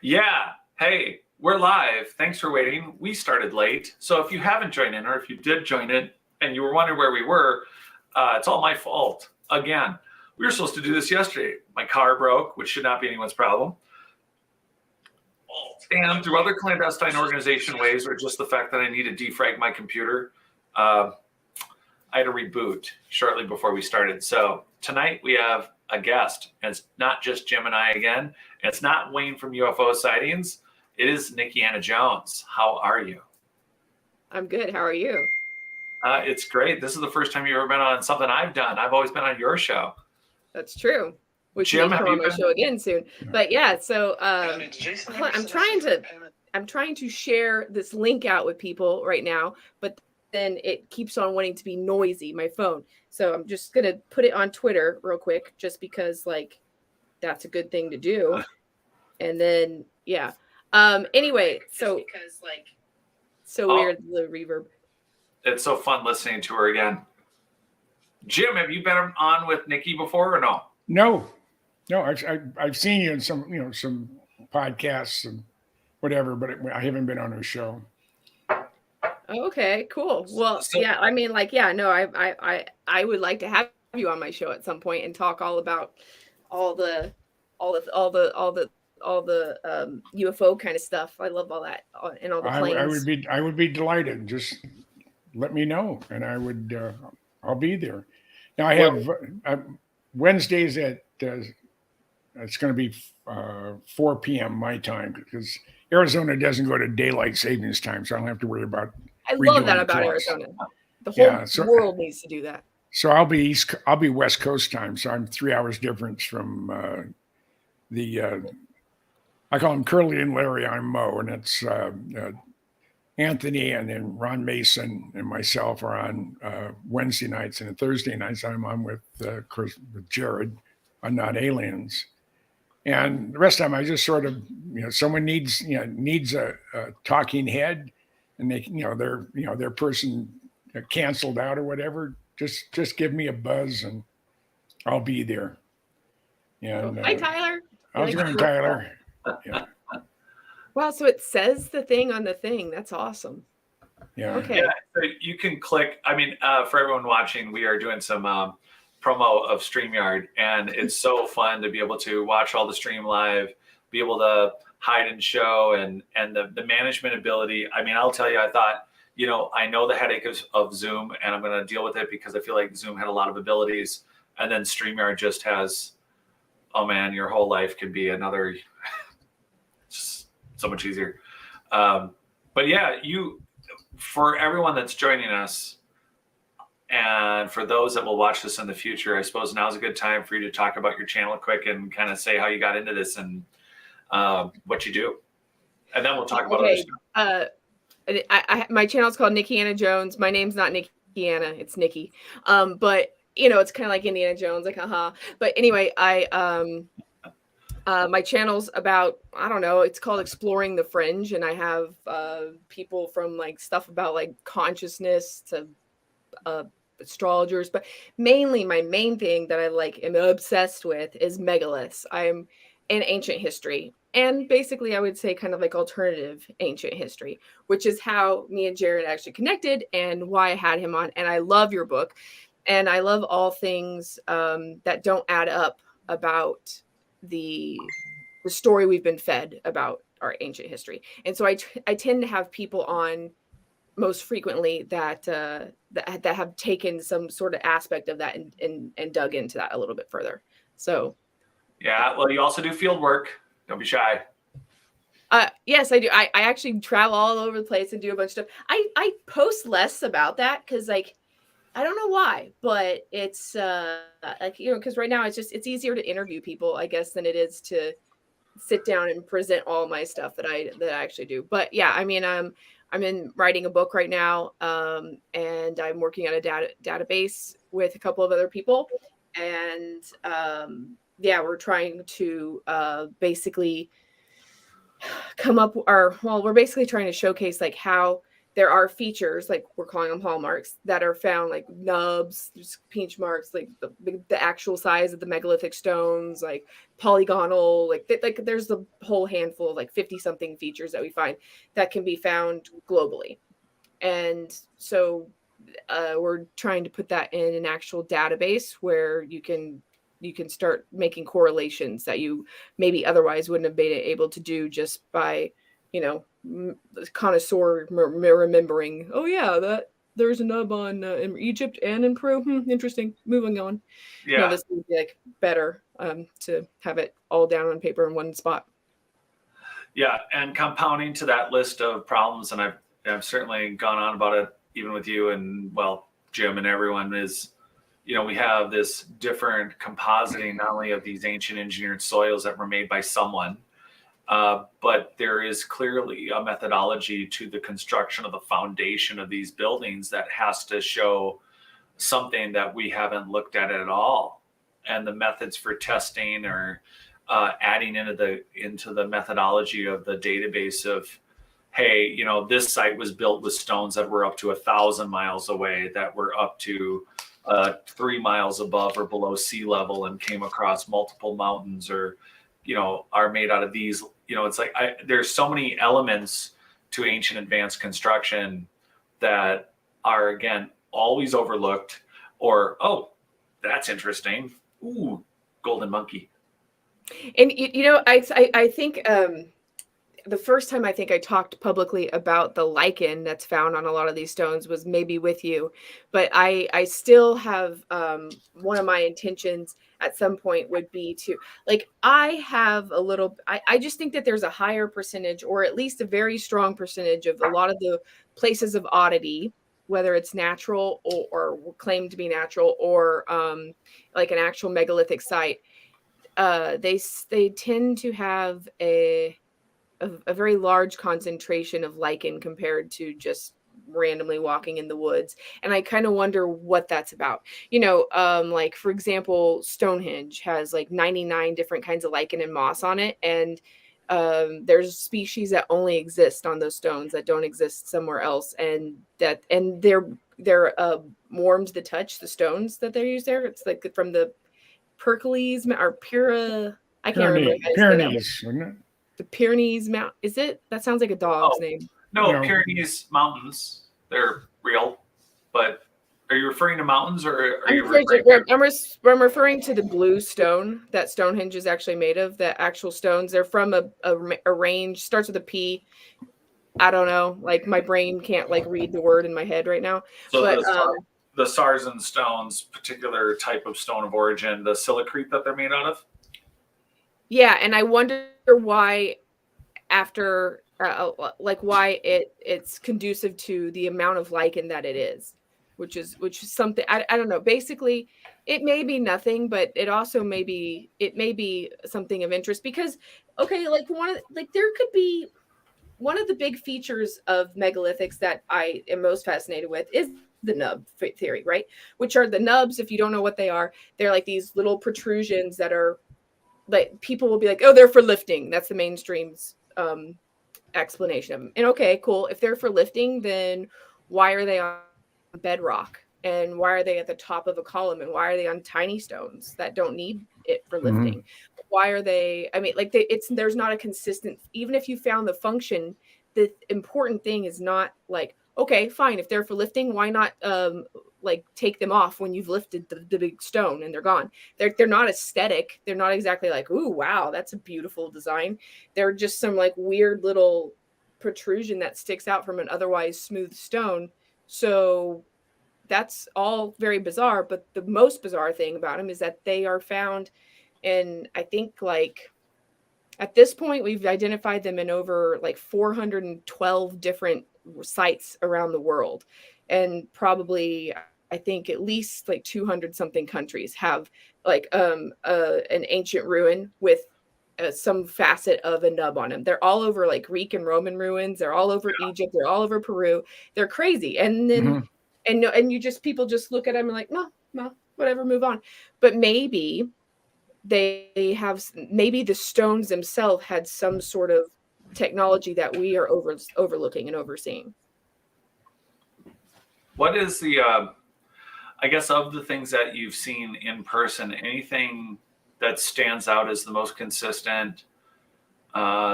Yeah. Hey, we're live. Thanks for waiting. We started late. So if you haven't joined in, or if you did join in and you were wondering where we were, it's all my fault. Again, we were supposed to do this yesterday. My car broke, which should not be anyone's problem. And through other clandestine organization ways, or just the fact that I need to defrag my computer, I had to reboot shortly before we started. So tonight we have a guest, and it's not just Jim and I again. And it's not Wayne from UFO Sightings. It is Nikkianna Jones. How are you? I'm good. How are you? It's great. This is the first time you've ever been on something I've done. I've always been on your show. That's true. We Jim, should come on my show again soon. But yeah, so I'm trying to share this link out with people right now, but then it keeps on wanting to be noisy, my phone. So I'm just gonna put it on Twitter real quick, just because that's a good thing to do. And then yeah. Anyway, so weird the reverb. It's so fun listening to her again. Jim, have you been on with Nikki before or no? No. I've seen you in some podcasts and whatever, but I haven't been on her show. Okay, cool. Well, yeah, I mean, I would like to have you on my show at some point and talk all about all the UFO kind of stuff. I love all that and all the planes. I would be delighted. Just let me know, and I'll be there. Now I have Wednesdays at it's going to be 4 p.m. my time, because Arizona doesn't go to daylight savings time, so I don't have to worry about. I love that about Arizona. The whole world needs to do that. So I'll be West Coast time, so I'm 3 hours difference from I call them Curly and Larry. I'm Mo, and it's Anthony, and then Ron Mason and myself are on Wednesday nights, and Thursday nights I'm on with Jared on Not Aliens. And the rest of the time, I just sort of, someone needs a talking head, and their person canceled out or whatever. Just give me a buzz, and I'll be there. And hi, Tyler. How's it going, Tyler? Yeah. Wow, so it says the thing on the thing. That's awesome. Yeah. Okay. Yeah, so you can click. I mean, for everyone watching, we are doing some promo of StreamYard, and it's so fun to be able to watch all the stream live, be able to hide and show, and the management ability. I mean, I'll tell you, I thought, I know the headache of Zoom, and I'm going to deal with it because I feel like Zoom had a lot of abilities, and then StreamYard just has, oh man, your whole life could be another, just so much easier. But yeah, for everyone that's joining us, and for those that will watch this in the future, I suppose now's a good time for you to talk about your channel quick and kind of say how you got into this and what you do. And then we'll talk about other stuff. My channel's called Nikkianna Jones. My name's not Nikkianna, it's Nikki. But it's kind of like Indiana Jones, like haha. But anyway, my channel's about, I don't know, it's called Exploring the Fringe, and I have people from stuff about consciousness to astrologers, but mainly my main thing that I am obsessed with is megaliths. I'm in ancient history, and basically I would say kind of alternative ancient history, which is how me and Jared actually connected and why I had him on. And I love your book, and I love all things that don't add up about the story we've been fed about our ancient history. And so I tend to have people on most frequently that have taken some sort of aspect of that and dug into that a little bit further. So yeah, well, you also do field work. Don't be shy. Yes, I do. I actually travel all over the place and do a bunch of stuff. I post less about that because I don't know why, but it's because right now it's easier to interview people, I guess, than it is to sit down and present all my stuff that I actually do. But yeah, I mean, I'm in writing a book right now, and I'm working on a database with a couple of other people, and we're trying to basically we're basically trying to showcase how there are features, like we're calling them hallmarks, that are found, like nubs, there's pinch marks, like the actual size of the megalithic stones, like polygonal, like there's a whole handful of like 50 something features that we find that can be found globally. And so we're trying to put that in an actual database where you can start making correlations that you maybe otherwise wouldn't have been able to do just by, connoisseur remembering, oh yeah, that there's a nub on in Egypt and in Peru. Interesting. Moving on. Yeah. This would be like better to have it all down on paper in one spot. Yeah, and compounding to that list of problems, and I've certainly gone on about it even with you and, well, Jim and everyone, is, we have this different compositing, not only of these ancient engineered soils that were made by someone, but there is clearly a methodology to the construction of the foundation of these buildings that has to show something that we haven't looked at all. And the methods for testing or adding into the methodology of the database of, hey, this site was built with stones that were up to 1,000 miles away, that were up to 3 miles above or below sea level and came across multiple mountains, or, are made out of these, it's like, there's so many elements to ancient advanced construction that are, again, always overlooked, or, oh, that's interesting. Ooh, golden monkey. And, I think the first time I think I talked publicly about the lichen that's found on a lot of these stones was maybe with you, but I still have one of my intentions at some point would be to, like, I just think that there's a higher percentage, or at least a very strong percentage, of a lot of the places of oddity, whether it's natural or claimed to be natural, or like an actual megalithic site. They tend to have a very large concentration of lichen compared to just randomly walking in the woods. And I kind of wonder what that's about. Like, for example, Stonehenge has like 99 different kinds of lichen and moss on it. And there's species that only exist on those stones that don't exist somewhere else. And they're warm to the touch, the stones that they use there. It's like from the Pericles or Pura. I can't remember. Pyrenees, wasn't it? The Pyrenees Mount, is it? That sounds like a dog's name. No, Pyrenees Mountains. They're real. But are you referring to mountains, or are you referring I'm referring to the blue stone that Stonehenge is actually made of, the actual stones. They're from a range, starts with a P. I don't know. Like, my brain can't like read the word in my head right now. So but the Sarsen stones, particular type of stone of origin, the silicrete that they're made out of? Yeah, and I wonder why, after why it's conducive to the amount of lichen that it is, which is something I don't know. Basically, it may be nothing, but it also may be something of interest, because like there could be one of the big features of megalithics that I am most fascinated with is the nub theory, right? Which are the nubs. If you don't know what they are, they're like these little protrusions that are, like, people will be like, oh, they're for lifting. That's the mainstream's explanation of them. And okay, cool. If they're for lifting, then why are they on bedrock? And why are they at the top of a column? And why are they on tiny stones that don't need it for lifting? Mm-hmm. Why are they? I mean, like, there's not a consistent. Even if you found the function, the important thing is not like, okay, fine. If they're for lifting, why not like take them off when you've lifted the big stone and they're gone? They're not aesthetic. They're not exactly like, ooh, wow, that's a beautiful design. They're just some like weird little protrusion that sticks out from an otherwise smooth stone. So that's all very bizarre. But the most bizarre thing about them is that they are found in, I think, like, at this point, we've identified them in over like 412 different sites around the world. And probably, I think, at least like 200 something countries have like an ancient ruin with some facet of a nub on them. They're all over like Greek and Roman ruins. They're all over Egypt. They're all over Peru. They're crazy. And then, people just look at them and like, no, whatever, move on. But maybe maybe the stones themselves had some sort of technology that we are overlooking and overseeing. What is the, I guess, of the things that you've seen in person, anything that stands out as the most consistent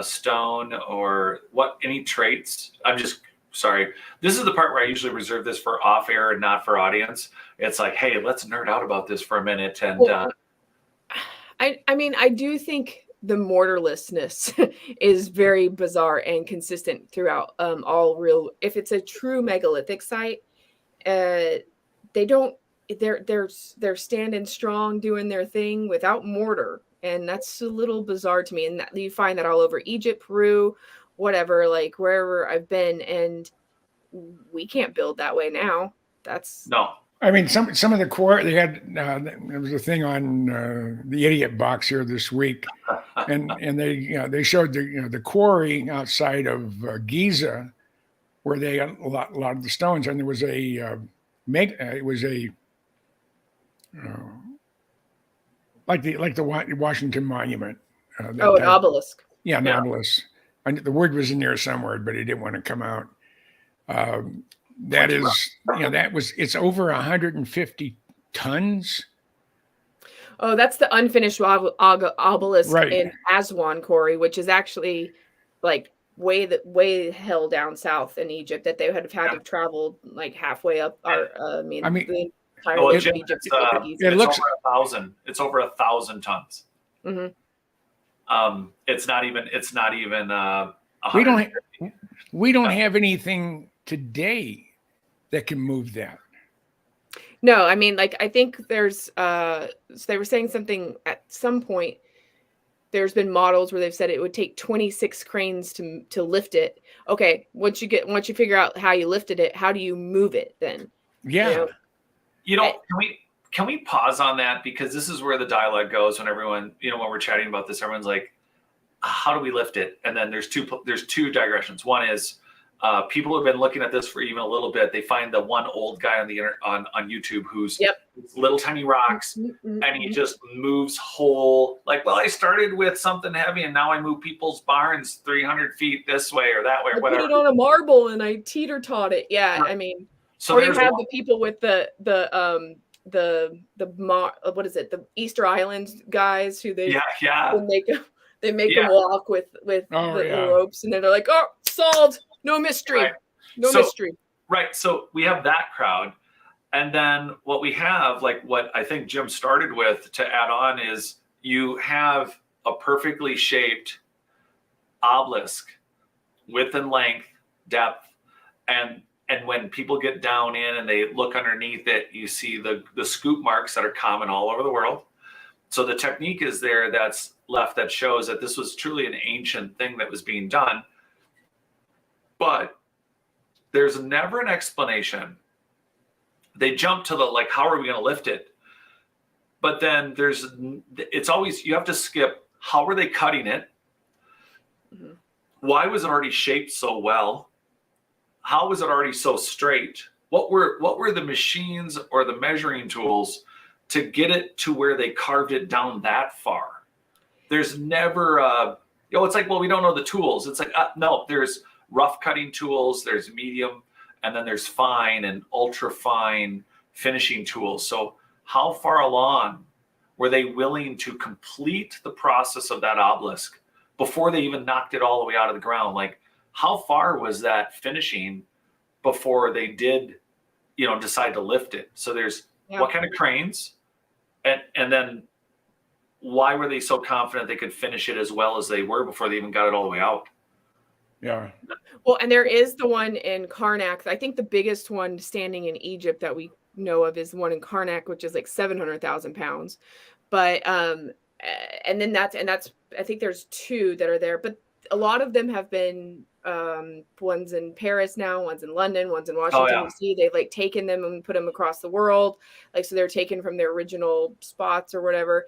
stone, or what, any traits? I'm just sorry. This is the part where I usually reserve this for off air and not for audience. It's like, hey, let's nerd out about this for a minute. And Well, I mean, I do think the mortarlessness is very bizarre and consistent throughout all real. If it's a true megalithic site, they don't. They're standing strong, doing their thing without mortar, and that's a little bizarre to me. And that, you find that all over Egypt, Peru, whatever, like wherever I've been, and we can't build that way now. That's no. I mean, some of the core they had. There was a thing on the Idiot Box here this week, and they showed the quarry outside of Giza, where they had a lot of the stones, and there was it was a like the Washington Monument. an obelisk. Yeah, an Yeah. obelisk. The word was in there somewhere, but it didn't want to come out. That is, it's over 150 tons. Oh, that's the unfinished obelisk Right. in Aswan quarry, which is actually like way hell down south in Egypt, that they would have had to travel like halfway up. The entire Well, way of Jim, Egypt to it's, get to Giza. It looks- over 1,000. It's over 1,000 tons. Mhm. It's not even. We 150. we don't have anything today that can move that. No, I mean, like, I think there's so they were saying something at some point. There's been models where they've said it would take 26 cranes to lift it. Okay, once you figure out how you lifted it, how do you move it then? Yeah. You know, can we pause on that, because this is where the dialogue goes when everyone, when we're chatting about this, everyone's like, how do we lift it? And then there's two digressions. One is people who have been looking at this for even a little bit. They find the one old guy on YouTube who's little tiny rocks, and he just moves whole. Like, well, I started with something heavy, and now I move people's barns 300 feet this way or that way, or I whatever. put it on a marble and I teeter-taught it. Yeah, Right. I mean, So or you there's have the people with the what is it? The Easter Islands guys who they make them walk with the ropes, and then they're like, oh, solved, no mystery, Right. mystery. Right. So we have that crowd. And then what we have, like what I think Jim started with to add on, is you have a perfectly shaped obelisk, width and length, depth. And when people get down in and they look underneath it, you see the scoop marks that are common all over the world. So the technique is there that's left that shows that this was truly an ancient thing that was being done. But there's never an explanation. They jump to the, like, how are we going to lift it? But then it's always, you have to skip, how were they cutting it? Mm-hmm. Why was it already shaped so well? How was it already so straight? What were the machines or the measuring tools to get it to where they carved it down that far? There's never, it's like, well, we don't know the tools. It's like, no, there's rough cutting tools, there's medium, and then there's fine and ultra fine finishing tools. So how far along were they willing to complete the process of that obelisk before they even knocked it all the way out of the ground? Like, how far was that finishing before they did, decide to lift it? So there's what kind of cranes, and then why were they so confident they could finish it as well as they were before they even got it all the way out? Yeah. Well, and there is the one in Karnak. I think the biggest one standing in Egypt that we know of is the one in Karnak, which is like 700,000 pounds. But and that's I think there's two that are there, but a lot of them have been one's in Paris now, one's in London, one's in Washington D.C. They've like taken them and put them across the world, like, so they're taken from their original spots or whatever.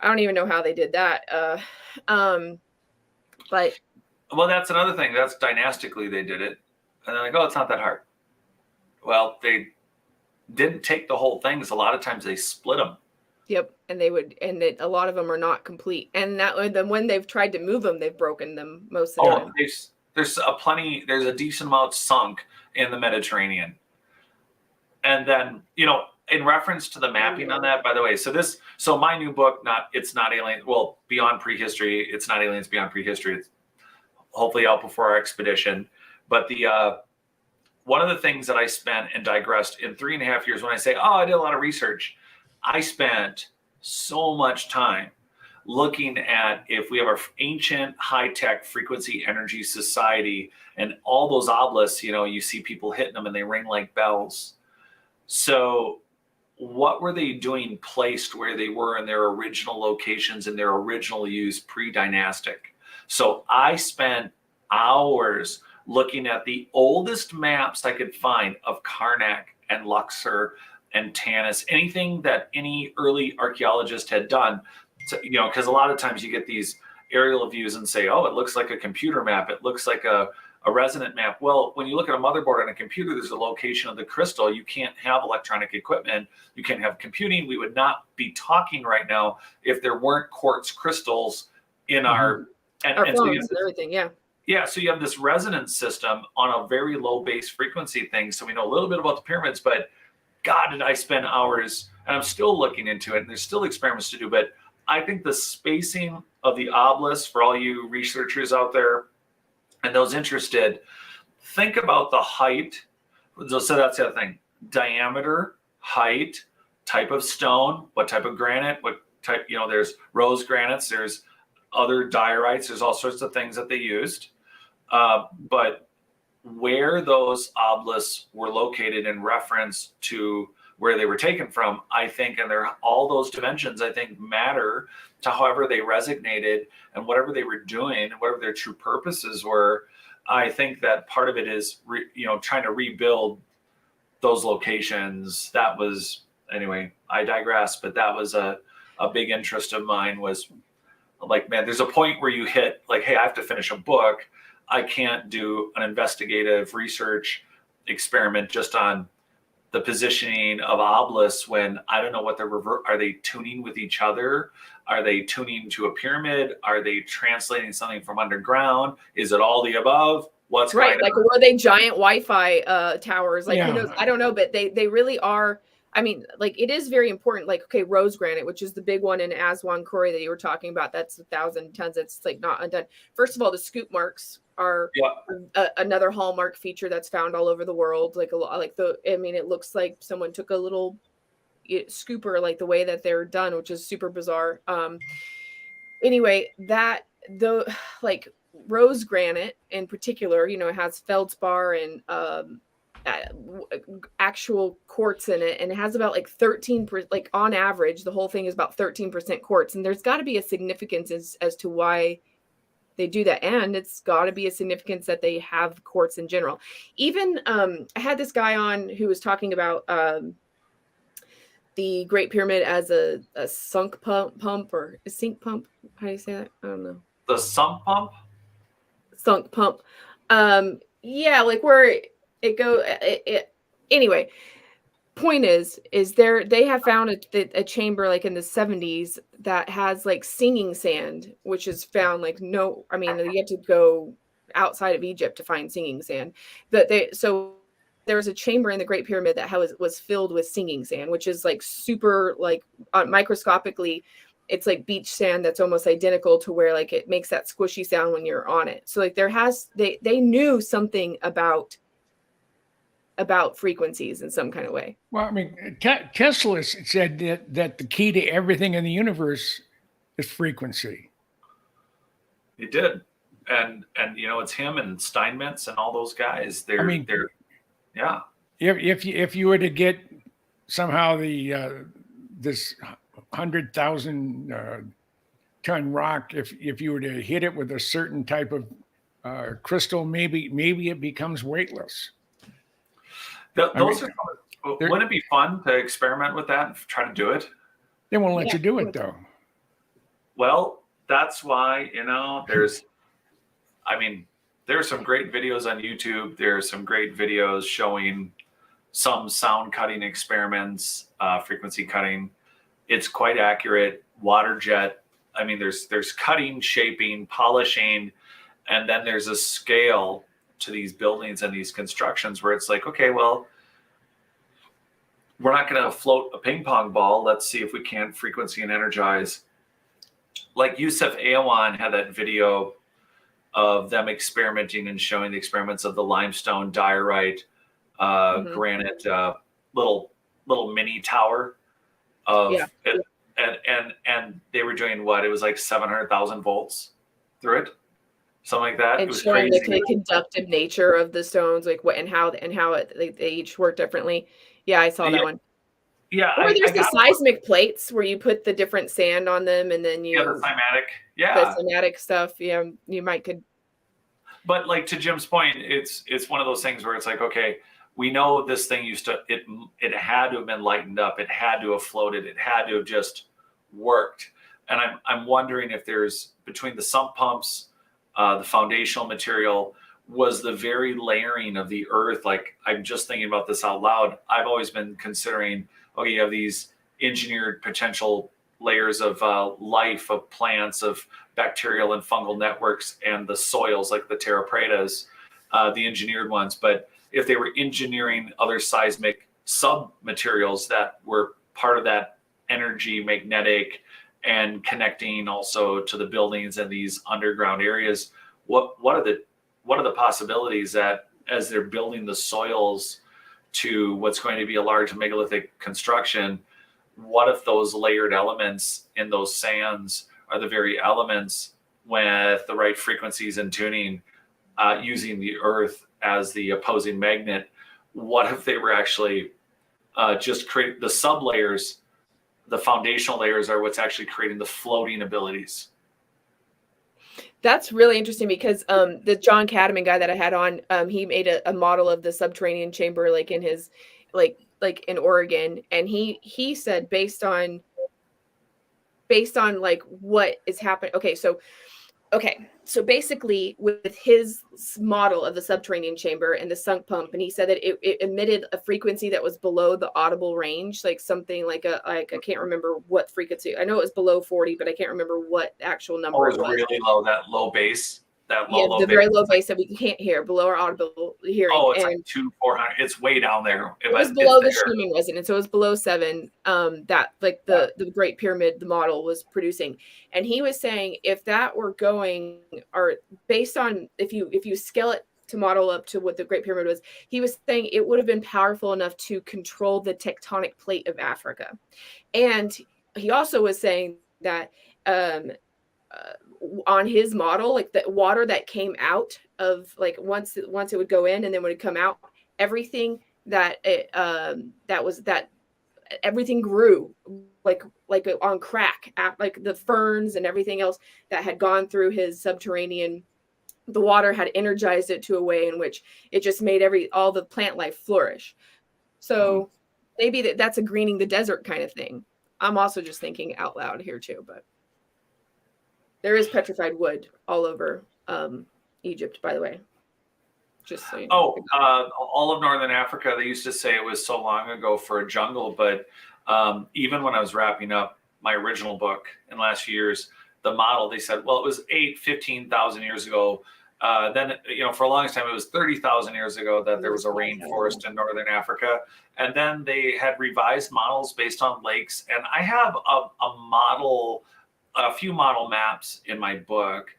I don't even know how they did that. But well, that's another thing. That's dynastically they did it, and they're like, oh, it's not that hard. Well, they didn't take the whole thing, because a lot of times they split them. Yep, and a lot of them are not complete, and when they've tried to move them, they've broken them most of the time. There's a decent amount sunk in the Mediterranean. And then, in reference to the mapping on that, by the way, so my new book, it's not alien, well, Beyond Prehistory, it's not aliens beyond prehistory. It's hopefully out before our expedition. But one of the things that I spent and digressed in 3.5 years, when I say, I did a lot of research, I spent so much time looking at if we have an ancient high-tech frequency energy society and all those obelisks, you see people hitting them and they ring like bells. So what were they doing placed where they were in their original locations and their original use pre-dynastic? So I spent hours looking at the oldest maps I could find of Karnak and Luxor and Tanis, anything that any early archaeologist had done. Because a lot of times you get these aerial views and say, it looks like a computer map. It looks like a resonant map. Well, when you look at a motherboard on a computer, there's a location of the crystal. You can't have electronic equipment. You can't have computing. We would not be talking right now if there weren't quartz crystals in our phones and everything. Yeah. Yeah, so you have this resonance system on a very low base frequency thing. So we know a little bit about the pyramids, but God, did I spend hours, and I'm still looking into it, and there's still experiments to do. But I think the spacing of the obelisks, for all you researchers out there and those interested, think about the height. So that's the other thing: diameter, height, type of stone, what type of granite, what type. There's rose granites, there's other diorites, there's all sorts of things that they used. But where those obelisks were located in reference to where they were taken from, I think, and all those dimensions, I think, matter to however they resonated and whatever they were doing, whatever their true purposes were. I think that part of it is, trying to rebuild those locations. That was, anyway, I digress, but that was a big interest of mine. Was like, man, there's a point where you hit like, hey, I have to finish a book. I can't do an investigative research experiment just on the positioning of obelisks when I don't know what are they tuning with each other? Are they tuning to a pyramid? Are they translating something from underground? Is it all the above? What's right? Like, were they giant Wi-Fi towers? Like, who knows? I don't know, but they really are. I mean, like, it is very important. Like, okay, rose granite, which is the big one in Aswan Quarry that you were talking about. That's 1,000 tons. It's like not undone. First of all, the scoop marks are another hallmark feature that's found all over the world. Like it looks like someone took a little scooper, like the way that they're done, which is super bizarre. Anyway, like rose granite in particular, it has feldspar and actual quartz in it, and it has about like 13%, like on average the whole thing is about 13% quartz, and there's got to be a significance as to why they do that, and it's got to be a significance that they have quartz in general. Even I had this guy on who was talking about the Great Pyramid as a sunk pump or a sink pump. How do you say that? I don't know. The sunk pump. Yeah, like where it go. Anyway, point is they have found a chamber like in the 70s that has like singing sand, which is found like you have to go outside of Egypt to find singing sand. So there was a chamber in the Great Pyramid that was filled with singing sand, which is like super like microscopically. It's like beach sand that's almost identical to where like it makes that squishy sound when you're on it. So like they knew something about frequencies in some kind of way. Well, I mean, Tesla said that the key to everything in the universe is frequency. He did, and it's him and Steinmetz and all those guys. They're yeah. If you were to get somehow this 100,000 ton rock, if you were to hit it with a certain type of crystal, maybe it becomes weightless. Wouldn't it be fun to experiment with that and try to do it? They won't let you do it though. Well, that's why, there's some great videos on YouTube. There's some great videos showing some sound cutting experiments, frequency cutting. It's quite accurate. Water jet. I mean, there's cutting, shaping, polishing, and then there's a scale to these buildings and these constructions where it's like, okay, well, we're not going to float a ping pong ball. Let's see if we can frequency and energize. Like Yusuf Ayawan had that video of them experimenting and showing the experiments of the limestone diorite granite little mini tower of Yeah. it, and they were doing what? It was like 700,000 volts through it, something like that. It And was showing crazy. the conductive nature of the stones, like what and how they each work differently. Yeah, I saw that one. Yeah, Or there's I the got seismic plates where you put the different sand on them, and then the you cymatic. the Yeah, somatic stuff. Yeah, you might could. but like to Jim's point, it's one of those things where it's like, okay, we know this thing used to it had to have been lightened up, it had to have floated, it had to have just worked. And I'm wondering if there's between the sump pumps, the foundational material, was the very layering of the earth. Like I'm just thinking about this out loud. I've always been considering, okay, you have these engineered potential layers of life, of plants, of bacterial and fungal networks, and the soils like the terra pretas, the engineered ones. But if they were engineering other seismic sub materials that were part of that energy magnetic and connecting also to the buildings and these underground areas, what are the possibilities that as they're building the soils to what's going to be a large megalithic construction, what if those layered elements in those sands are the very elements with the right frequencies and tuning, using the earth as the opposing magnet? What if they were actually just create the sub layers, the foundational layers are what's actually creating the floating abilities? That's really interesting because the John Cadman guy that I had on, he made a model of the subterranean chamber, like in his like in Oregon, and he said based on like what is happening. So basically with his model of the subterranean chamber and the sunk pump, and he said that it emitted a frequency that was below the audible range, like something like I can't remember what frequency. I know it was below 40, but I can't remember what actual number It it was was. really low, that low bass, The bass. very low bass that we can't hear, below our audible hearing. Oh, it's and like 400. It's way down there. it was below the Schumann resonance, so it was below 7. That like the Great Pyramid, the model was producing, and he was saying if that were going, or based on if you scale it to model up to what the Great Pyramid was, he was saying it would have been powerful enough to control the tectonic plate of Africa. And he also was saying that on his model, like the water that came out of, like once it would go in and then when it come out, everything that everything grew like on crack, like the ferns and everything else that had gone through his subterranean, the water had energized it to a way in which it just made all the plant life flourish. So maybe that's a greening the desert kind of thing. I'm also just thinking out loud here too, but there is petrified wood all over Egypt, by the way. Just so you know. All of Northern Africa, they used to say it was so long ago for a jungle, but even when I was wrapping up my original book in the last few years, the model, they said, well, it was 15,000 years ago. Then, for a long time, it was 30,000 years ago that there was a rainforest in Northern Africa. And then they had revised models based on lakes. And I have a few model maps in my book.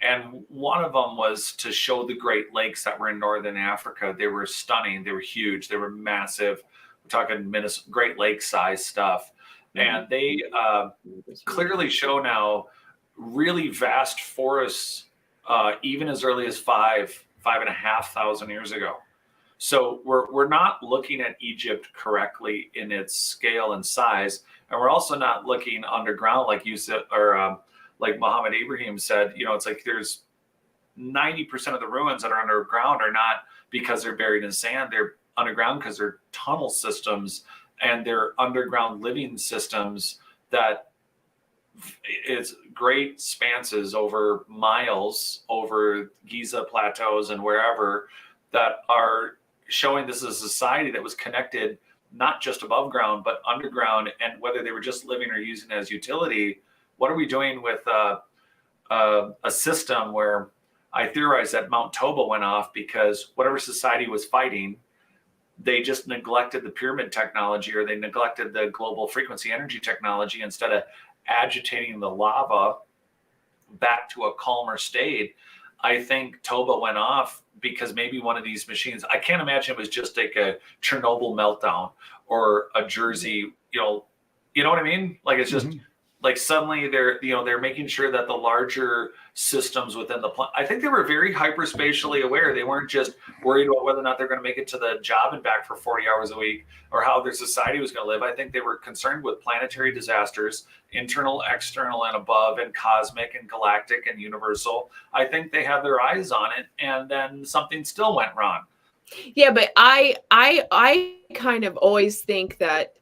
And one of them was to show the Great Lakes that were in Northern Africa. They were stunning. They were huge. They were massive. We're talking Great Lake size stuff. And they clearly show now really vast forests, even as early as 5,500 years ago. So we're not looking at Egypt correctly in its scale and size, and we're also not looking underground like you said, or like Muhammad Ibrahim said. It's like there's 90% of the ruins that are underground are not because they're buried in sand. They're underground because they're tunnel systems and they're underground living systems that it's great spanses over miles, over Giza plateaus and wherever, that are showing this is a society that was connected not just above ground but underground. And whether they were just living or using it as utility, what are we doing with a system where I theorize that Mount Toba went off because whatever society was fighting, they just neglected the pyramid technology, or they neglected the global frequency energy technology instead of agitating the lava back to a calmer state. I think Toba went off because maybe one of these machines, I can't imagine it was just like a Chernobyl meltdown or a Jersey, you know what I mean? Like, it's just like suddenly they're making sure that the larger systems within the plant, I think they were very hyperspatially aware. They weren't just worried about whether or not they're going to make it to the job and back for 40 hours a week or how their society was going to live. I think they were concerned with planetary disasters, internal, external, and above, and cosmic and galactic and universal. I think they had their eyes on it, and then something still went wrong. Yeah, but I kind of always think that,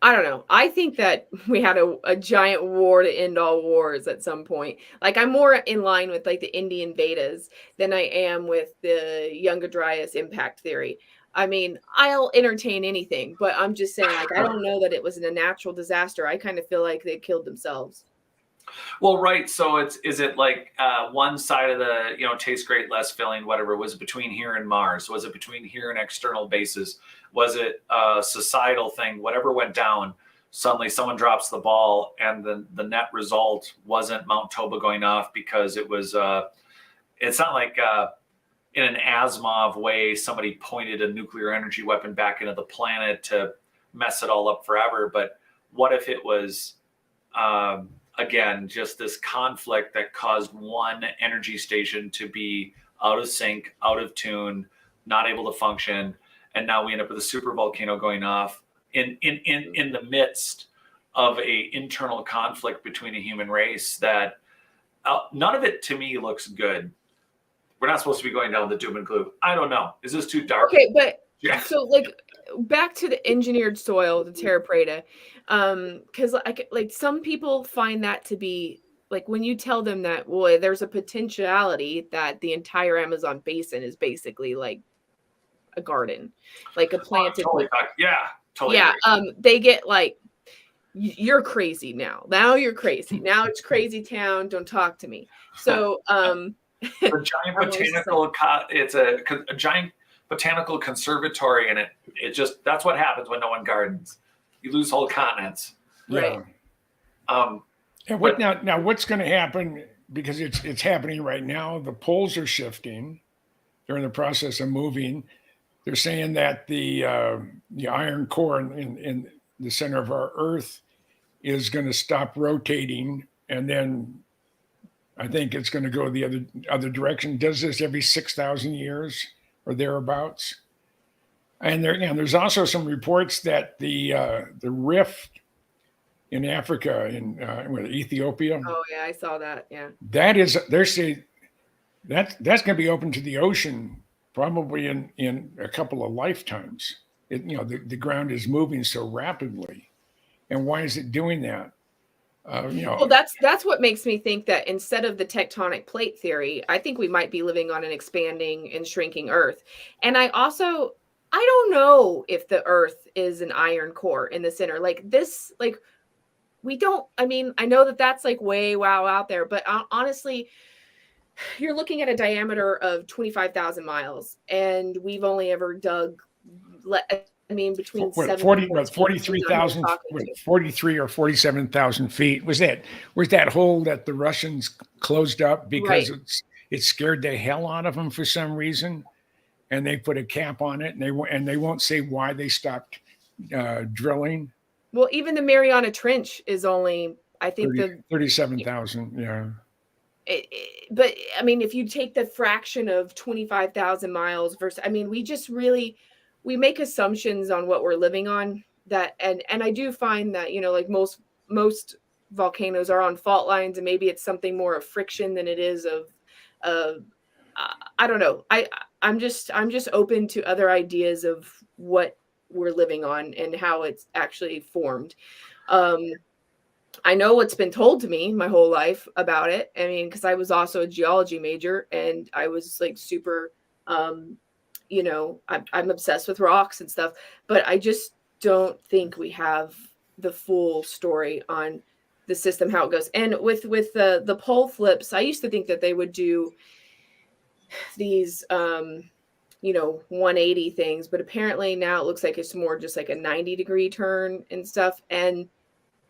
I don't know. I think that we had a giant war to end all wars at some point. Like, I'm more in line with like the Indian Vedas than I am with the Younger Dryas impact theory. I mean, I'll entertain anything, but I'm just saying, like, I don't know that it was a natural disaster. I kind of feel like they killed themselves. Well, right. So is it like one side of the, tastes great, less filling, whatever, was it between here and Mars? Was it between here and external bases? Was it a societal thing? Whatever went down, suddenly someone drops the ball, and the net result wasn't Mount Toba going off because it was, it's not like in an Asimov way, somebody pointed a nuclear energy weapon back into the planet to mess it all up forever. But what if it was, again, just this conflict that caused one energy station to be out of sync, out of tune, not able to function, and now we end up with a super volcano going off in the midst of a internal conflict between a human race that none of it to me looks good. We're not supposed to be going down the doom and gloom. I don't know. Is this too dark? Okay, but yeah. So like back to the engineered soil, the terra preta, because like some people find that to be like, when you tell them that, well, there's a potentiality that the entire Amazon basin is basically like a garden, like a planted. Totally. Yeah, totally. Yeah, they get like, you're crazy now. Now you're crazy. Now it's crazy town. Don't talk to me. So the giant botanical, it's a giant botanical conservatory, and it just, that's what happens when no one gardens. You lose whole continents. Right. And what now what's going to happen, because it's happening right now, the poles are shifting. They're in the process of moving. They're saying that the iron core in the center of our Earth is going to stop rotating, and then I think it's going to go the other direction. Does this every 6,000 years or thereabouts? And there's also some reports that the rift in Africa, in Ethiopia. Oh yeah, I saw that. Yeah. That is, they're saying that's going to be open to the ocean probably in a couple of lifetimes. The ground is moving so rapidly, and why is it doing that? Well, that's what makes me think that instead of the tectonic plate theory, I think we might be living on an expanding and shrinking Earth. And I don't know if the Earth is an iron core in the center. Like this, like we don't. I mean, I know that that's like way wow out there, but honestly, you're looking at a diameter of 25,000 miles, and we've only ever dug. Between 43,000, 43 or 47,000 feet. Was that hole that the Russians closed up because it scared the hell out of them for some reason, and they put a cap on it, and they won't say why they stopped drilling. Well, even the Mariana Trench is only, I think, 37,000. Yeah. But I mean, if you take the fraction of 25,000 miles versus, I mean, we make assumptions on what we're living on, that, and I do find that, like most volcanoes are on fault lines, and maybe it's something more of friction than it is of I don't know. I'm just open to other ideas of what we're living on and how it's actually formed. I know what's been told to me my whole life about it. I mean, because I was also a geology major, and I was like super I'm obsessed with rocks and stuff, but I just don't think we have the full story on the system, how it goes. And with the pole flips, I used to think that they would do these 180 things, but apparently now it looks like it's more just like a 90-degree turn and stuff. And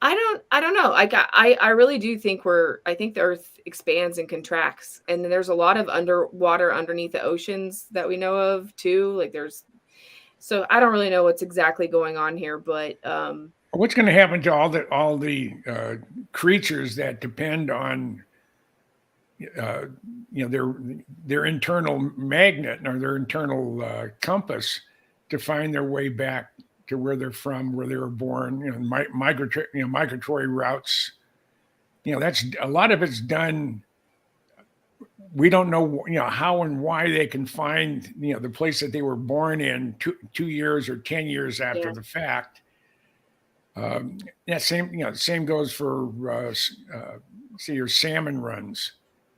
I don't know. I really do think I think the earth expands and contracts. And then there's a lot of underwater underneath the oceans that we know of too. Like so I don't really know what's exactly going on here, but What's going to happen to all the creatures that depend on their internal magnet or their internal compass to find their way back to where they're from, where they were born? Migratory routes. That's a lot of it's done. We don't know, how and why they can find, the place that they were born in 2 years or 10 years after yeah. the fact. Same goes for say your salmon runs.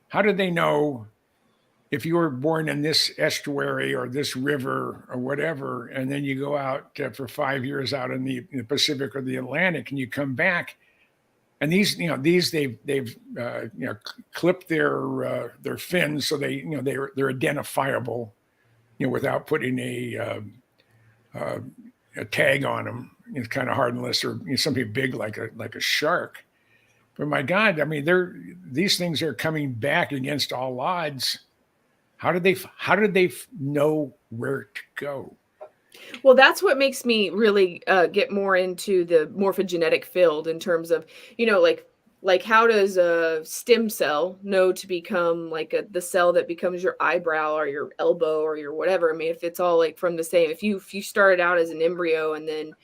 How do they know if you were born in this estuary or this river or whatever, and then you go out for 5 years out in the Pacific or the Atlantic, and you come back, and these they've clipped their fins so they're identifiable, without putting a tag on them. It's kind of hard unless they're something big like a shark. But my God, I mean, these things are coming back against all odds. How did they know where to go? Well, that's what makes me really get more into the morphogenetic field in terms of, like how does a stem cell know to become like the cell that becomes your eyebrow or your elbow or your whatever? I mean, if it's all like from the same, if you started out as an embryo and then,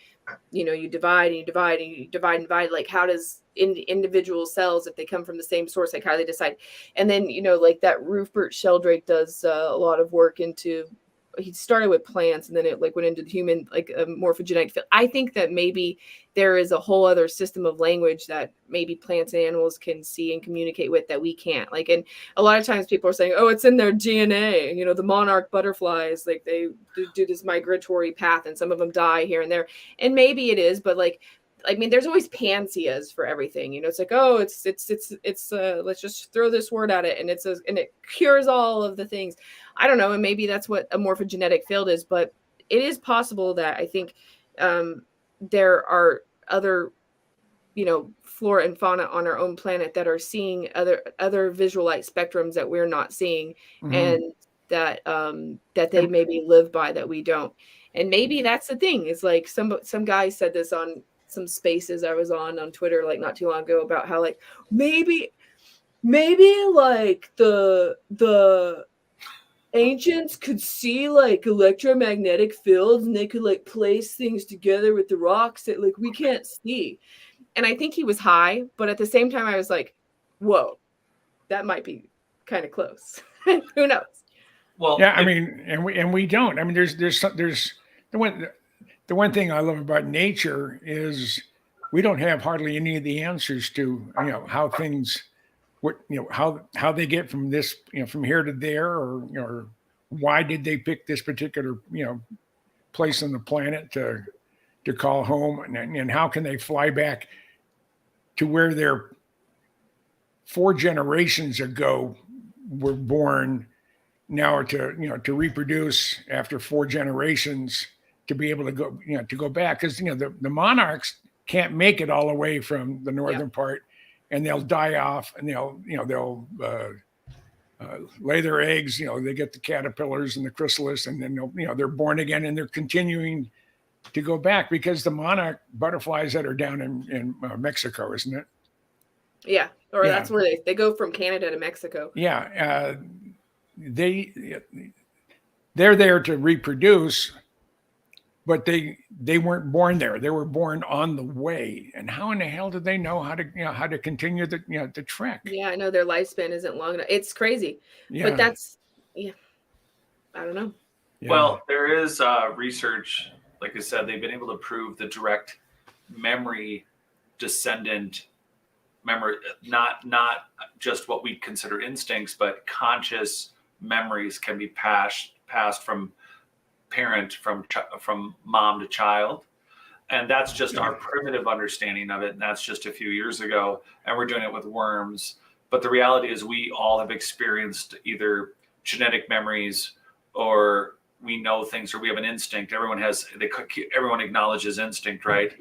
you divide and you divide and you divide and divide, like how does individual cells, if they come from the same source, like how do they decide? And then, like that Rupert Sheldrake does a lot of work into, he started with plants and then it like went into the human, like a morphogenetic field. I think that maybe there is a whole other system of language that maybe plants and animals can see and communicate with that we can't. Like, and a lot of times people are saying, oh, it's in their DNA. The monarch butterflies, like they do this migratory path and some of them die here and there. And maybe it is, but like, I mean, there's always panaceas for everything. It's like, oh, it's let's just throw this word at it and and it cures all of the things. I don't know, and maybe that's what a morphogenetic field is, but it is possible that I think there are other, flora and fauna on our own planet that are seeing other visual light spectrums that we're not seeing, Mm-hmm. and that they maybe live by that we don't. And maybe that's the thing. Is like some guy said this on some spaces I was on Twitter like not too long ago about how like maybe like the ancients could see like electromagnetic fields and they could like place things together with the rocks that like we can't see. And I think he was high, but at the same time I was like, whoa, that might be kind of close. Who knows? Well, yeah, I mean, and we don't. I mean, there's the one thing I love about nature is we don't have hardly any of the answers to how things, how they get from this, from here to there, or why did they pick this particular place on the planet to call home, and how can they fly back to where their 4 generations ago were born now to reproduce after 4 generations to be able to go back, because the monarchs can't make it all the way from the northern part, and they'll die off, and they'll lay their eggs. They get the caterpillars and the chrysalis, and then they're born again, and they're continuing to go back, because the monarch butterflies that are down in Mexico, isn't it? Yeah, or that's where they go from Canada to Mexico. Yeah, they're there to reproduce, but they weren't born there. They were born on the way. And how in the hell did they know how to continue the trek? Yeah, I know their lifespan isn't long enough. It's crazy. Yeah. But that's I don't know. Yeah. Well, there is research, like I said, they've been able to prove the direct memory descendant memory, not just what we consider instincts, but conscious memories can be passed from parent, from mom to child. And that's just our primitive understanding of it. And that's just a few years ago. And we're doing it with worms. But the reality is we all have experienced either genetic memories or we know things or we have an instinct. Everyone acknowledges instinct, right?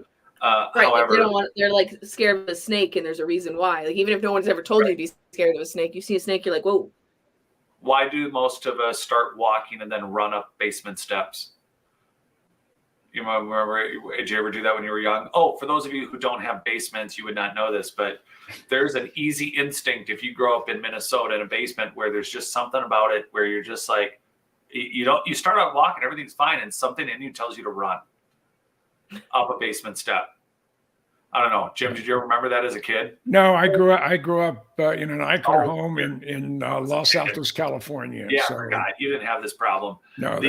Right. However, They don't want, they're like scared of a snake, and there's a reason why. Like, even if no one's ever told you to be scared of a snake, you see a snake, you're like, whoa. why do most of us start walking and then run up basement steps? You remember, did you ever do that when you were young? Oh, for those of you who don't have basements, you would not know this, but there's an easy instinct if you grow up in Minnesota in a basement where there's just something about it where you're just like, you start out walking, everything's fine, and something in you tells you to run up a basement step. I don't know, Jim. Did you ever remember that as a kid? No, I grew up in an Eichler home in Los Altos, California. Yeah, so, I forgot you didn't have this problem. No,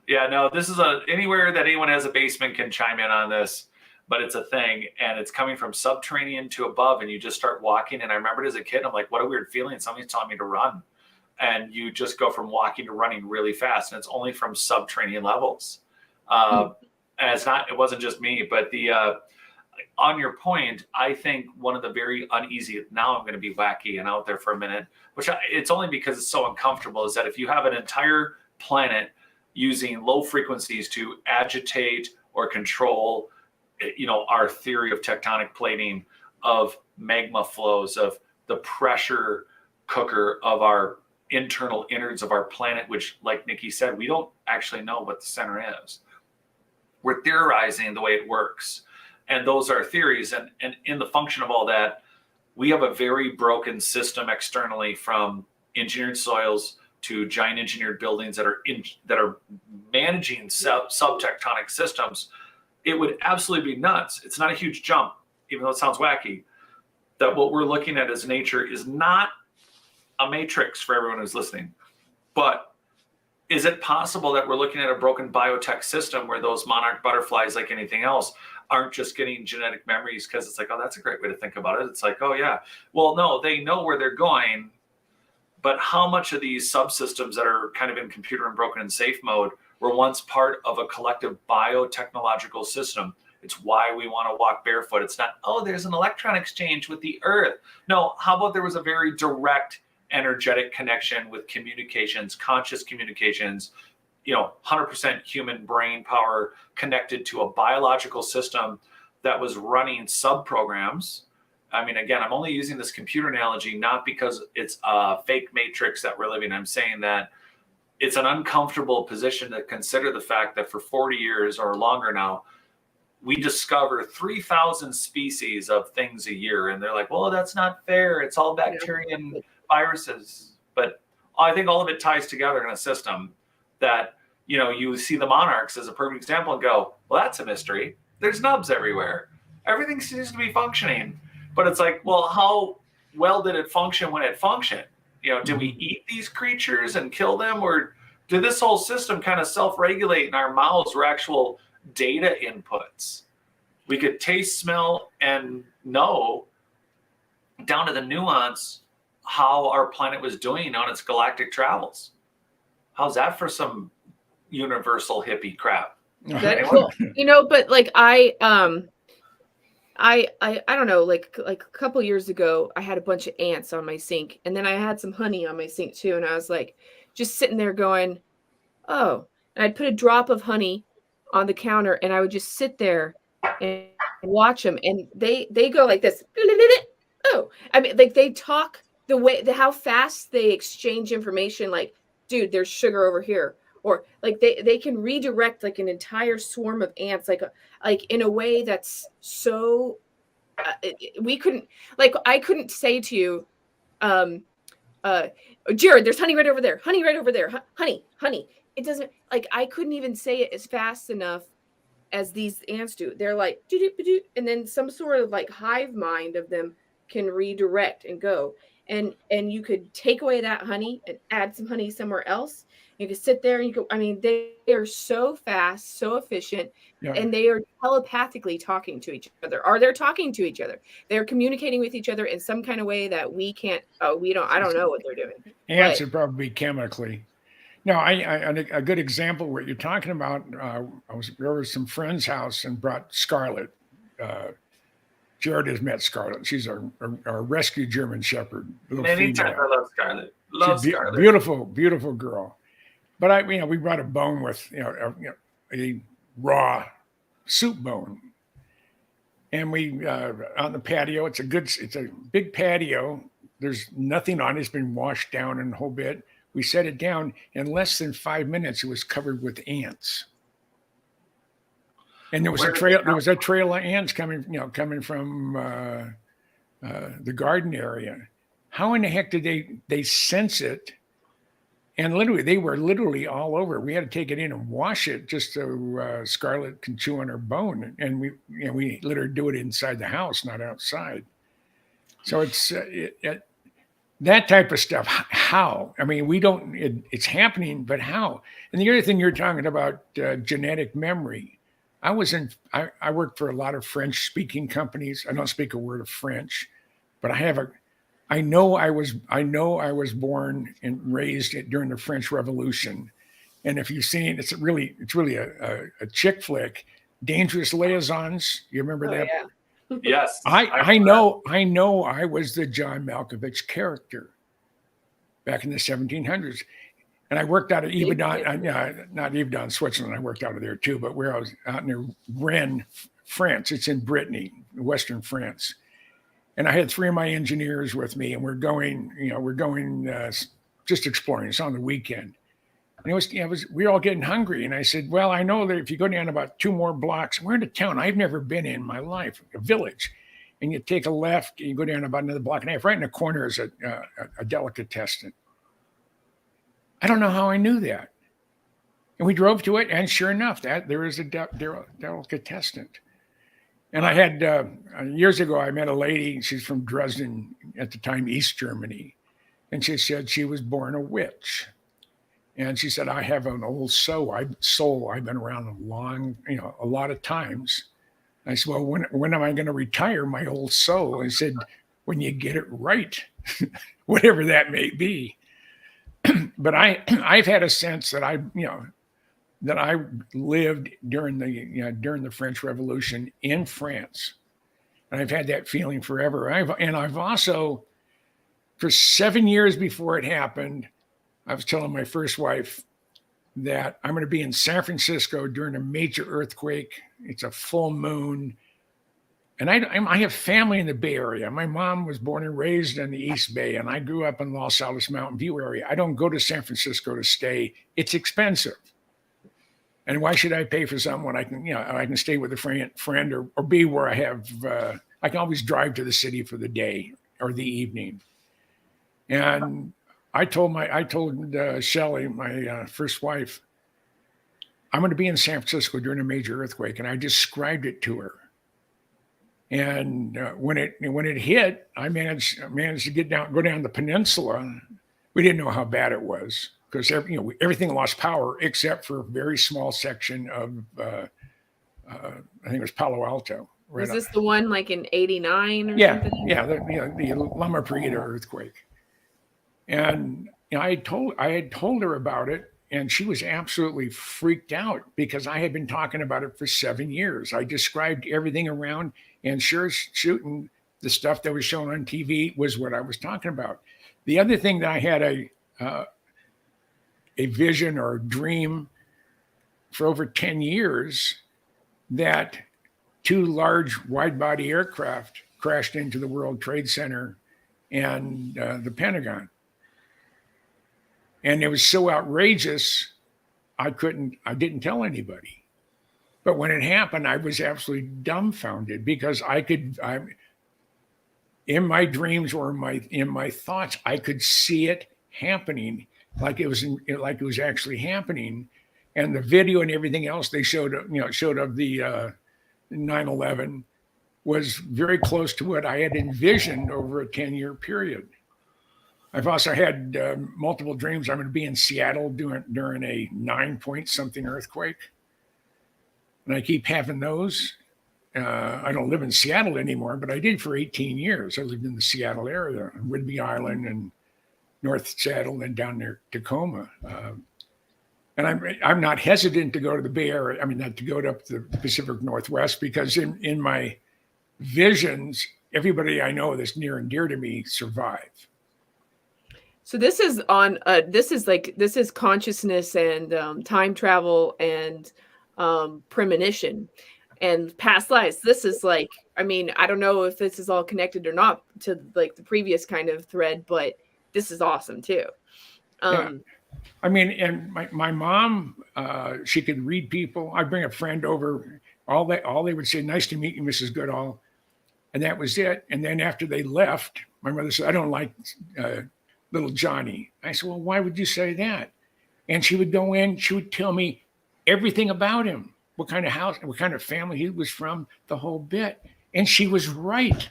yeah, no. This is anywhere that anyone has a basement can chime in on this, but it's a thing, and it's coming from subterranean to above, and you just start walking. And I remember it as a kid. I'm like, what a weird feeling. Somebody's telling me to run, and you just go from walking to running really fast, and it's only from subterranean levels. And it wasn't just me, but on your point, I think one of the very uneasy, now I'm going to be wacky and out there for a minute, it's only because it's so uncomfortable, is that if you have an entire planet using low frequencies to agitate or control, our theory of tectonic plating, of magma flows, of the pressure cooker of our internal innards of our planet, which, like Nikki said, we don't actually know what the center is. We're theorizing the way it works. And those are theories. And in the function of all that, we have a very broken system externally, from engineered soils to giant engineered buildings that are managing subtectonic systems. It would absolutely be nuts. It's not a huge jump, even though it sounds wacky, that what we're looking at as nature is not a matrix for everyone who's listening. But is it possible that we're looking at a broken biotech system where those monarch butterflies, like anything else, aren't just getting genetic memories because it's like, oh, that's a great way to think about it. It's like, oh, yeah. Well, no, they know where they're going. But how much of these subsystems that are kind of in computer and broken and safe mode were once part of a collective biotechnological system? It's why we want to walk barefoot. It's not, oh, there's an electron exchange with the earth. No, how about there was a very direct energetic connection with communications, conscious communications, 100% human brain power connected to a biological system that was running sub-programs. I mean, again, I'm only using this computer analogy, not because it's a fake matrix that we're living. I'm saying that it's an uncomfortable position to consider the fact that for 40 years or longer now, we discover 3,000 species of things a year. And they're like, well, that's not fair. It's all bacteria and viruses. But I think all of it ties together in a system that, you see the monarchs as a perfect example and go, well, that's a mystery. There's nubs everywhere. Everything seems to be functioning. But it's like, well, how well did it function when it functioned? Did we eat these creatures and kill them? Or did this whole system kind of self-regulate and our mouths were actual data inputs? We could taste, smell, and know down to the nuance how our planet was doing on its galactic travels. How's that for some universal hippie crap? But like I don't know, like a couple years ago, I had a bunch of ants on my sink, and then I had some honey on my sink too, and I was like, just sitting there going, oh, and I'd put a drop of honey on the counter, and I would just sit there and watch them, and they go like this. Oh, I mean, like they talk how fast they exchange information. Like, dude, there's sugar over here, or like they can redirect like an entire swarm of ants, like in a way that's so I couldn't say to you, Jared, there's honey right over there, honey. It doesn't, like, I couldn't even say it as fast enough as these ants do. They're like, doo-doo-ba-doo, and then some sort of like hive mind of them can redirect and go. And you could take away that honey and add some honey somewhere else. You could sit there and they are so fast, so efficient, and they are telepathically talking to each other. They're talking to each other. They're communicating with each other in some kind of way that we can't. I don't know what they're doing. Ants would probably be chemically. No, a good example of what you're talking about. I was over at some friend's house and brought Scarlet. Jared has met Scarlet. She's our rescue German Shepherd. Anytime I love Scarlet. Scarlet. Beautiful, beautiful girl. but we brought a bone with, a raw soup bone. And we, on the patio, it's a big patio. There's nothing on it. It's been washed down in a whole bit. We set it down. In less than 5 minutes, it was covered with ants. And there was a trail of ants coming from the garden area. How in the heck did they sense it? And literally, they were literally all over. We had to take it in and wash it just so Scarlett can chew on her bone. And we let her do it inside the house, not outside. So it's that type of stuff. How? I mean, it's happening, but how? And the other thing you're talking about, genetic memory. I worked for a lot of French speaking companies. I don't speak a word of French, but I know I was born and raised during the French Revolution. And if you've seen, it's really a chick flick, Dangerous Liaisons. You remember that? Yeah. Yes. I know I was the John Malkovich character back in the 1700s. And I worked out of Yverdon, not Yverdon, Switzerland. I worked out of there too, but where I was out near Rennes, France. It's in Brittany, Western France. And I had 3 of my engineers with me, and we're going just exploring. It's on the weekend. And we were all getting hungry. And I said, well, I know that if you go down about 2 more blocks, we're in a town I've never been in my life, a village. And you take a left, and you go down about another block and a half. Right in the corner is a delicatessen. I don't know how I knew that. And we drove to it, and sure enough, there is a delicatessen. And I had, years ago, I met a lady, she's from Dresden, at the time, East Germany. And she said she was born a witch. And she said, I have an old soul. I've been around a lot of times. I said, well, when am I going to retire my old soul? And said, when you get it right, whatever that may be. But I've had a sense that that I lived during the French Revolution in France, and I've had that feeling forever. I've also, for 7 years before it happened, I was telling my first wife that I'm going to be in San Francisco during a major earthquake. It's a full moon. And I have family in the Bay Area. My mom was born and raised in the East Bay, and I grew up in Los Altos Mountain View area. I don't go to San Francisco to stay. It's expensive. And why should I pay for something when I can stay with a friend or be where I can always drive to the city for the day or the evening. And I told Shelley, my first wife, I'm going to be in San Francisco during a major earthquake. And I described it to her. And when it hit, I managed to go down the peninsula. We didn't know how bad it was because everything lost power except for a very small section of I think it was Palo Alto. Was this the one like in '89 or something? Yeah, the Loma Prieta earthquake. And I had told her about it, and she was absolutely freaked out because I had been talking about it for 7 years. I described everything around. And shooting the stuff that was shown on TV was what I was talking about. The other thing that I had a vision or a dream for over 10 years that 2 large wide-body aircraft crashed into the World Trade Center and the Pentagon. And it was so outrageous, I didn't tell anybody. But when it happened, I was absolutely dumbfounded because in my dreams or in my thoughts, I could see it happening like it was actually happening. And the video and everything else they showed of the 9/11 was very close to what I had envisioned over a 10-year period. I've also had multiple dreams. I'm going to be in Seattle during a 9-point something earthquake. And I keep having those. I don't live in Seattle anymore, but I did for 18 years. I lived in the Seattle area, Whidbey Island and North Seattle, and down near Tacoma. And I'm not hesitant to go to the Bay Area. I mean, not to go up the Pacific Northwest, because in my visions, everybody I know that's near and dear to me survive. So this is on this is consciousness and time travel and premonition and past lives. This is like, I mean, I don't know if this is all connected or not to like the previous kind of thread, but this is awesome too. Yeah. I mean, and my mom, she could read people. I'd bring a friend over. All they would say, "Nice to meet you, Mrs. Goodall," and that was it. And then after they left, my mother said, "I don't like little Johnny." I said, "Well, why would you say that?" And she would go in. She would tell me everything about him, what kind of house, what kind of family he was from, the whole bit. And she was right.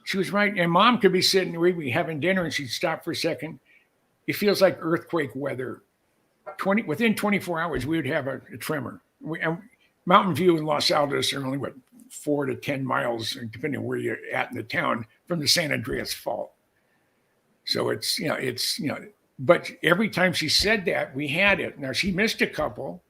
She was right. And Mom could be sitting, we'd be having dinner, and she'd stop for a second. It feels like earthquake weather. Within 24 hours, we would have a tremor. And Mountain View and Los Altos are only 4 to 10 miles, depending on where you're at in the town, from the San Andreas Fault. So it's but every time she said that, we had it. Now she missed a couple,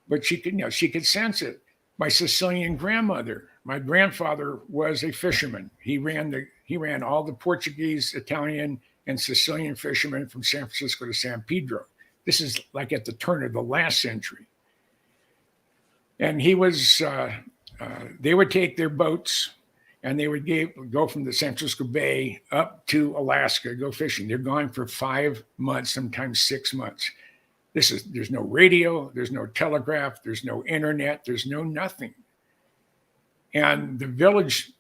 but she could sense it. My Sicilian grandmother, my grandfather was a fisherman. He ran all the Portuguese, Italian, and Sicilian fishermen from San Francisco to San Pedro. This is like at the turn of the last century. And he was, they would take their boats and they would go from the San Francisco Bay up to Alaska, go fishing. They're gone for 5 months, sometimes 6 months. There's no radio, there's no telegraph, there's no internet, there's no nothing. And the village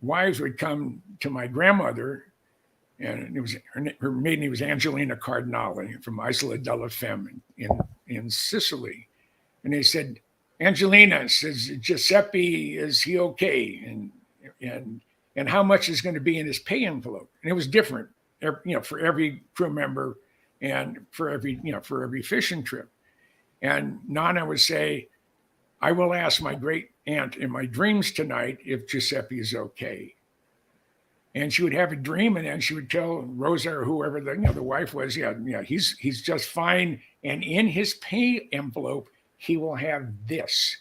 wives would come to my grandmother, and it was her maiden name was Angelina Cardinale from Isola della Femme in Sicily. And they said, "Angelina," says, "Giuseppe, is he okay? And how much is going to be in his pay envelope?" And it was different, for every crew member and for every fishing trip. And Nana would say, "I will ask my great aunt in my dreams tonight if Giuseppe is okay." And she would have a dream, and then she would tell Rosa or whoever the wife was, he's just fine. And in his pay envelope, he will have this.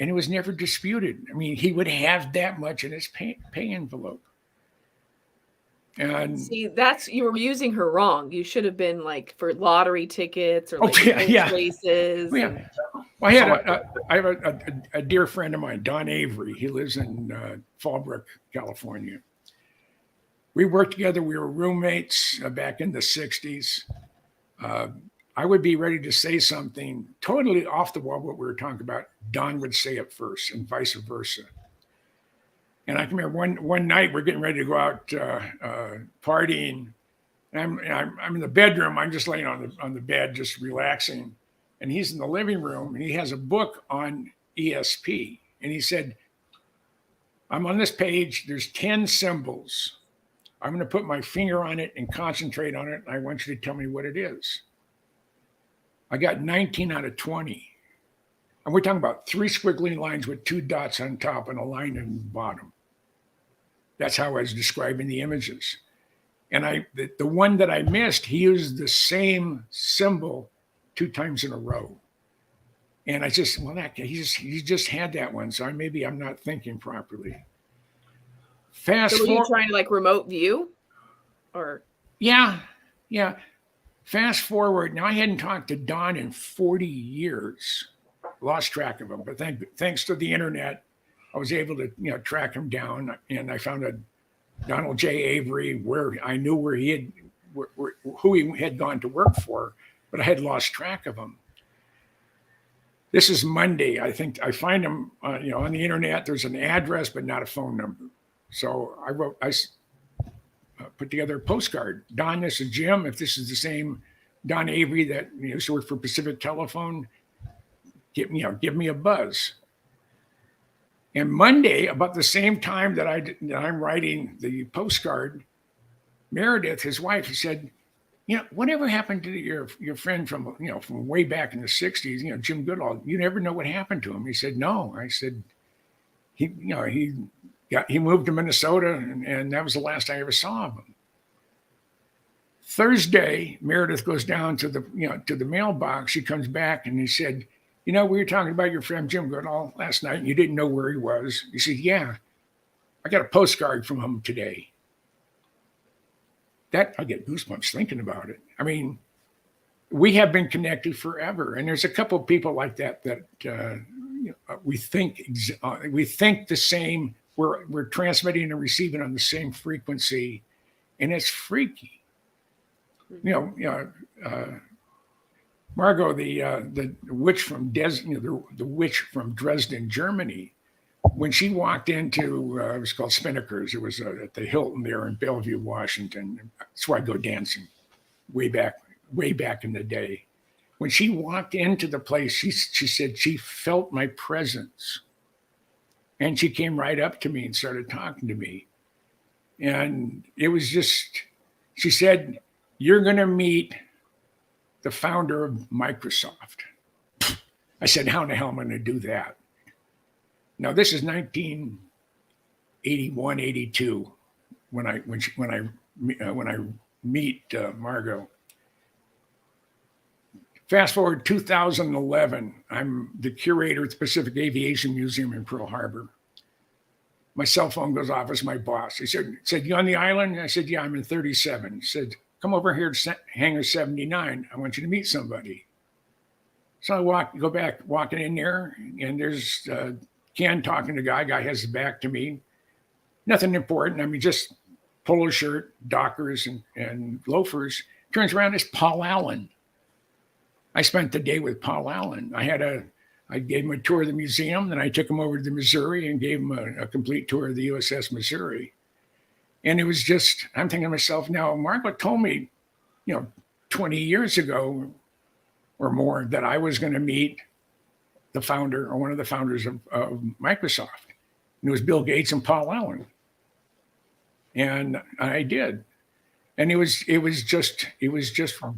And it was never disputed. I mean, he would have that much in his pay envelope. And see, you were using her wrong. You should have been like for lottery tickets or like races. Yeah. Well, I have a dear friend of mine, Don Avery. He lives in Fallbrook, California. We worked together. We were roommates back in the 60s. I would be ready to say something totally off the wall, what we were talking about. Don would say it first and vice versa. And I can remember one night we're getting ready to go out partying. And I'm in the bedroom. I'm just laying on the bed, just relaxing. And he's in the living room, and he has a book on ESP. And he said, "I'm on this page. There's 10 symbols. I'm going to put my finger on it and concentrate on it. And I want you to tell me what it is." I got 19 out of 20. And we're talking about 3 squiggly lines with 2 dots on top and a line in the bottom. That's how I was describing the images. And the one that I missed, he used the same symbol 2 times in a row. And he just had that one. So maybe I'm not thinking properly. So were you trying to like remote view? Or yeah. Fast forward. Now I hadn't talked to Don in 40 years. Lost track of him, but thanks to the internet, I was able to track him down, and I found a Donald J. Avery where I knew who he had gone to work for, but I had lost track of him. This is Monday. I think I find him on the internet. There's an address, but not a phone number. So I put together a postcard. "Don, this is Jim. If this is the same Don Avery that used to work for Pacific Telephone, give me a buzz." And Monday, about the same time that I'm writing the postcard, Meredith, his wife, said, "Whatever happened to your friend from way back in the 60s, Jim Goodall? You never know what happened to him." He said, "No." I said, he moved to Minnesota, and that was the last I ever saw of him. Thursday, Meredith goes down to the mailbox. She comes back, and he said, "We were talking about your friend Jim Goodall last night, and you didn't know where he was." He said, "Yeah, I got a postcard from him today." that I get goosebumps thinking about it. I mean, we have been connected forever, and there's a couple of people like that we think the same. We're transmitting and receiving on the same frequency, and it's freaky. Margot, the witch from the witch from Dresden, Germany, when she walked into it was called Spinnaker's. It was at the Hilton there in Bellevue, Washington. That's where I go dancing, way back in the day. When she walked into the place, she said she felt my presence, and she came right up to me and started talking to me, and it was just. She said, "You're going to meet the founder of Microsoft." I said, "How in the hell am I going to do that?" Now, this is 1981, 82 when I meet Margot. Fast forward 2011, I'm the curator at the Pacific Aviation Museum in Pearl Harbor. My cell phone goes off as my boss. He said, "You on the island?" And I said, "Yeah, I'm in 37. He said, "Come over here to Hangar 79. I want you to meet somebody." So I walking in there, and there's Ken talking to guy. Guy has his back to me. Nothing important. I mean, just polo shirt, Dockers, and loafers. Turns around, it's Paul Allen. I spent the day with Paul Allen. I gave him a tour of the museum, then I took him over to the Missouri and gave him a complete tour of the USS Missouri. And it was just, I'm thinking to myself, now, Margaret told me, 20 years ago or more that I was going to meet the founder or one of the founders of Microsoft. And it was Bill Gates and Paul Allen. And I did. And it was just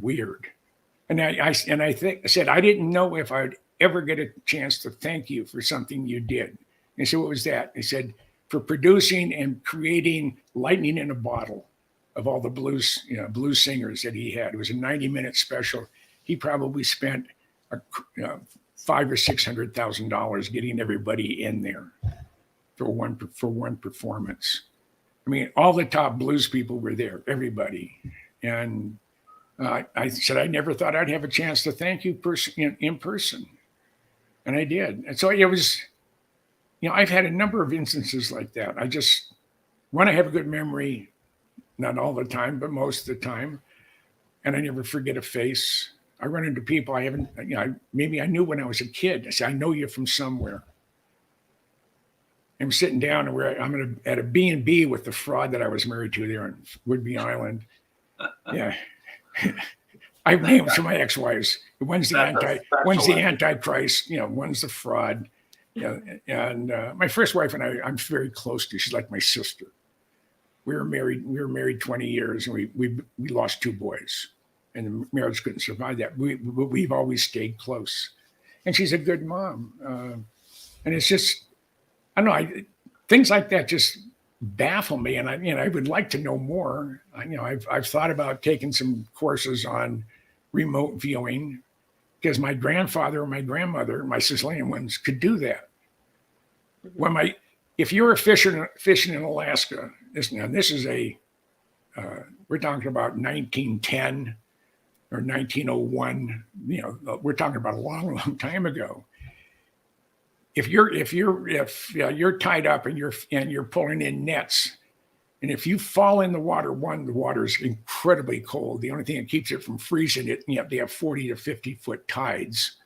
weird. And I said, I didn't know if I'd ever get a chance to thank you for something you did. And so what was that? He said, for producing and creating Lightning in a Bottle of all the blues singers that he had. It was a 90-minute special. He probably spent $500,000 or $600,000 getting everybody in there for one performance. I mean, all the top blues people were there, everybody. And I said, I never thought I'd have a chance to thank you in person. And I did. And so it was, I've had a number of instances like that. I just want to have a good memory, not all the time, but most of the time. And I never forget a face. I run into people I haven't, maybe I knew when I was a kid. I said, I know you from somewhere. I'm sitting down and I'm at a B&B with the fraud that I was married to there on Whidbey Island. Yeah. I named to my ex-wives. One's the Antichrist, one's the fraud. And my first wife and I'm very close to. She's like my sister. We were married 20 years, and we lost 2 boys, and the marriage couldn't survive that. We've always stayed close, and she's a good mom. And it's just, I don't know, things like that just baffle me, and I would like to know more. I've thought about taking some courses on remote viewing, because my grandfather and my grandmother, my Sicilian ones, could do that. Mm-hmm. If you were fishing in Alaska, this is we're talking about 1910 or 1901. We're talking about a long, long time ago. If you're tied up and you're pulling in nets, and if you fall in the water, the water is incredibly cold. The only thing that keeps it from freezing it, they have 40 to 50 foot tides.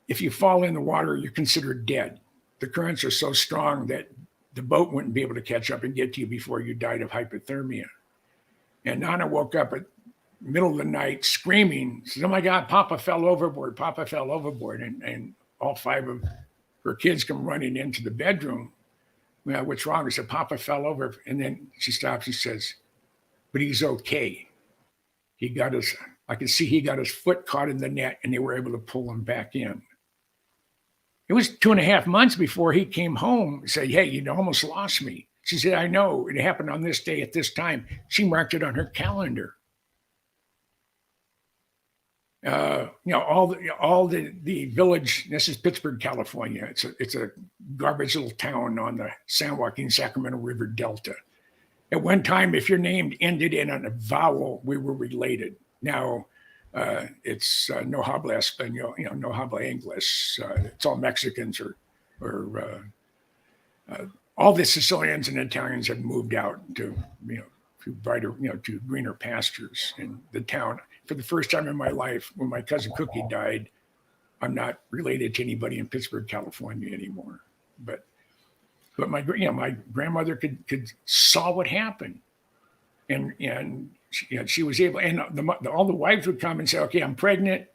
If you fall in the water, you're considered dead. The currents are so strong that the boat wouldn't be able to catch up and get to you before you died of hypothermia. And Nana woke up at the middle of the night screaming, says, "Oh my God, Papa fell overboard, Papa fell overboard." And all 5 of her kids come running into the bedroom. Well, what's wrong? I said, "Papa fell over." And then she stops and says, "But he's okay. I could see he got his foot caught in the net, and they were able to pull him back in." It was 2.5 months before he came home and said, "Hey, you almost lost me." She said, "I know. It happened on this day at this time." She marked it on her calendar. All the village. This is Pittsburgh, California. It's a garbage little town on the San Joaquin Sacramento River Delta. at one time, if your name ended in a vowel, we were related. Now it's no habla español, no habla English. It's all Mexicans or all the Sicilians and Italians have moved out to to brighter, to greener pastures in the town. For the first time in my life, when my cousin Cookie died, I'm not related to anybody in Pittsburgh, California anymore. But my my grandmother could saw what happened, and she was able. And all the wives would come and say, "Okay, I'm pregnant.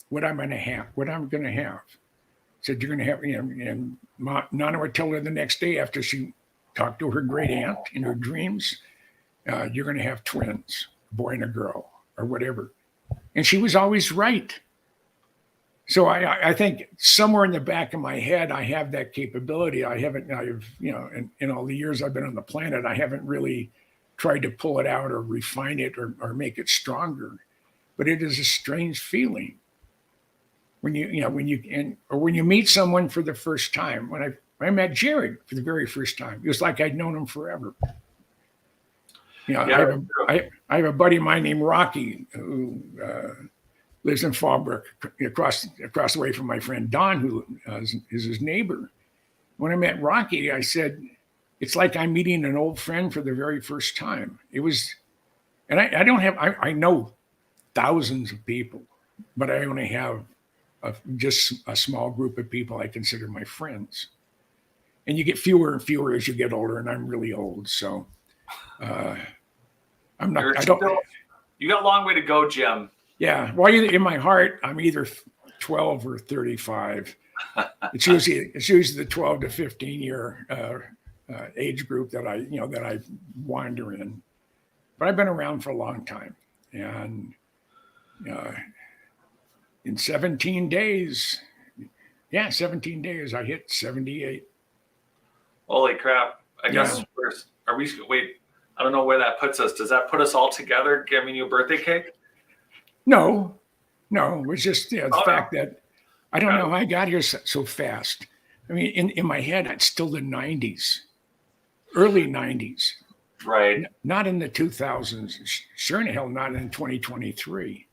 What I'm going to have? What I'm going to have?" Said, "You're going to have." And Nana would tell her the next day after she talked to her great aunt in her dreams, "You're going to have twins, a boy and a girl, or whatever." And she was always right. So I think somewhere in the back of my head, I have that capability. In all the years I've been on the planet, I haven't really tried to pull it out or refine it or make it stronger. But it is a strange feeling when you meet someone for the first time. When I met Jared for the very first time, it was like I'd known him forever. I have a buddy of mine named Rocky who lives in Fallbrook, across the way from my friend Don, who is his neighbor. When I met Rocky, I said, "It's like I'm meeting an old friend for the very first time." It was, and I know thousands of people, but I only have just a small group of people I consider my friends. And you get fewer and fewer as you get older, and I'm really old, so I'm not. You got a long way to go, Jim. Yeah, well, in my heart, I'm either 12 or 35. It's usually the 12 to 15 year age group that I wander in. But I've been around for a long time, and in 17 days, I hit 78. Holy crap! I guess first, are we? Wait, I don't know where that puts us. Does that put us all together, giving you a birthday cake? No, it was just the fact that I don't know how I got here so fast. I mean, in my head, it's still the 90s, early 90s. Right. Not in the 2000s. Sure in hell not in 2023,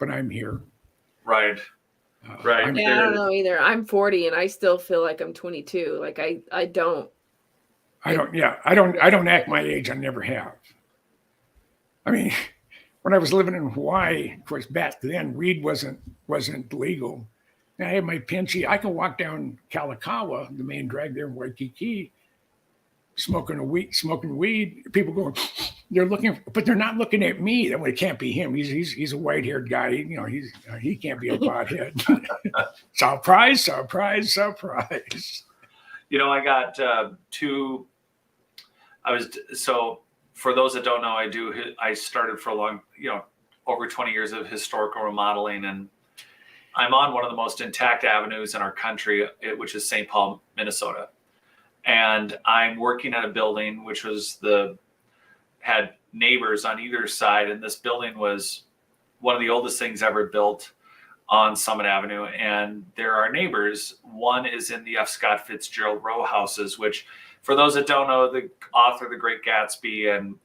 but I'm here. Right. Right. Yeah, I don't know either. I'm 40 and I still feel like I'm 22. Like I don't act my age. I never have. I mean, when I was living in Hawaii, of course, back then weed wasn't legal. And I had my pinchy. I can walk down Kalakaua, the main drag there in Waikiki, smoking weed. People going, they're looking, but they're not looking at me. Well, it can't be him. He's a white-haired guy. He can't be a pothead. Surprise! I got for those that don't know, I started for a long, over 20 years of historical remodeling, and I'm on one of the most intact avenues in our country, which is St. Paul, Minnesota. And I'm working at a building which had neighbors on either side, and this building was one of the oldest things ever built on Summit Avenue. And there are neighbors. One is in the F. Scott Fitzgerald row houses, which, for those that don't know, the author of The Great Gatsby and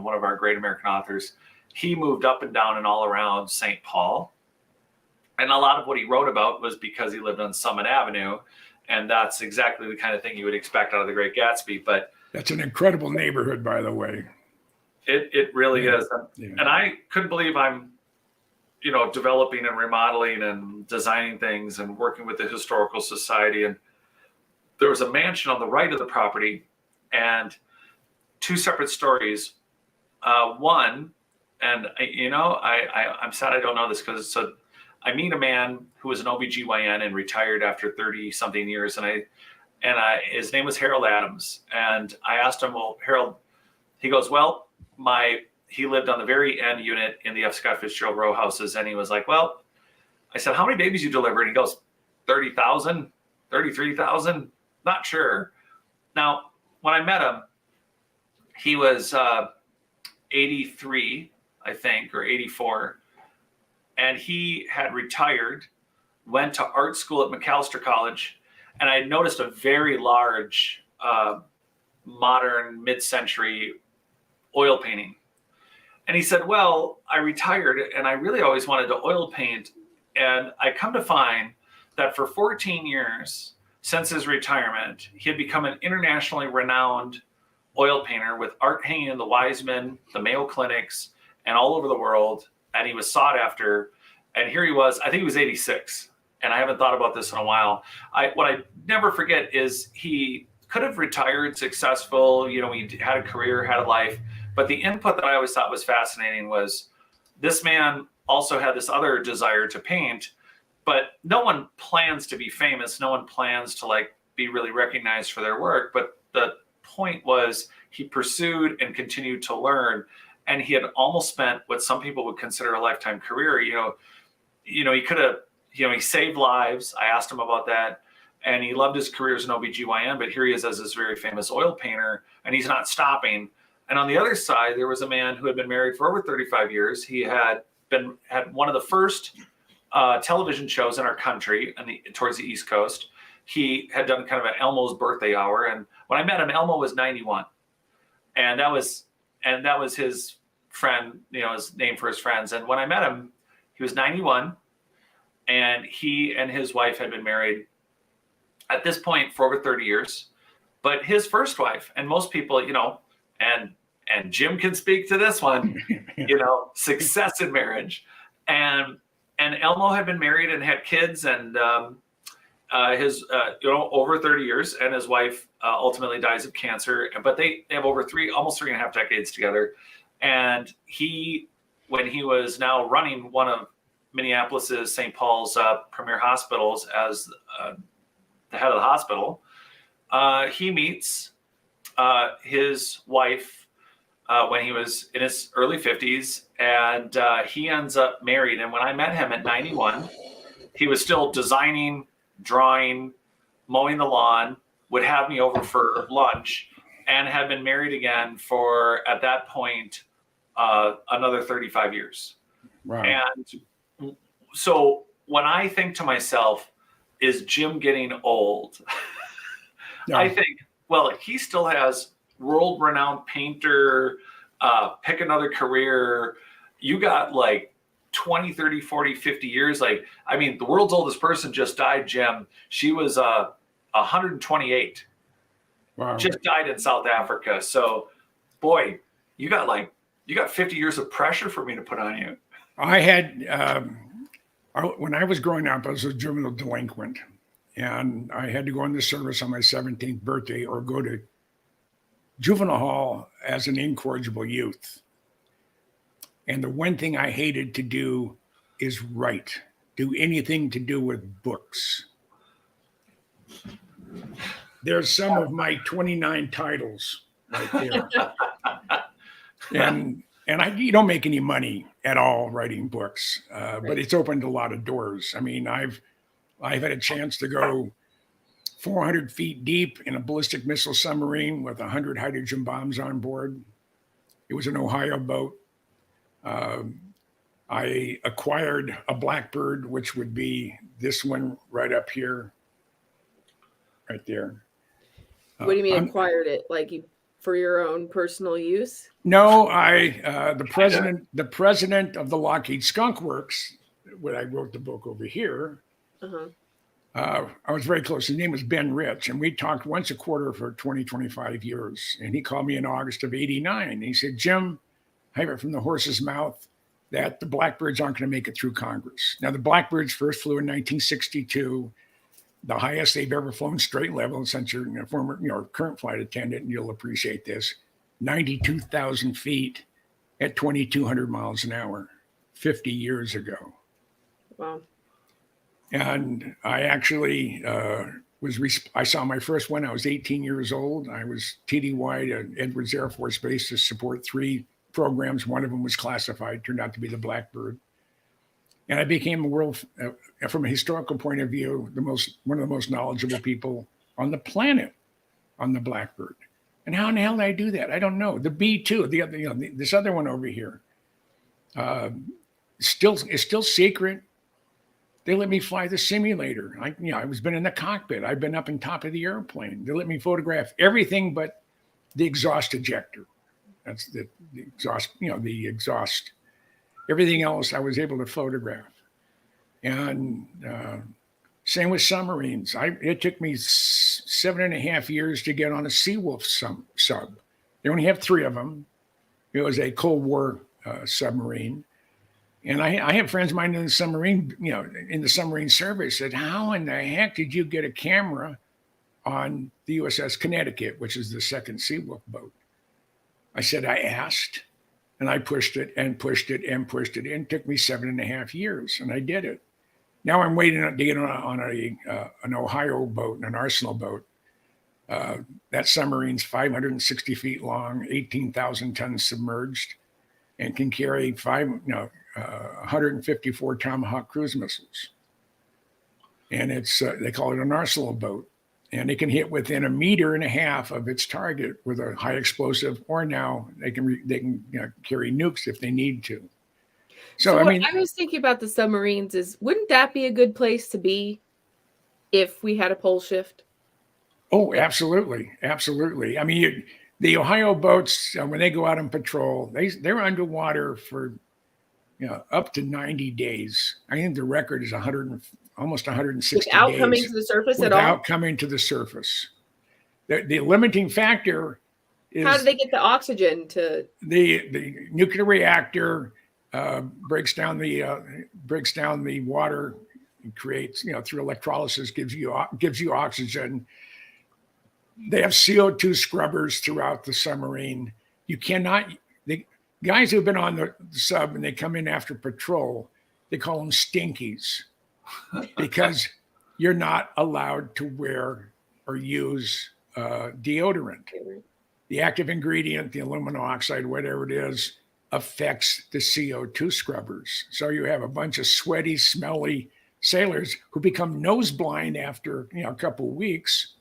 one of our great American authors, he moved up and down and all around St. Paul. And a lot of what he wrote about was because he lived on Summit Avenue. And that's exactly the kind of thing you would expect out of The Great Gatsby. But that's an incredible neighborhood, by the way. It really is. Yeah. And I couldn't believe I'm, developing and remodeling and designing things and working with the Historical Society. And there was a mansion on the right of the property, and two separate stories. One, and I'm sad I don't know this because I meet a man who was an OBGYN and retired after 30 something years. And his name was Harold Adams. And I asked him, well, Harold, he goes, well, he lived on the very end unit in the F. Scott Fitzgerald row houses. And he was like, well, I said, how many babies you delivered? And he goes, 30,000, 33,000, not sure. Now, when I met him, he was 83, I think, or 84. And he had retired, went to art school at McAllister College. And I noticed a very large, modern, mid-century oil painting. And he said, well, I retired and I really always wanted to oil paint. And I come to find that for 14 years since his retirement, he had become an internationally renowned oil painter with art hanging in the Wiseman, the Mayo Clinics, and all over the world. And he was sought after. And here he was, I think he was 86. And I haven't thought about this in a while. What I never forget is he could have retired successful. You know, he had a career, had a life. But the input that I always thought was fascinating was this man also had this other desire to paint, but no one plans to be famous. No one plans to like be really recognized for their work. But the point was he pursued and continued to learn. And he had almost spent what some people would consider a lifetime career. He could have, he saved lives. I asked him about that. And he loved his career as an OBGYN, but here he is as this very famous oil painter, and he's not stopping. And on the other side, there was a man who had been married for over 35 years. He had one of the first television shows in our country towards the East Coast. He had done kind of an Elmo's birthday hour. And when I met him, Elmo was 91. And that was his friend, his name for his friends. And when I met him, he was 91. And he and his wife had been married at this point for over 30 years. But his first wife, and most people, and Jim can speak to this one, success in marriage. And Elmo had been married and had kids and his, over 30 years, and his wife ultimately dies of cancer, but they have over almost 3.5 decades together. And when he was now running one of Minneapolis's St. Paul's premier hospitals as the head of the hospital, he meets his wife when he was in his early 50s, and he ends up married. And when I met him at 91, he was still designing, drawing, mowing the lawn, would have me over for lunch, and had been married again for, at that point, another 35 years. Wow. And so when I think to myself, is Jim getting old? No. I think, well, he still has world-renowned painter, pick another career. You got like 20, 30, 40, 50 years. The world's oldest person just died, Jim. She was 128. Wow. Just died in South Africa. So, boy, you got 50 years of pressure for me to put on you. I had, when I was growing up, I was a juvenile delinquent, and I had to go into service on my 17th birthday or go to juvenile hall as an incorrigible youth. And the one thing I hated to do is write, do anything to do with books. There's some of my 29 titles right there. And you don't make any money at all writing books, but it's opened a lot of doors. I mean, I've had a chance to go 400 feet deep in a ballistic missile submarine with 100 hydrogen bombs on board. It was an Ohio boat. I acquired a Blackbird, which would be this one right up here, right there. What do you mean acquired it? For your own personal use? No, the president of the Lockheed Skunk Works, when I wrote the book over here, I was very close. His name was Ben Rich, and we talked once a quarter for 20, 25 years. And he called me in August of 89. And he said, Jim, I have it from the horse's mouth that the Blackbirds aren't going to make it through Congress. Now, the Blackbirds first flew in 1962, the highest they've ever flown straight level, since you're a former, current flight attendant, and you'll appreciate this, 92,000 feet at 2,200 miles an hour, 50 years ago. Wow. And I actually I saw my first one. I was 18 years old. I was TDY at Edwards Air Force Base to support 3 programs. One of them was classified, turned out to be the Blackbird. And I became from a historical point of view, one of the most knowledgeable people on the planet on the Blackbird. And how in the hell did I do that? I don't know. The B-2, the other, this other one over here, is still secret. They let me fly the simulator. I was been in the cockpit. I've been up on top of the airplane. They let me photograph everything but the exhaust ejector. That's the exhaust, the exhaust. Everything else I was able to photograph. And same with submarines. It took me 7.5 years to get on a Seawolf sub. They only have 3 of them. It was a Cold War submarine. And I have friends of mine in the submarine, in the submarine service said, how in the heck did you get a camera on the USS Connecticut, which is the second Seawolf boat? I said, I asked, and I pushed it and pushed it and pushed it. And it took me 7.5 years, and I did it. Now I'm waiting to get on an Ohio boat, an Arsenal boat. That submarine's 560 feet long, 18,000 tons submerged, and can carry 154 Tomahawk cruise missiles. And it's they call it an Arsenal boat, and it can hit within 1.5 meters of its target with a high explosive, or now they can carry nukes if they need to. So I mean, I was thinking about the submarines wouldn't that be a good place to be if we had a pole shift? Oh, absolutely. Absolutely. I mean, the Ohio boats, when they go out on patrol, they're underwater for, up to 90 days. I think the record is almost 160 without days. Coming to the surface at all? Without coming to the surface. The limiting factor is... How do they get the oxygen to... The nuclear reactor breaks down the water and creates, through electrolysis, gives you oxygen. They have CO2 scrubbers throughout the submarine. You cannot, the guys who've been on the sub and they come in after patrol, they call them stinkies because you're not allowed to wear or use deodorant. The active ingredient, the aluminum oxide, whatever it is, affects the CO2 scrubbers. So you have a bunch of sweaty, smelly sailors who become nose blind after a couple of weeks.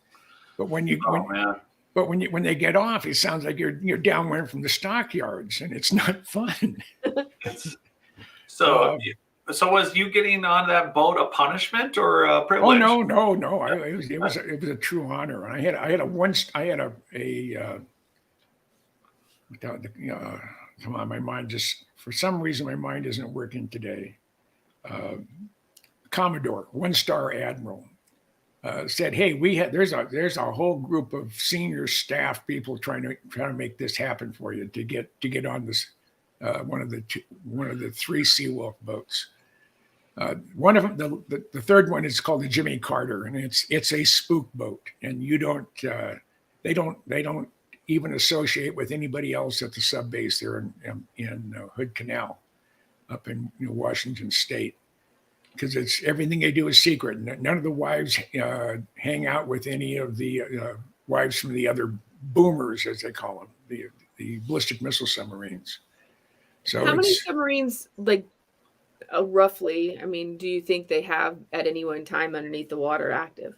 But when they get off, it sounds like you're downwind from the stockyards, and it's not fun. So was you getting on that boat a punishment or a privilege? Oh no! It was a true honor. And come on, my mind just, for some reason, my mind isn't working today. Commodore, 1-star admiral. Said, "Hey, there's a whole group of senior staff people trying to make this happen for you to get on this one of the 3 Seawolf boats. One of them, the third one, is called the Jimmy Carter, and it's a spook boat, and they don't even associate with anybody else at the sub base there in Hood Canal, up in Washington State." Because it's everything they do is secret. None of the wives hang out with any of the wives from the other boomers, as they call them, the ballistic missile submarines. So how many submarines, roughly? I mean, do you think they have at any one time underneath the water active?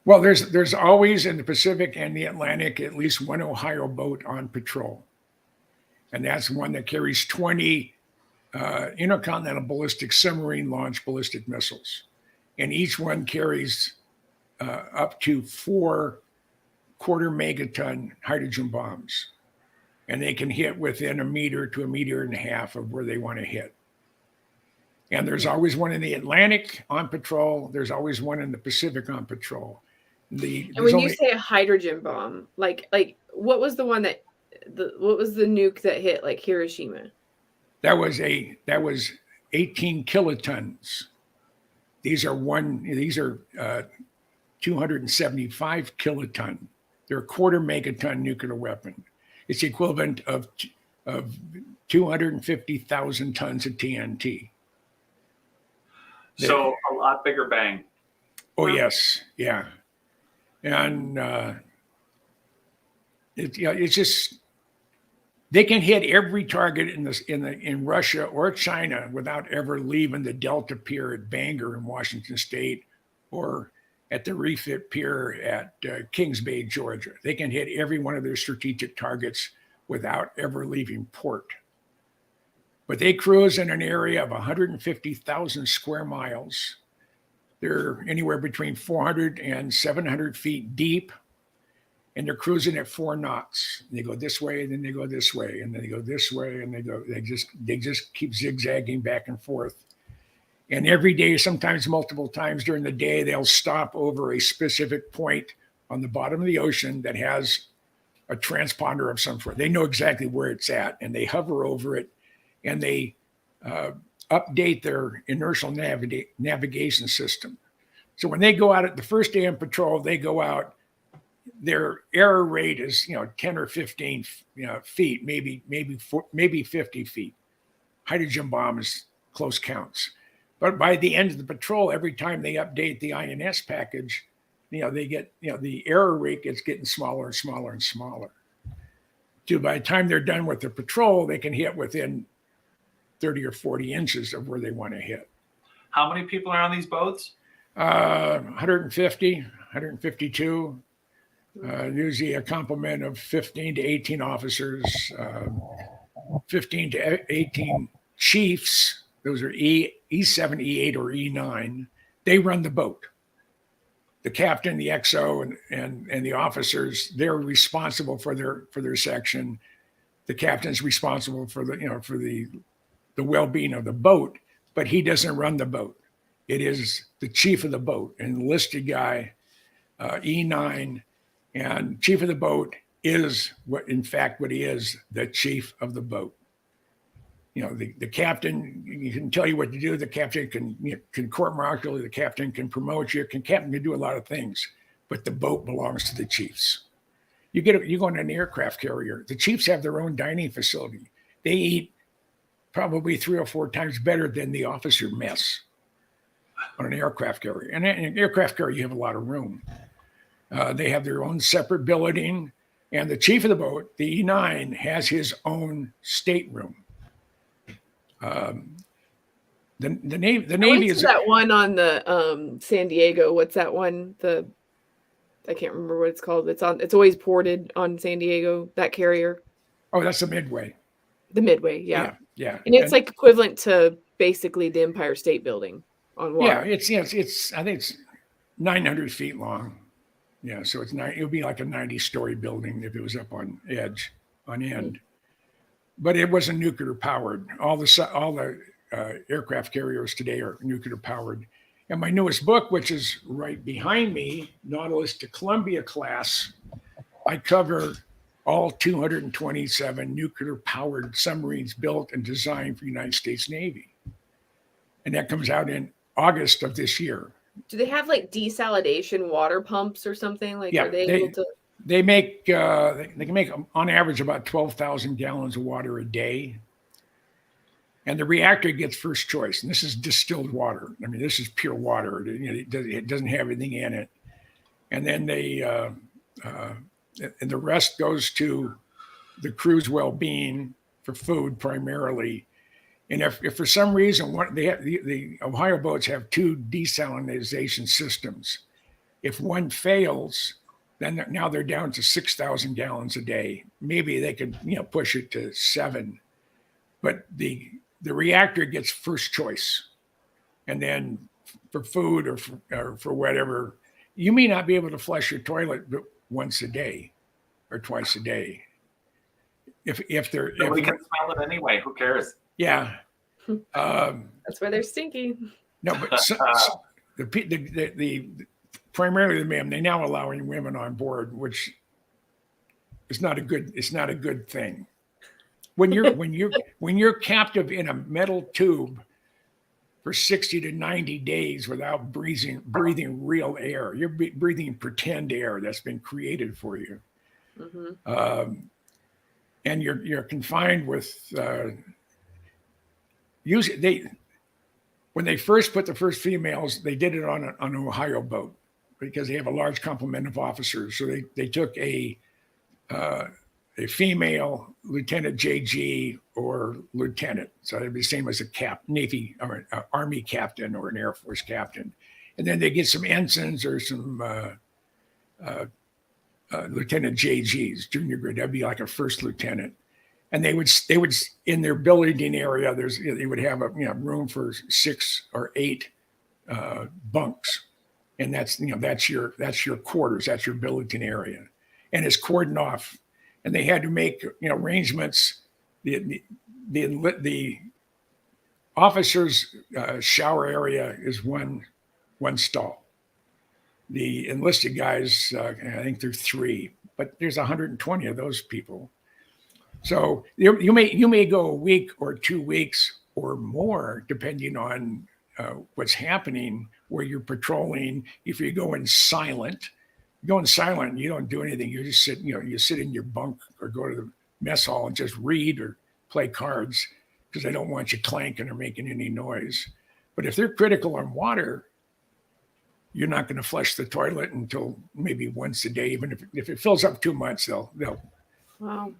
Well, there's always in the Pacific and the Atlantic at least one Ohio boat on patrol, and that's one that carries 20. Intercontinental ballistic submarine launched ballistic missiles, and each one carries up to 4 quarter-megaton hydrogen bombs, and they can hit within 1 meter to 1.5 meters of where they want to hit. And there's always one in the Atlantic on patrol. There's always one in the Pacific on patrol. And when you say a hydrogen bomb, like what was the one what was the nuke that hit Hiroshima? That was 18 kilotons. These are 275 kiloton. They're a quarter-megaton nuclear weapon. It's the equivalent of 250,000 tons of TNT. So a lot bigger bang. Oh yes, yeah, and it's just. They can hit every target in Russia or China without ever leaving the Delta Pier at Bangor in Washington State, or at the refit pier at Kings Bay, Georgia. They can hit every one of their strategic targets without ever leaving port. But they cruise in an area of 150,000 square miles. They're anywhere between 400 and 700 feet deep. and they're cruising at 4 knots. They go this way, and then they go this way, and then they go this way, and they just keep zigzagging back and forth. And every day, sometimes multiple times during the day, they'll stop over a specific point on the bottom of the ocean that has a transponder of some sort. They know exactly where it's at, and they hover over it, and they update their inertial navigation system. So when they go out at the first day on patrol, they go out, their error rate is 10 or 15 feet, maybe 50 feet. Hydrogen bomb is close counts. But by the end of the patrol, every time they update the INS package, they get, the error rate gets getting smaller and smaller and smaller. So by the time they're done with the patrol, they can hit within 30 or 40 inches of where they want to hit. How many people are on these boats? 150, 152. Usually a complement of 15 to 18 officers, 15 to 18 chiefs. Those are E7, E8, or E9. They run the boat. The captain, the XO, and the officers, they're responsible for their section. The captain's responsible for the well-being of the boat, but he doesn't run the boat. It is the chief of the boat, an enlisted guy, E9, and chief of the boat is what he is, the chief of the boat. The captain, he can tell you what to do. The captain can court-martial you. The captain can promote you. Captain can do a lot of things, but the boat belongs to the chiefs. You go on an aircraft carrier. The chiefs have their own dining facility. They eat probably 3 or 4 times better than the officer mess on an aircraft carrier. And in an aircraft carrier, you have a lot of room. They have their own separate billeting, and the chief of the boat, the E9, has his own stateroom. The Navy is that one on the San Diego. What's that one? I can't remember what it's called. It's always ported on San Diego, that carrier. Oh, that's the Midway. The Midway, yeah. And it's like equivalent to basically the Empire State Building on water. Yeah, it's I think it's 900 feet long. Yeah, so it would be like a 90-story building if it was up on end. Mm-hmm. But it wasn't nuclear powered. All the aircraft carriers today are nuclear powered. And my newest book, which is right behind me, Nautilus to Columbia class, I cover all 227 nuclear powered submarines built and designed for the United States Navy. And that comes out in August of this year. Do they have like desalination water pumps or something? Like, are they able to? They make they can make on average about 12,000 gallons of water a day, and the reactor gets first choice. And this is distilled water. I mean, this is pure water. It doesn't have anything in it. And then and the rest goes to the crew's well-being for food primarily. And if for some reason the Ohio boats have 2 desalination systems, if one fails, then now they're down to 6,000 gallons a day. Maybe they could push it to 7, but the reactor gets first choice, and then for food or for whatever, you may not be able to flush your toilet but once a day or twice a day. If we can smell it anyway, who cares? Yeah. That's why they're stinky. No, but primarily the men, they now allowing women on board, which is not a good thing. When you're captive in a metal tube for 60 to 90 days without breathing real air, you're breathing pretend air that's been created for you. Mm-hmm. And you're confined with when they first put the first females, they did it on an Ohio boat because they have a large complement of officers. So they took a female lieutenant JG or lieutenant. So it'd be the same as a Navy or Army captain or an Air Force captain. And then they get some ensigns or some lieutenant JGs, junior grade. That'd be like a first lieutenant. And they would in their billeting area. They would have a room for 6 or 8 bunks, and that's your quarters. That's your billeting area. and it's cordoned off, and they had to make arrangements. The officers' shower area is one stall. The enlisted guys, I think they're 3, but there's 120 of those people. So you may go a week or 2 weeks or more, depending on what's happening, where you're patrolling. If you go in silent, you don't do anything. You just sit, you sit in your bunk or go to the mess hall and just read or play cards, because they don't want you clanking or making any noise. But if they're critical on water, you're not going to flush the toilet until maybe once a day. Even if it fills up too much, they'll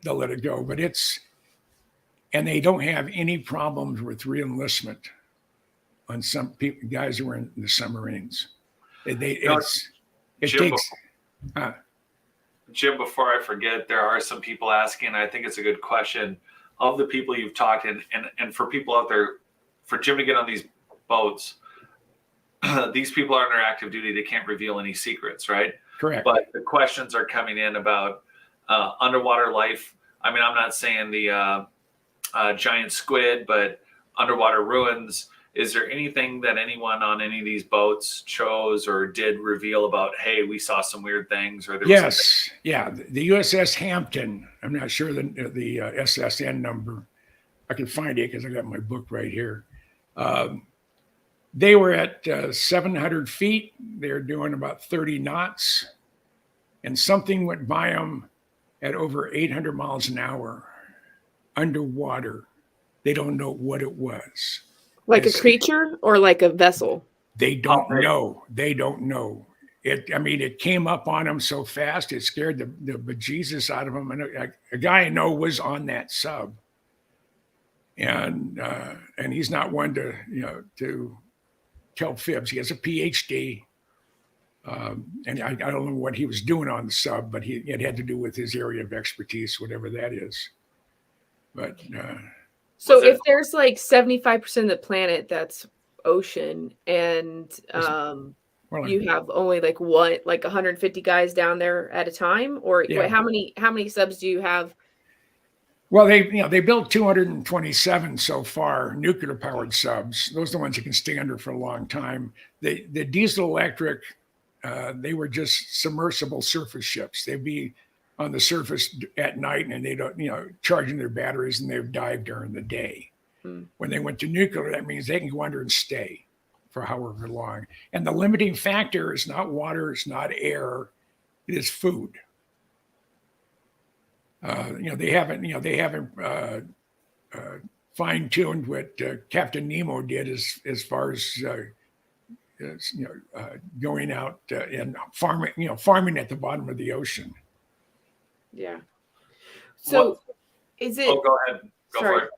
let it go. But and they don't have any problems with re-enlistment on some people, guys who are in the submarines. Jim, before I forget, there are some people asking, I think it's a good question, of the people you've talked and for people out there, for Jim to get on these boats, these people are under active duty. They can't reveal any secrets, right? Correct. But the questions are coming in about underwater life. I mean, I'm not saying the giant squid, but underwater ruins. Is there anything that anyone on any of these boats chose or did reveal about, hey, we saw some weird things? Or there Yes. Yeah. The USS Hampton, I'm not sure the SSN number. I can find it because I got my book right here. They were at 700 feet. They're doing about 30 knots. And something went by them at over 800 miles an hour underwater. They don't know what it was. Like a creature or like a vessel? They don't know. They don't know. It came up on them so fast, it scared the bejesus out of them. And a guy I know was on that sub. And he's not one to tell fibs. He has a PhD. And I don't know what he was doing on the sub, but it had to do with his area of expertise, whatever that is. But so if there's like 75% of the planet that's ocean, and you have only like 150 guys down there at a time, or how many subs do you have? Well, they built 227 so far, nuclear powered subs. Those are the ones you can stay under for a long time. The diesel electric, they were just submersible surface ships. They'd be on the surface at night, and they don't, charging their batteries, and they would dive during the day. When they went to nuclear, that means they can go under and stay for however long. And the limiting factor is not water, it's not air, it is food. They haven't fine-tuned what Captain Nemo did as far as going out and farming at the bottom of the ocean. Yeah. So is it? Oh, go ahead. Go for it.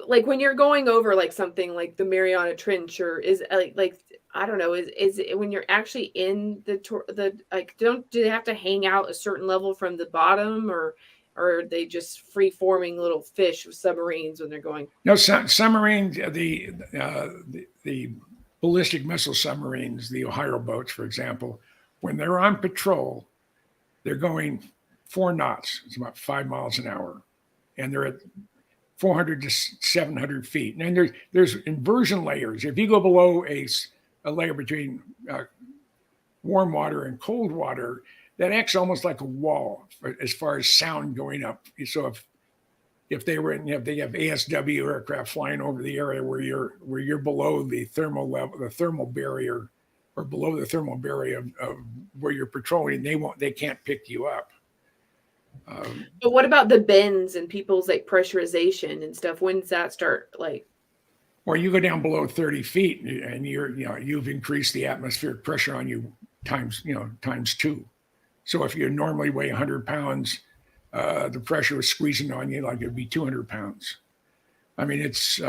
Like when you're going over like something like the Mariana Trench, or is like I don't know, is it when you're actually in the like, do they have to hang out a certain level from the bottom, or are they just free forming little fish with submarines when they're going? No, submarines, the ballistic missile submarines, the Ohio boats, for example, when they're on patrol, they're going 4 knots. It's about 5 miles an hour, and they're at 400 to 700 feet. And there's inversion layers. If you go below a layer between warm water and cold water, that acts almost like a wall as far as sound going up. So if they were if they have ASW aircraft flying over the area where you're below the thermal level, the thermal barrier, or below the thermal barrier of where you're patrolling, they can't pick you up. But what about the bends and people's like pressurization and stuff? When does that start? Like, well, you go down below 30 feet, and you've increased the atmospheric pressure on you times 2. So if you normally weigh 100 pounds, the pressure is squeezing on you like it'd be 200 pounds. I mean, it's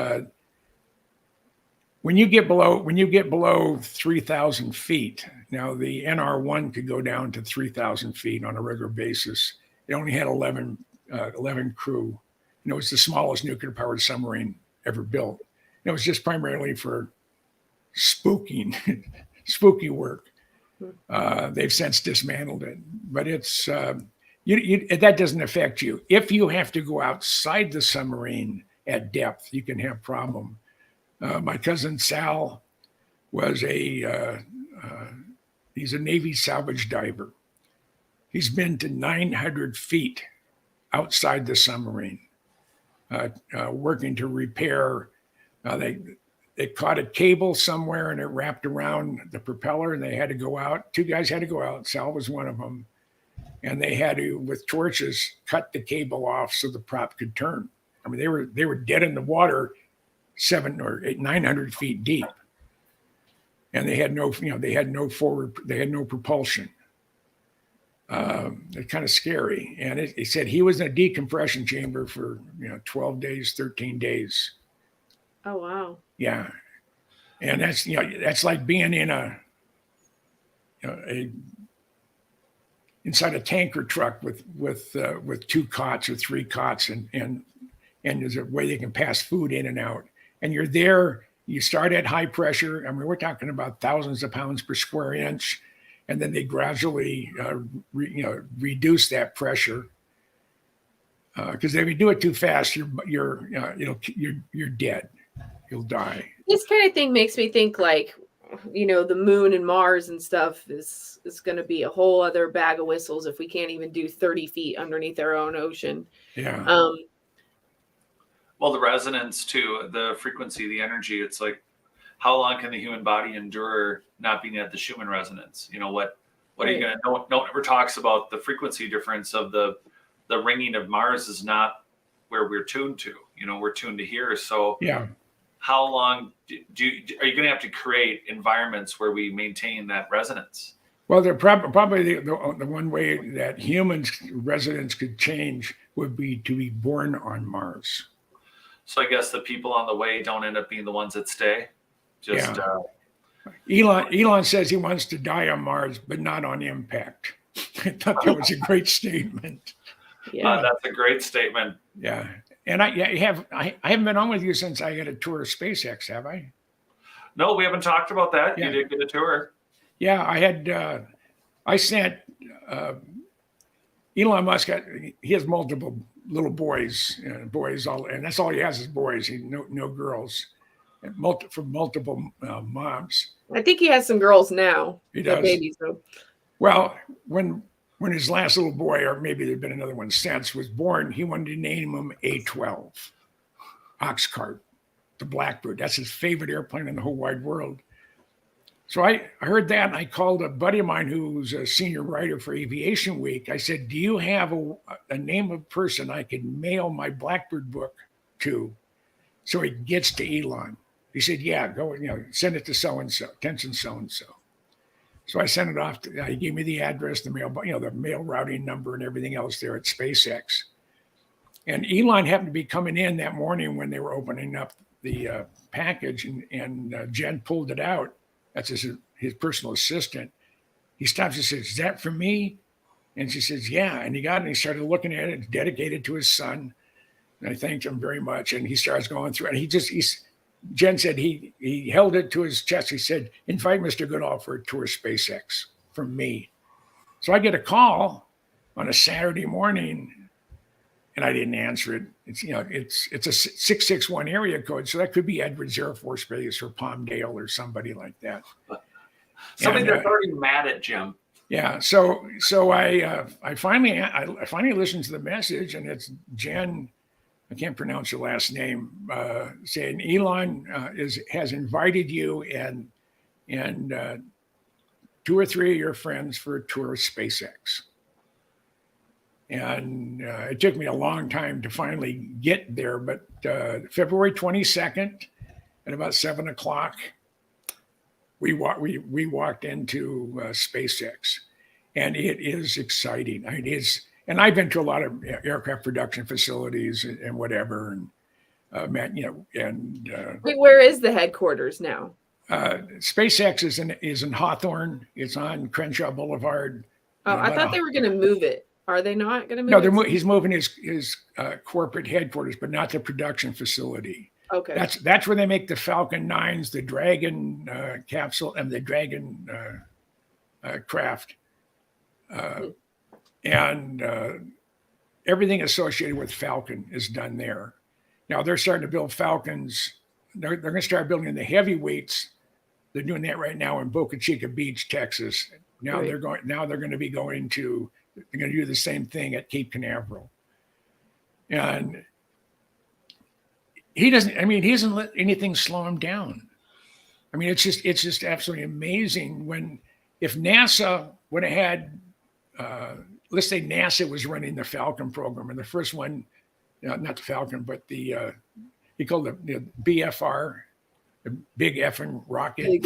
when you get below 3,000 feet. Now the NR1 could go down to 3,000 feet on a regular basis. It only had 11 crew. And it was the smallest nuclear powered submarine ever built. And it was just primarily for spooky work. They've since dismantled it, but it's that doesn't affect you. If you have to go outside the submarine at depth, you can have problem. My cousin Sal was he's a Navy salvage diver. He's been to 900 feet outside the submarine, working to repair. They caught a cable somewhere and it wrapped around the propeller, and they had to go out. Two guys had to go out. Sal was one of them, and they had to, with torches, cut the cable off so the prop could turn. I mean, they were dead in the water, 900 feet deep, and they had no propulsion. It's kind of scary. And he said he was in a decompression chamber for 12 days, 13 days. Oh wow. Yeah, and that's like being in inside a tanker truck with 2 cots or 3 cots, and there's a way they can pass food in and out. And you're there. You start at high pressure. I mean, we're talking about thousands of pounds per square inch, and then they gradually reduce that pressure. Because if you do it too fast, you're dead. You'll die. This kind of thing makes me think like, the moon and Mars and stuff is going to be a whole other bag of whistles if we can't even do 30 feet underneath our own ocean. Yeah. Well, the resonance too, the frequency, the energy, it's like, how long can the human body endure not being at the Schumann resonance? What are you going to, no one ever talks about the frequency difference of the ringing of Mars is not where we're tuned to, we're tuned to here. So yeah. How long are you going to have to create environments where we maintain that resonance? Well, they're probably the one way that humans' resonance could change would be to be born on Mars. So I guess the people on the way don't end up being the ones that stay. Elon says he wants to die on Mars, but not on impact. I thought that was a great statement. Yeah, that's a great statement. Yeah, and I haven't been on with you since I had a tour of SpaceX, have I? No, we haven't talked about that. Yeah. You did get a tour. Yeah, I had. I sent Elon Musk. He has multiple little boys, and that's all he has is boys. No girls, from multiple moms. I think he has some girls now. He does. Babies, though. Well, when his last little boy, or maybe there'd been another one since, was born, he wanted to name him A-12, Oxcart, the Blackbird. That's his favorite airplane in the whole wide world. So I heard that, and I called a buddy of mine who's a senior writer for Aviation Week. I said, do you have a name of person I could mail my Blackbird book to so it gets to Elon? He said, yeah, go, send it to so-and-so, attention so-and-so. So I sent it off. He gave me the address, the mail, the mail routing number and everything else there at SpaceX. And Elon happened to be coming in that morning when they were opening up the package, and Jen pulled it out. That's his personal assistant. He stops and says, is that for me? And she says, yeah. And he got it and he started looking at it. It's dedicated to his son. And I thanked him very much. And he starts going through it. Jen said he held it to his chest. He said, invite Mr. Goodall for a tour of SpaceX from me. So I get a call on a Saturday morning, and I didn't answer it. It's a 661 area code, so that could be Edwards Air Force Base or Palmdale or somebody like that. Somebody that's already mad at Jim. Yeah. So I finally listened to the message, and it's Jen. I can't pronounce your last name. Saying Elon has invited you and 2 or 3 of your friends for a tour of SpaceX. And it took me a long time to finally get there, but February 22nd at about 7:00, we walked into SpaceX, and it is exciting. It is. And I've been to a lot of aircraft production facilities and whatever, and Wait, where is the headquarters now? SpaceX is in Hawthorne. It's on Crenshaw Boulevard. Oh, I thought they were going to move it. Are they not going to move it? No, he's moving his corporate headquarters, but not the production facility. Okay. That's where they make the Falcon 9s, the Dragon capsule, and the Dragon craft, and everything associated with Falcon is done there. Now they're starting to build Falcons. They're going to start building the heavyweights. They're doing that right now in Boca Chica Beach, Texas. Now Right. they're going to be going to. They're going to do the same thing at Cape Canaveral. And he doesn't let anything slow him down. I mean, it's just absolutely amazing if NASA would have had, let's say NASA was running the Falcon program, and the first one, not the Falcon, but he called it BFR, the big effing rocket.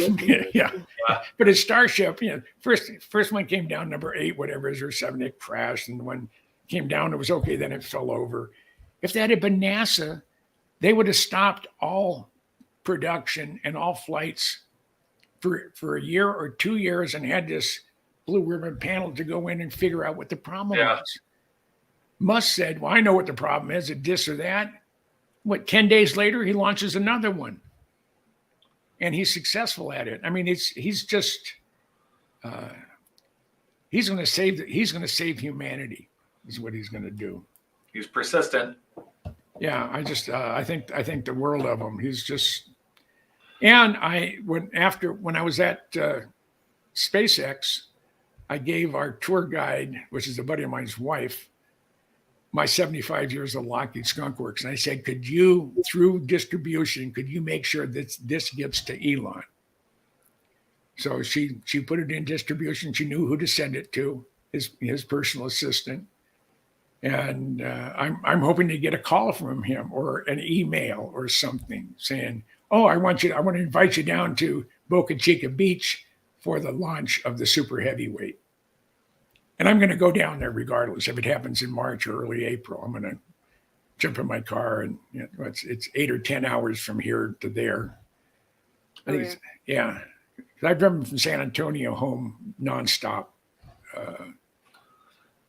Yeah. But his Starship, first one came down number 8, whatever it is, or 7, it crashed, and the one came down, it was okay, then it fell over. If that had been NASA, they would have stopped all production and all flights for a year or 2 years and had this blue ribbon panel to go in and figure out what the problem was. Musk said, well, I know what the problem is, it's this or that. 10 days later, he launches another one. And he's successful at it. I mean, he's just he's going to save humanity is what he's going to do. He's persistent. Yeah, I think the world of him. He's just, and when I was at SpaceX, I gave our tour guide, which is a buddy of mine's wife, my 75 years of Lockheed Skunk Works. And I said, could you, through distribution, could you make sure that this gets to Elon? So she put it in distribution. She knew who to send it to, his personal assistant. And I'm hoping to get a call from him or an email or something saying, oh, I want to invite you down to Boca Chica Beach for the launch of the super heavyweight. And I'm going to go down there regardless if it happens in March or early April. I'm going to jump in my car and it's 8 or 10 hours from here to there. I think yeah. I've driven from San Antonio home nonstop.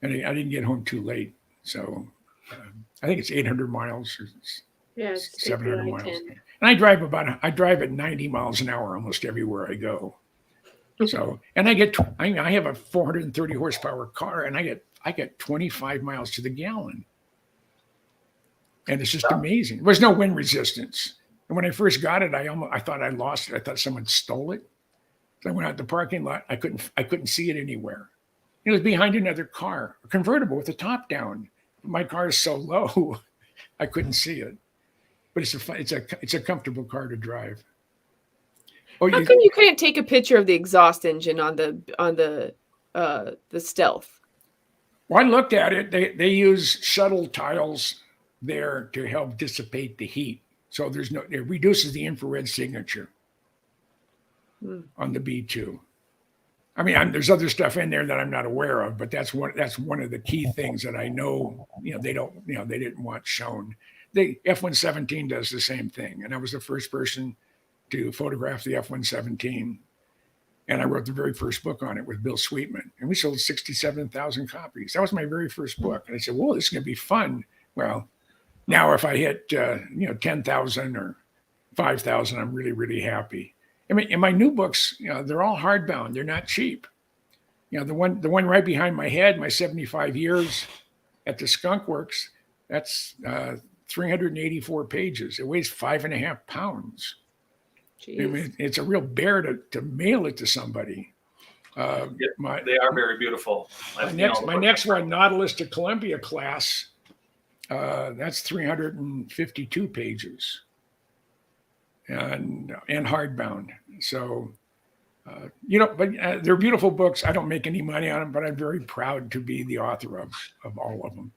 And I didn't get home too late. So I think it's 800 miles or it's 700 miles. And I drive at 90 miles an hour almost everywhere I go. So, and I have a 430 horsepower car and I get 25 miles to the gallon. And it's just amazing. There's no wind resistance. And when I first got it, I thought I lost it. I thought someone stole it. So I went out the parking lot. I couldn't see it anywhere. It was behind another car, a convertible with the top down. My car is so low, I couldn't see it. But it's a comfortable car to drive. How come you couldn't take a picture of the exhaust engine on the Stealth? Well, I looked at it. They use shuttle tiles there to help dissipate the heat. So it reduces the infrared signature on the B2. I mean, there's other stuff in there that I'm not aware of, but that's one of the key things that I know. They didn't want shown. The F-117 does the same thing, and I was the first person to photograph the F-117, and I wrote the very first book on it with Bill Sweetman, and we sold 67,000 copies. That was my very first book, and I said, "Whoa, this is going to be fun." Well, now if I hit 10,000 or 5,000, I'm really, really happy. I mean, in my new books, they're all hardbound. They're not cheap. The one right behind my head, my 75 years at the Skunk Works, that's 384 pages. It weighs 5.5 pounds. Jeez. I mean, it's a real bear to mail it to somebody. They are very beautiful. My next one, Nautilus to Columbia class, that's 352 pages. And hardbound. So, but they're beautiful books. I don't make any money on them, but I'm very proud to be the author of all of them.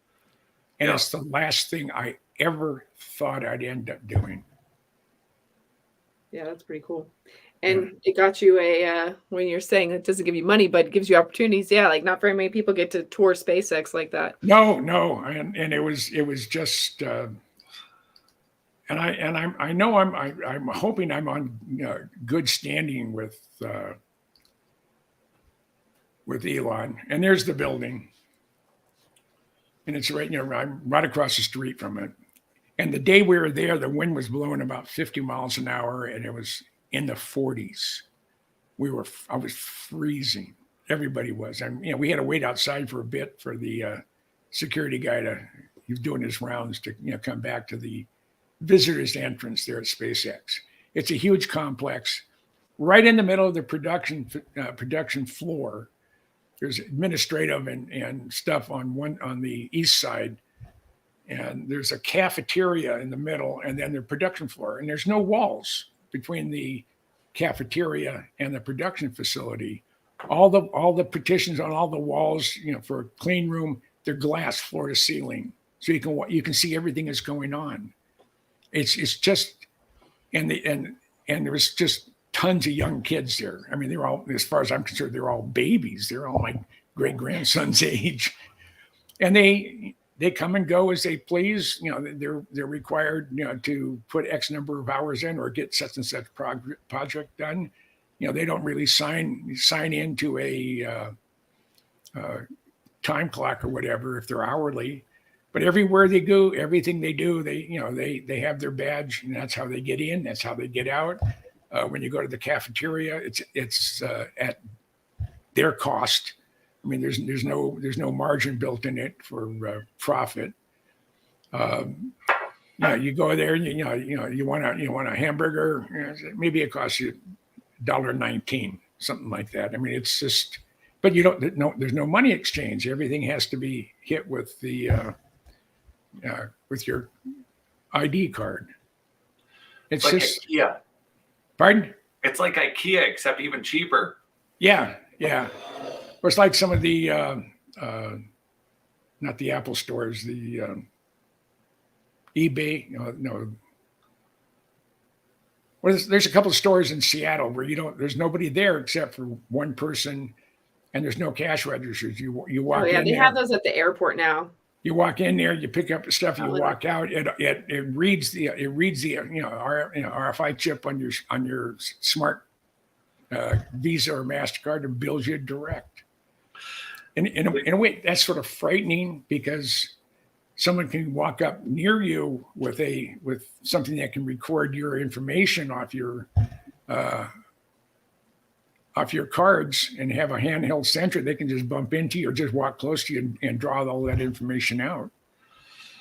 And it's the last thing I ever thought I'd end up doing. Yeah, that's pretty cool. And it got you when you're saying it doesn't give you money, but it gives you opportunities. Yeah, like not very many people get to tour SpaceX like that. No. And it was just, and I'm hoping I'm on good standing with Elon. And there's the building, and it's right, I'm right across the street from it. And the day we were there, the wind was blowing about 50 miles an hour, and it was in the 40s. I was freezing. everybody was. And, we had to wait outside for a bit for the security guy he was doing his rounds to, come back to the visitors entrance there at SpaceX. It's a huge complex right in the middle of the production floor. There's administrative and stuff on the east side, and there's a cafeteria in the middle, and then the production floor. And there's no walls between the cafeteria and the production facility. All the partitions on all the walls, for a clean room, they're glass floor to ceiling, so you can see everything that's going on. It's just, and there was just tons of young kids there. I mean, they're all, as far as I'm concerned, they're all babies. They're all my great grandson's age, and they come and go as they please. They're required, to put X number of hours in or get such and such project done. They don't really sign into a time clock or whatever if they're hourly. But everywhere they go, everything they do, they have their badge, and that's how they get in. That's how they get out. When you go to the cafeteria, it's at their cost. I mean, there's no margin built in it for profit. You go there, and you want a hamburger, maybe it costs you $1.19, something like that. I mean, it's just, but there's no money exchange. Everything has to be hit with with your ID card. It's like just IKEA. Pardon? It's like IKEA, except even cheaper. Yeah. Well, it's like some of the not the Apple stores, the eBay. No. Well, there's a couple of stores in Seattle where there's nobody there except for one person, and there's no cash registers. You walk in. They have those at the airport now. You walk in there, you pick up the stuff, you walk out. It reads the RFID chip on your smart Visa or MasterCard and bills you direct. In a way, that's sort of frightening because someone can walk up near you with something that can record your information off your cards and have a handheld sensor. They can just bump into you or just walk close to you and draw all that information out.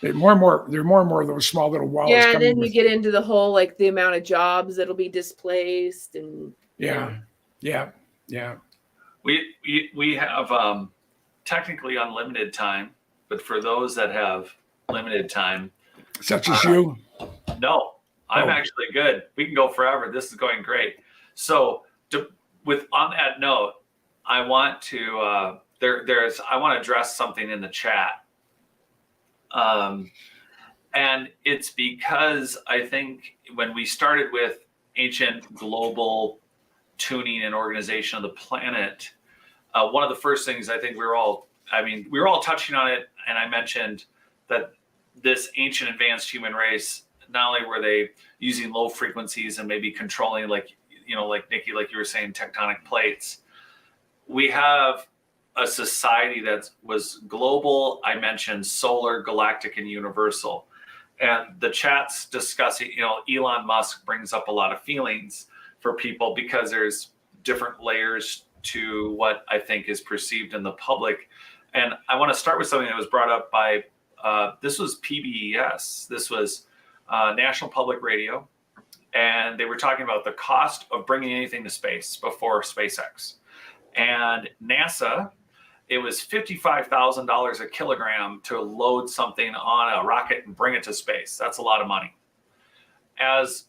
There are more and more of those small little wallets. Yeah, and then you get into the whole the amount of jobs that'll be displaced and yeah. We have technically unlimited time, but for those that have limited time, such as you, no, I'm actually good. We can go forever. This is going great. So on that note, I want to I want to address something in the chat, and it's because I think when we started with ancient global tuning and organization of the planet, one of the first things I think we were all touching on it, and I mentioned that this ancient advanced human race, not only were they using low frequencies and maybe controlling like Nikki, like you were saying, tectonic plates. We have a society that was global. I mentioned solar, galactic, and universal. And the chat's discussing, Elon Musk brings up a lot of feelings for people because there's different layers to what I think is perceived in the public. And I want to start with something that was brought up by, this was PBS. This was National Public Radio. And they were talking about the cost of bringing anything to space before SpaceX. And NASA, it was $55,000 a kilogram to load something on a rocket and bring it to space. That's a lot of money. As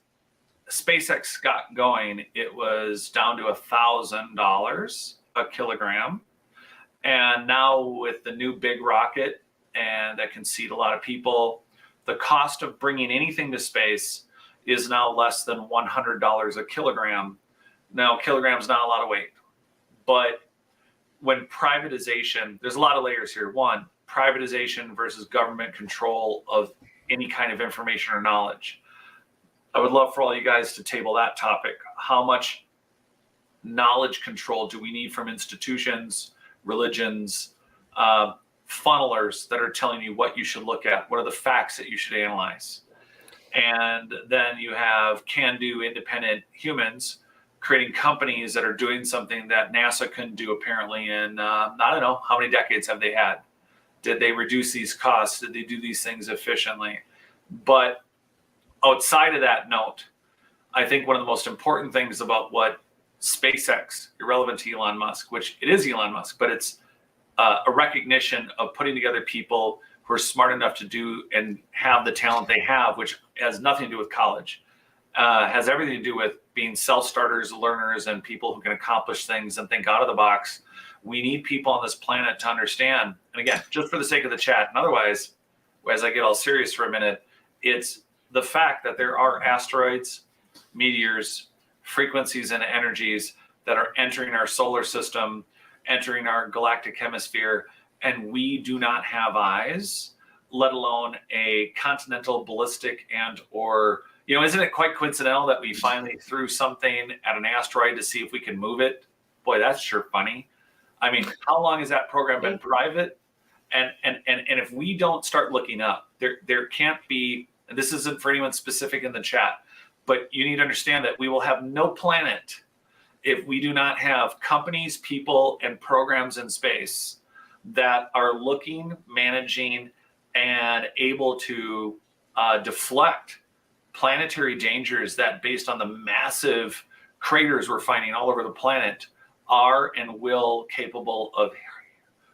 SpaceX got going, it was down to $1,000 a kilogram. And now with the new big rocket, and that can seat a lot of people, the cost of bringing anything to space is now less than $100 a kilogram. Now, kilogram's not a lot of weight, but when privatization, there's a lot of layers here. One, privatization versus government control of any kind of information or knowledge. I would love for all you guys to table that topic. How much knowledge control do we need from institutions, religions, funnelers that are telling you what you should look at? What are the facts that you should analyze? And then you have can-do independent humans creating companies that are doing something that NASA couldn't do apparently in, I don't know, how many decades have they had? Did they reduce these costs? Did they do these things efficiently? But outside of that note, I think one of the most important things about what SpaceX, irrelevant to Elon Musk, which it is Elon Musk, but it's a recognition of putting together people who are smart enough to do and have the talent they have, which has nothing to do with college, has everything to do with being self-starters, learners, and people who can accomplish things and think out of the box. We need people on this planet to understand, and again, just for the sake of the chat, and otherwise, as I get all serious for a minute, it's the fact that there are asteroids, meteors, frequencies, and energies that are entering our solar system, entering our galactic hemisphere, and we do not have eyes, let alone a continental ballistic and or, isn't it quite coincidental that we finally threw something at an asteroid to see if we can move it? Boy, that's sure funny. I mean, how long has that program been private? And if we don't start looking up, there can't be, and this isn't for anyone specific in the chat, but you need to understand that we will have no planet if we do not have companies, people, and programs in space that are looking, managing, and able to deflect planetary dangers that, based on the massive craters we're finding all over the planet, are and will capable of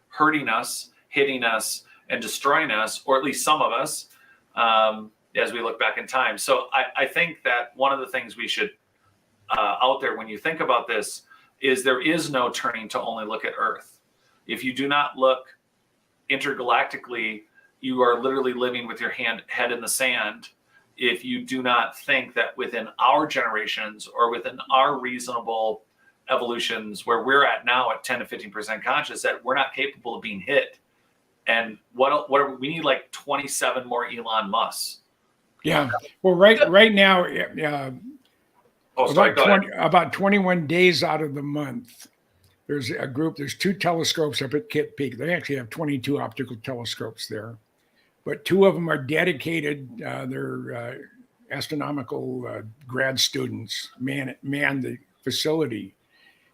hurting us, hitting us, and destroying us, or at least some of us, as we look back in time. So I think that one of the things we should out there when you think about this is there is no turning to only look at Earth. If you do not look intergalactically, you are literally living with your head in the sand. If you do not think that within our generations or within our reasonable evolutions where we're at now at 10 to 15% conscious, that we're not capable of being hit. And we need like 27 more Elon Musks. Yeah. Well, right now, about 21 days out of the month, there's a group, there's two telescopes up at Kitt Peak. They actually have 22 optical telescopes there, but two of them are dedicated. They're astronomical grad students, man the facility.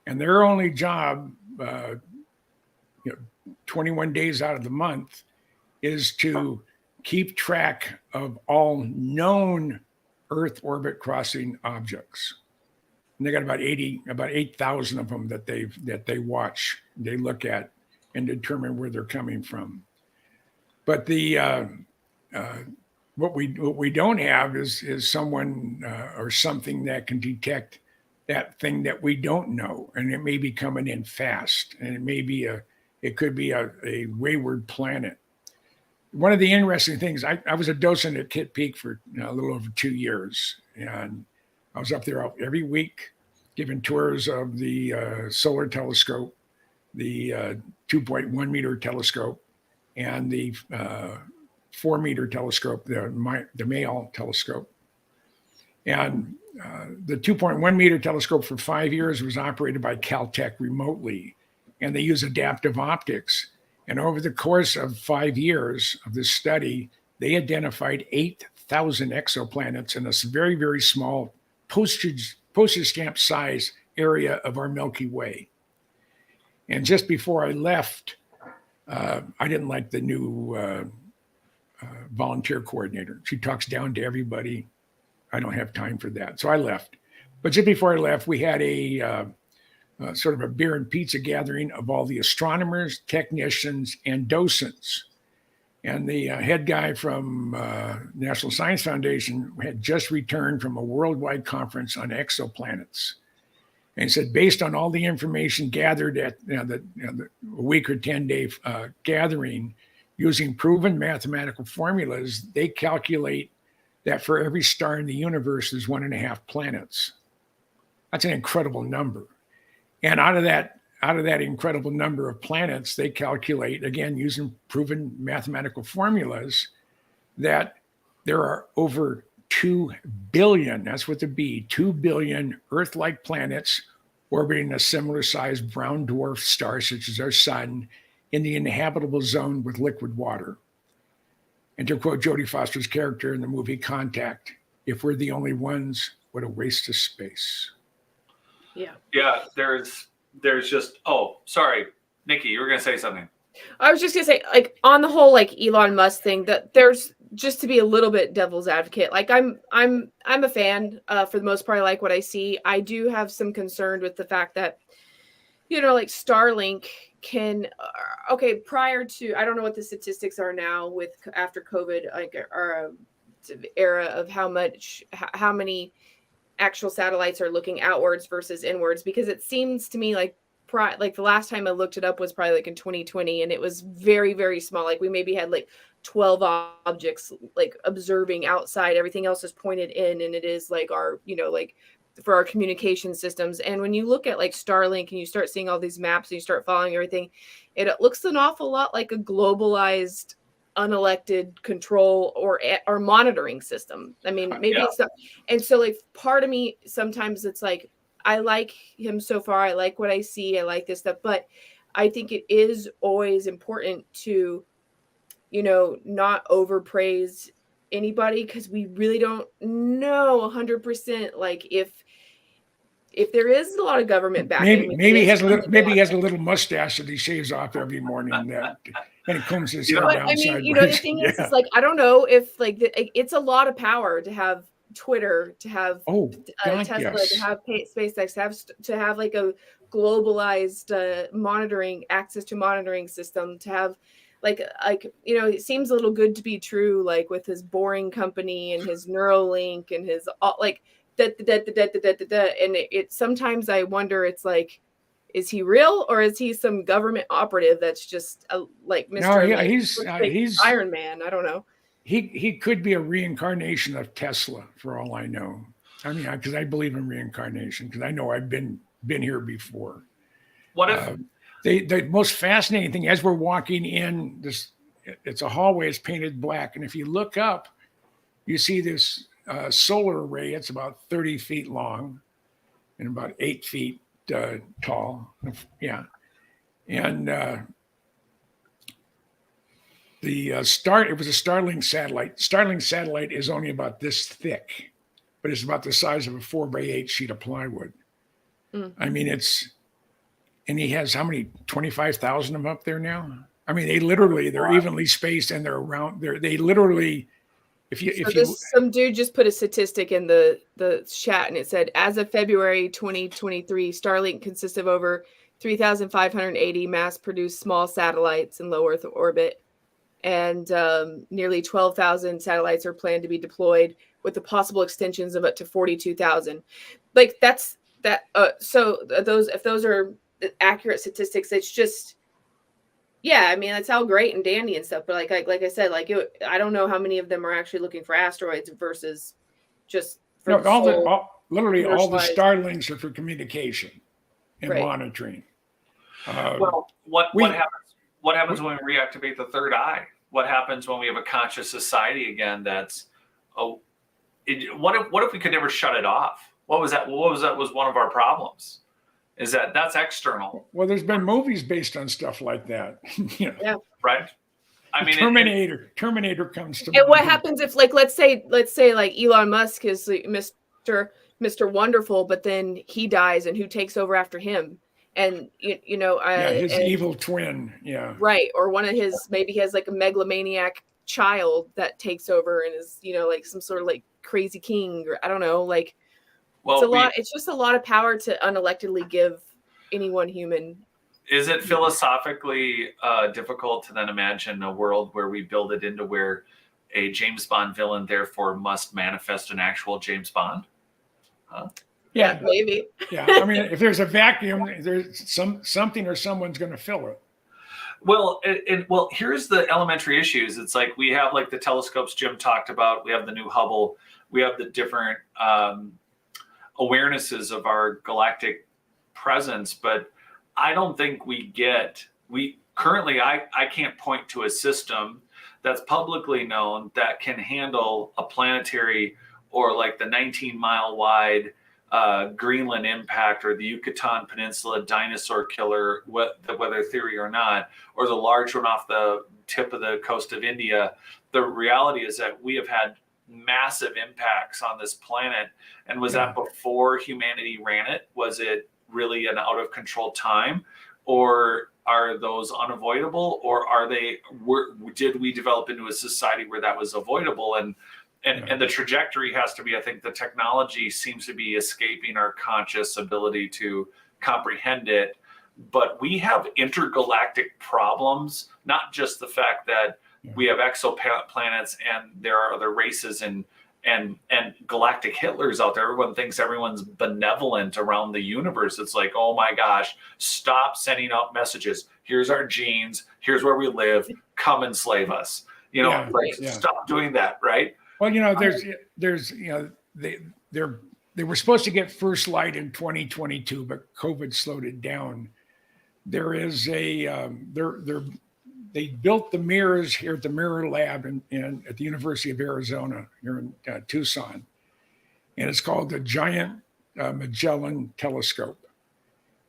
And their only job, 21 days out of the month, is to keep track of all known Earth orbit crossing objects. And they got about 8,000 of them that they watch, they look at, and determine where they're coming from. But what we don't have is someone or something that can detect that thing that we don't know, and it may be coming in fast, and it could be a wayward planet. One of the interesting things, I was a docent at Kitt Peak for a little over 2 years, and I was up there every week giving tours of the solar telescope, the 2.1 meter telescope, and the 4 meter telescope, the Mail telescope. And the 2.1 meter telescope for 5 years was operated by Caltech remotely, and they use adaptive optics. And over the course of 5 years of this study, they identified 8,000 exoplanets in a very, very small postage stamp size area of our Milky Way. And just before I left, I didn't like the new volunteer coordinator. She talks down to everybody. I don't have time for that. So I left. But just before I left, we had a sort of a beer and pizza gathering of all the astronomers, technicians, and docents. And the head guy from National Science Foundation had just returned from a worldwide conference on exoplanets. And he said, based on all the information gathered at the week or 10-day gathering, using proven mathematical formulas, they calculate that for every star in the universe, there's 1.5 planets. That's an incredible number. And out of that incredible number of planets, they calculate, again, using proven mathematical formulas, that there are over 2 billion, that's what the B, 2 billion Earth-like planets orbiting a similar sized brown dwarf star, such as our sun, in the inhabitable zone with liquid water. And to quote Jodie Foster's character in the movie Contact, if we're the only ones, what a waste of space. Yeah, there's just, oh, sorry, Nikki, you were gonna say something. I was just gonna say, like, on the whole, like, Elon Musk thing, that there's, just to be a little bit devil's advocate, like, I'm a fan. For the most part, I like what I see. I do have some concern with the fact that, like, Starlink can, okay, prior to, I don't know what the statistics are now with after COVID, like, or era of how many actual satellites are looking outwards versus inwards, because it seems to me like the last time I looked it up was probably like in 2020, and it was very, very small. Like we maybe had like 12 objects like observing outside. Everything else is pointed in, and it is like our, like for our communication systems. And when you look at like Starlink and you start seeing all these maps and you start following everything, it looks an awful lot like a globalized unelected control or monitoring system. I mean, maybe it's not. And so like part of me, sometimes it's like, I like him so far. I like what I see. I like this stuff, but I think it is always important to, not overpraise anybody, because we really don't know 100% like if there is a lot of government backing. Maybe he has a little mustache that he shaves off every morning, and he combs his hair down sideways. The thing is like, I don't know if like it's a lot of power to have Twitter, to have Tesla, to have SpaceX, to have like a globalized access to monitoring system, to have like it seems a little good to be true, like with his Boring Company and his Neuralink and his like and it sometimes I wonder, it's like, is he real or is he some government operative that's just like Mr. No, he's Iron Man? I don't know. He could be a reincarnation of Tesla for all I know. I mean, because I believe in reincarnation, because I know I've been here before. What if the most fascinating thing, as we're walking in this, it's a hallway, it's painted black, and if you look up, you see this solar array. It's about 30 feet long and about 8 feet tall. Yeah. And it was a Starlink satellite. Starlink satellite is only about this thick, but it's about the size of a 4x8 sheet of plywood. I mean, and he has how many, 25,000 of them up there now? I mean, they're evenly spaced, and they're around there. They literally, some dude just put a statistic in the chat, and it said, as of February 2023, Starlink consists of over 3,580 mass-produced small satellites in low Earth orbit, and nearly 12,000 satellites are planned to be deployed, with the possible extensions of up to 42,000. Like that's that. So if those are accurate statistics, it's just. Yeah, I mean, that's all great and dandy and stuff, but like I said, like I don't know how many of them are actually looking for asteroids versus just for literally all the Starlinks are for communication and monitoring. Well, what happens? What happens when we reactivate the third eye? What happens when we have a conscious society again? What if we could never shut it off? What was that? Was one of our problems? Is that's external? Well, there's been movies based on stuff like that. Yeah. Right. I mean, Terminator comes to mind. And what happens if, like, let's say, like Elon Musk is Mr. Wonderful, but then he dies, and who takes over after him? And his evil twin. Yeah. Right. Or one of his, maybe he has like a megalomaniac child that takes over and is, like some sort of like crazy king, or I don't know, like. Well, it's just a lot of power to unelectedly give any one human. Is it philosophically difficult to then imagine a world where we build it into where a James Bond villain therefore must manifest an actual James Bond? Yeah, maybe. Yeah, I mean, if there's a vacuum, there's something or someone's going to fill it. Well, here's the elementary issues. It's like we have like the telescopes Jim talked about. We have the new Hubble. We have the different awarenesses of our galactic presence, but I don't think currently I can't point to a system that's publicly known that can handle a planetary or like the 19-mile wide Greenland impact or the Yucatan Peninsula dinosaur killer, the weather theory or not, or the large one off the tip of the coast of India. The reality is that we have had massive impacts on this planet. And was that before humanity ran it? Was it really an out of control time, or are those unavoidable, or did we develop into a society where that was avoidable? And the trajectory has to be, I think the technology seems to be escaping our conscious ability to comprehend it. But we have intergalactic problems, not just the fact that we have exoplanets and there are other races and galactic Hitlers out there. Everyone thinks everyone's benevolent around the universe. It's like, oh my gosh, stop sending out messages. Here's our genes. Here's where we live. Come enslave us. Stop doing that, right? Well, there's they were supposed to get first light in 2022, but COVID slowed it down. There is they built the mirrors here at the Mirror Lab at the University of Arizona here in Tucson, and it's called the Giant Magellan Telescope,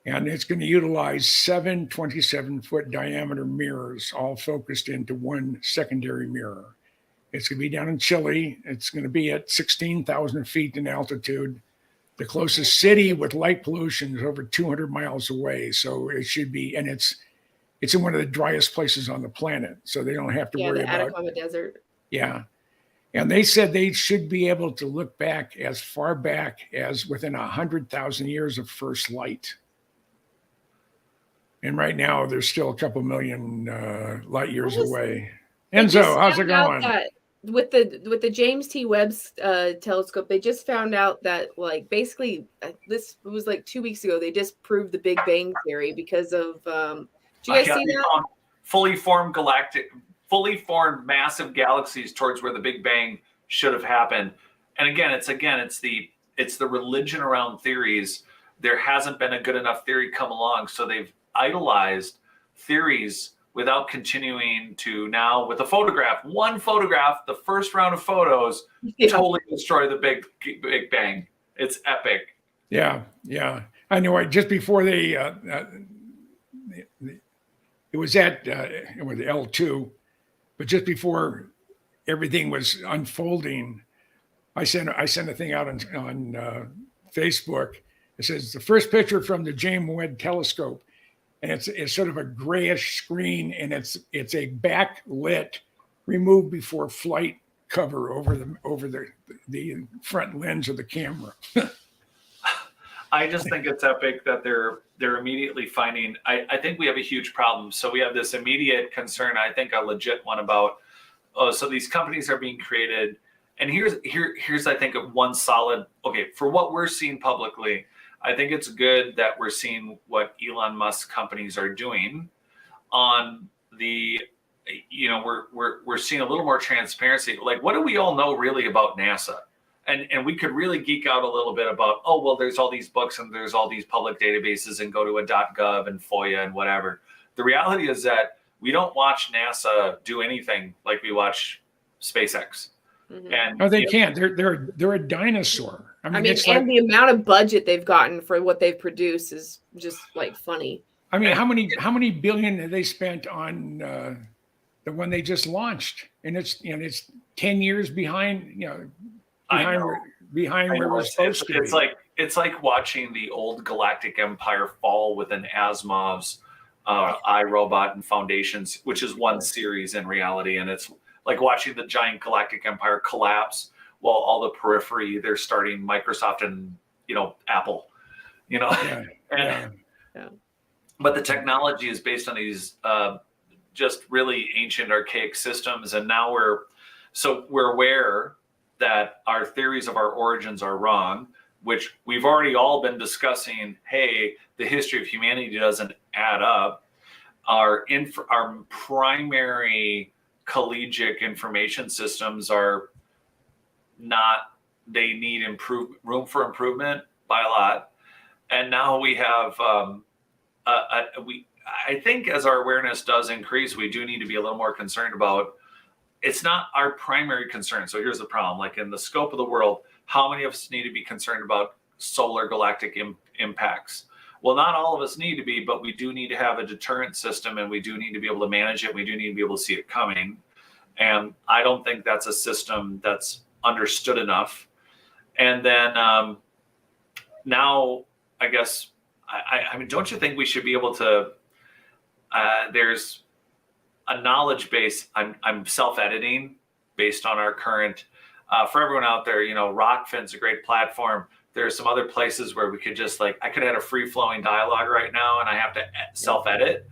and it's going to utilize 7 27-foot diameter mirrors, all focused into one secondary mirror. It's going to be down in Chile. It's going to be at 16,000 feet in altitude. The closest city with light pollution is over 200 miles away. So it should be, and it's in one of the driest places on the planet. So they don't have to worry about the Atacama Desert. Yeah. And they said they should be able to look back as far back as within 100,000 years of first light. And right now there's still a couple million light years away. Enzo, how's it going? With the James T. Webb's telescope, they just found out that basically this was 2 weeks ago. They disproved the Big Bang theory because of. Do you guys see that? Fully formed massive galaxies towards where the Big Bang should have happened. And it's the religion around theories. There hasn't been a good enough theory come along, so they've idolized theories without continuing to now with one photograph, the first round of photos totally destroy the Big Bang. It's epic. Yeah. I know. Just before it was at with L2, but just before everything was unfolding, I sent a thing out on Facebook. It says the first picture from the James Webb Telescope. And it's sort of a grayish screen, and it's a backlit, removed before flight cover over the front lens of the camera. I just think it's epic that they're immediately finding. I think we have a huge problem. So we have this immediate concern, I think a legit one about, so these companies are being created, and here's I think one solid, for what we're seeing publicly. I think it's good that we're seeing what Elon Musk companies are doing on the, we're seeing a little more transparency. What do we all know really about NASA? And we could really geek out a little bit about, there's all these books and there's all these public databases and go to a .gov and FOIA and whatever. The reality is that we don't watch NASA do anything like we watch SpaceX. Mm-hmm. And no, they can't. They're a dinosaur. I mean and the amount of budget they've gotten for what they've produced is just funny. I mean, how many billion have they spent on the one they just launched? And it's 10 years behind. Behind where we're supposed to be. It's like watching the old galactic empire fall within Asimov's iRobot and Foundations, which is one series in reality, and it's like watching the giant galactic empire collapse while all the periphery, they're starting Microsoft and, Apple, But the technology is based on these just really ancient archaic systems. And now we're aware that our theories of our origins are wrong, which we've already all been discussing. Hey, the history of humanity doesn't add up. Our primary collegiate information systems are not, they need room for improvement by a lot. And now we have, I think as our awareness does increase, we do need to be a little more concerned about, it's not our primary concern. So here's the problem, in the scope of the world, how many of us need to be concerned about solar galactic impacts? Well, not all of us need to be, but we do need to have a deterrent system, and we do need to be able to manage it. We do need to be able to see it coming. And I don't think that's a system that's understood enough. And then now, I guess, I mean, don't you think we should be able to? There's a knowledge base. I'm self-editing based on our current. For everyone out there, Rockfin's a great platform. There are some other places where we could just I could have a free-flowing dialogue right now, and I have to self-edit.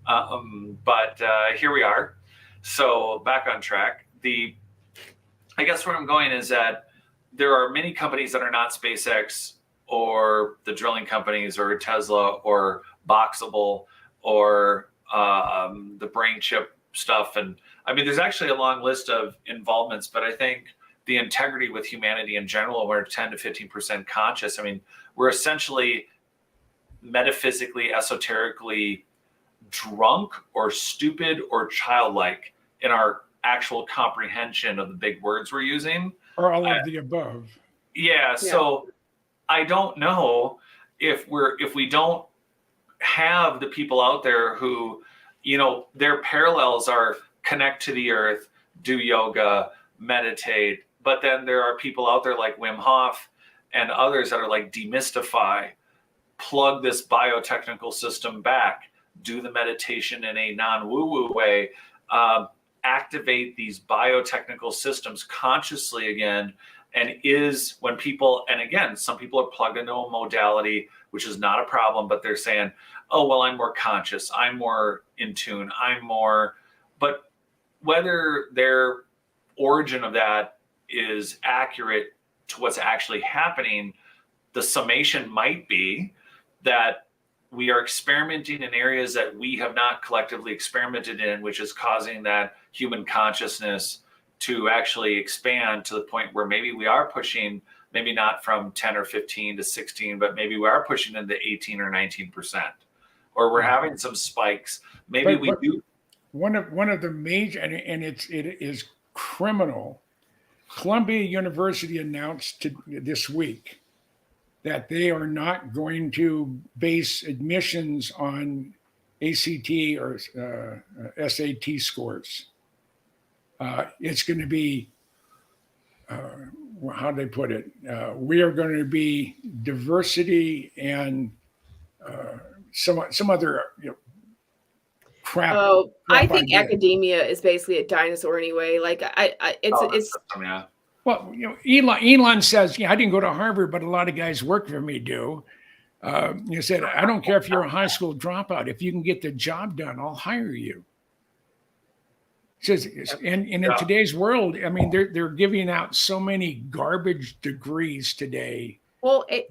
But here we are. So back on track. I guess where I'm going is that there are many companies that are not SpaceX or the drilling companies or Tesla or Boxable or the brain chip stuff. And I mean, there's actually a long list of involvements, but I think the integrity with humanity in general, we're 10 to 15% conscious. I mean, we're essentially metaphysically, esoterically drunk or stupid or childlike in our actual comprehension of the big words we're using. Or all of the above. Yeah. So I don't know if we don't have the people out there who, their parallels are connect to the earth, do yoga, meditate. But then there are people out there like Wim Hof and others that are like demystify, plug this biotechnical system back, do the meditation in a non-woo-woo way, activate these biotechnical systems consciously again. And when people, and again, some people are plugged into a modality, which is not a problem, but they're saying, oh, well, I'm more conscious, I'm more in tune, but whether their origin of that is accurate to what's actually happening, the summation might be that we are experimenting in areas that we have not collectively experimented in, which is causing that human consciousness to actually expand to the point where maybe we are pushing, maybe not from 10 or 15 to 16, but maybe we are pushing into 18 or 19%, or we're having some spikes. Maybe we do. One of the major, and it is criminal. Columbia University announced this week that they are not going to base admissions on ACT or SAT scores. It's going to be, how do they put it? We are going to be diversity and some other crap. Oh, I think idea. academia is basically a dinosaur anyway. Like it's. Yeah. Well, Elon says, I didn't go to Harvard, but a lot of guys work for me do. He said, I don't care if you're a high school dropout. If you can get the job done, I'll hire you. Says, and in today's world, I mean, they're giving out so many garbage degrees today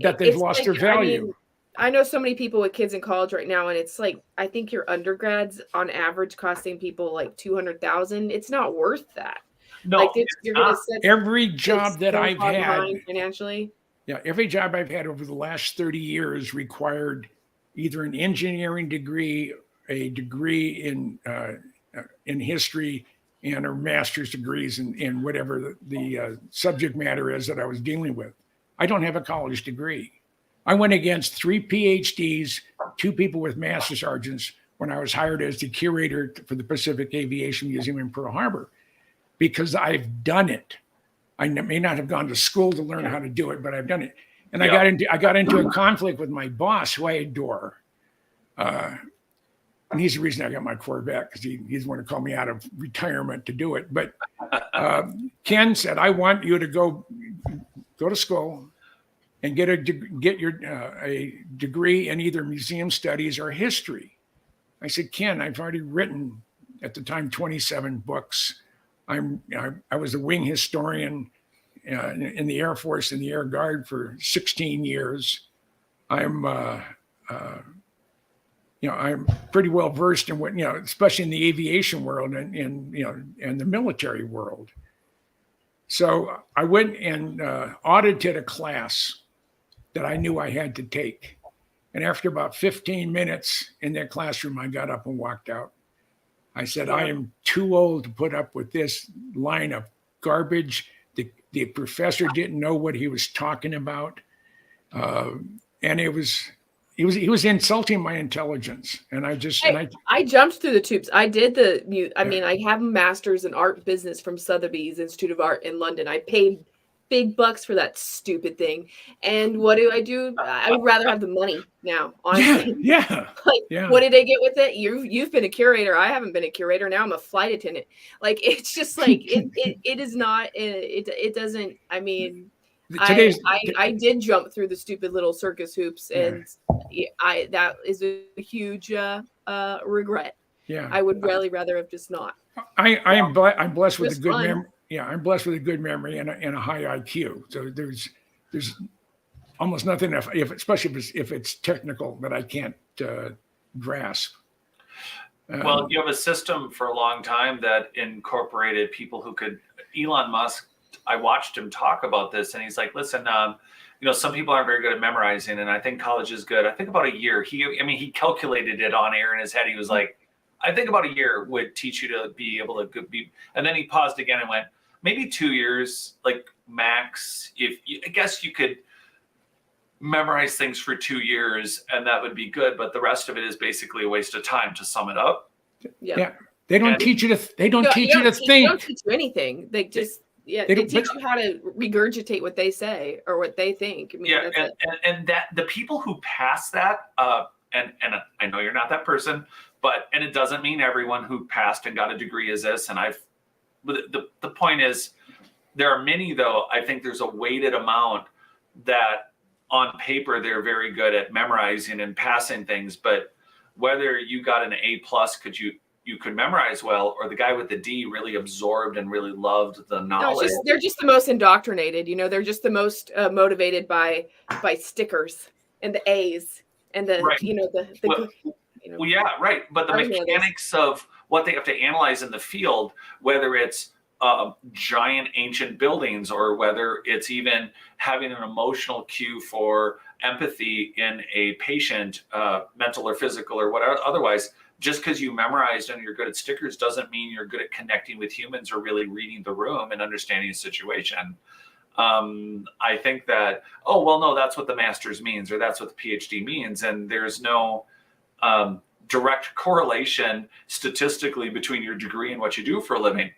that they've lost their value. I know so many people with kids in college right now, and it's like, I think your undergrads on average costing people like $200,000. It's not worth that. No, like you're going to set every job that I've had financially. Yeah, every job I've had over the last 30 years required either an engineering degree, a degree in history, and or master's degrees in whatever the subject matter is that I was dealing with. I don't have a college degree. I went against 3 PhDs, 2 people with master's sergeants when I was hired as the curator for the Pacific Aviation Museum in Pearl Harbor, because I've done it. I may not have gone to school to learn how to do it, but I've done it. And I got into a conflict with my boss, who I adore. And he's the reason I got my Corvette, because he's the one who called me out of retirement to do it. But Ken said, I want you to go to school and get a degree in either museum studies or history. I said, Ken, I've already written at the time 27 books. I was a wing historian in the Air Force and the Air Guard for 16 years. I'm pretty well versed in what, especially in the aviation world and the military world. So I went and audited a class that I knew I had to take. And after about 15 minutes in that classroom, I got up and walked out. I said, I am too old to put up with this line of garbage. The professor didn't know what he was talking about. And it was he was insulting my intelligence, and I jumped through the tubes. I did I have a master's in art business from Sotheby's Institute of Art in London. I paid big bucks for that stupid thing. And what do? I would rather have the money now, honestly. Yeah. Like, Yeah. what did they get with it? You've been a curator. I haven't been a curator. Now I'm a flight attendant. Like, it's just like it is not. It doesn't. I mean, I did jump through the stupid little circus hoops, and that is a huge regret. Yeah. I would really rather have just not. I'm blessed with a Just good fun. memory. Yeah, I'm blessed with a good memory and a high IQ. So there's almost nothing especially if it's technical that I can't grasp. Well, you have a system for a long time that incorporated people who could. Elon Musk, I watched him talk about this, and he's like, "Listen, some people aren't very good at memorizing, and I think college is good. I think about a year." He calculated it on air in his head. He was like, "I think about a year would teach you to be able to be." And then he paused again and went, "Maybe 2 years, like max. I guess you could memorize things for 2 years, and that would be good. But the rest of it is basically a waste of time." To sum it up, yeah. They don't teach you to. They don't teach you to think. They don't teach you anything. They just they teach you how to regurgitate what they say or what they think. I mean, and that the people who pass that, and I know you're not that person, and it doesn't mean everyone who passed and got a degree is this. And the point is, there are many though. I think there's a weighted amount that on paper they're very good at memorizing and passing things, but whether you got an A+, you could memorize well, or the guy with the D really absorbed and really loved the knowledge. No, they're just the most indoctrinated. They're just the most motivated by stickers and the A's and the right. Well, yeah, right. But the mechanics of what they have to analyze in the field, whether it's giant ancient buildings or whether it's even having an emotional cue for empathy in a patient, mental or physical or whatever, otherwise, just because you memorized and you're good at stickers doesn't mean you're good at connecting with humans or really reading the room and understanding the situation. I think that, no, that's what the master's means, or that's what the PhD means. And there's no direct correlation statistically between your degree and what you do for a living.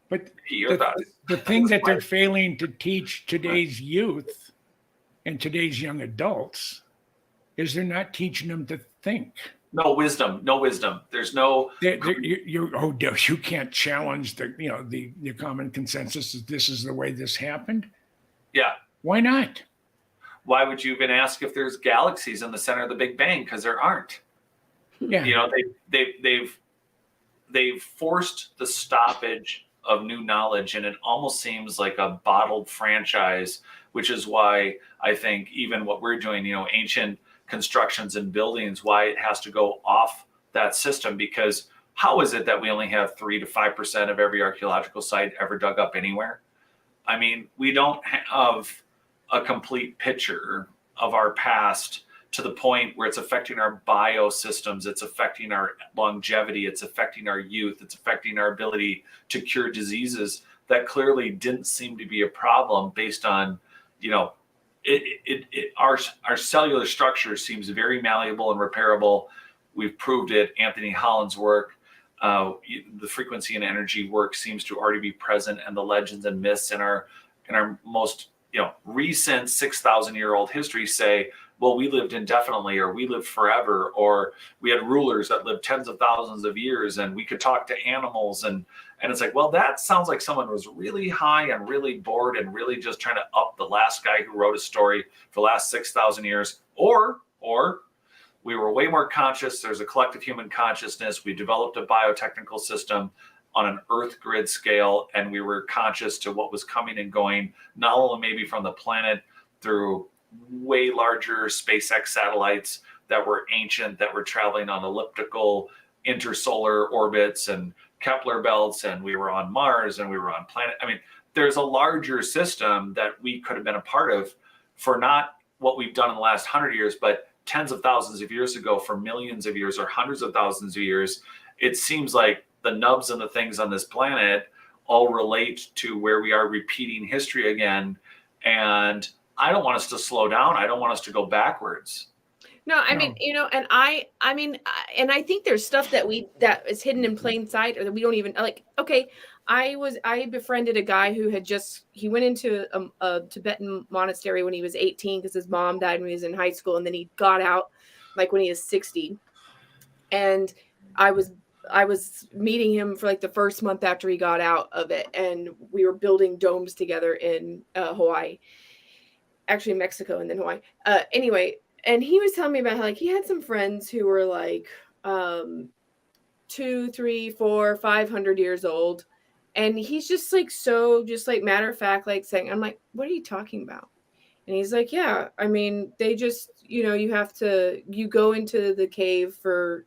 But the thing that they're failing to teach today's youth and today's young adults is they're not teaching them to think. No wisdom. There's no. You can't challenge the common consensus that this is the way this happened. Yeah. Why not? Why would you even ask if there's galaxies in the center of the Big Bang? Because there aren't. Yeah. They've forced the stoppage of new knowledge, and it almost seems like a bottled franchise, which is why I think even what we're doing, ancient constructions and buildings, why it has to go off that system, because how is it that we only have 3 to 5% of every archaeological site ever dug up anywhere? I mean, we don't have a complete picture of our past to the point where it's affecting our biosystems, it's affecting our longevity, it's affecting our youth, it's affecting our ability to cure diseases that clearly didn't seem to be a problem based on, our cellular structure seems very malleable and repairable. We've proved it. Anthony Holland's work, the frequency and energy work seems to already be present, and the legends and myths in our most recent 6,000-year-old history say, well, we lived indefinitely, or we lived forever, or we had rulers that lived tens of thousands of years, and we could talk to animals. And it's like, well, that sounds like someone was really high and really bored and really just trying to up the last guy who wrote a story for the last 6,000 years. Or we were way more conscious. There's a collective human consciousness. We developed a biotechnical system on an Earth grid scale, and we were conscious to what was coming and going, not only maybe from the planet through way larger SpaceX satellites that were ancient, that were traveling on elliptical intersolar orbits and Kepler belts, and we were on Mars and we were on planet. I mean, there's a larger system that we could have been a part of for not what we've done in the last 100 years, but tens of thousands of years ago, for millions of years or hundreds of thousands of years. It seems like the nubs and the things on this planet all relate to where we are repeating history again. And I don't want us to slow down. I don't want us to go backwards. No, I mean, and I mean, and I think there's stuff that is hidden in plain sight, or that we don't even like. Okay, I befriended a guy who he went into a Tibetan monastery when he was 18 because his mom died when he was in high school, and then he got out like when he was 60, and I was meeting him for like the first month after he got out of it, and we were building domes together in Hawaii, actually Mexico and then Hawaii. Anyway. And he was telling me about how like he had some friends who were like 2, 3, 4, 500 years old. And he's just like matter of fact, like saying, I'm like, what are you talking about? And he's like, yeah, I mean, they just, you go into the cave for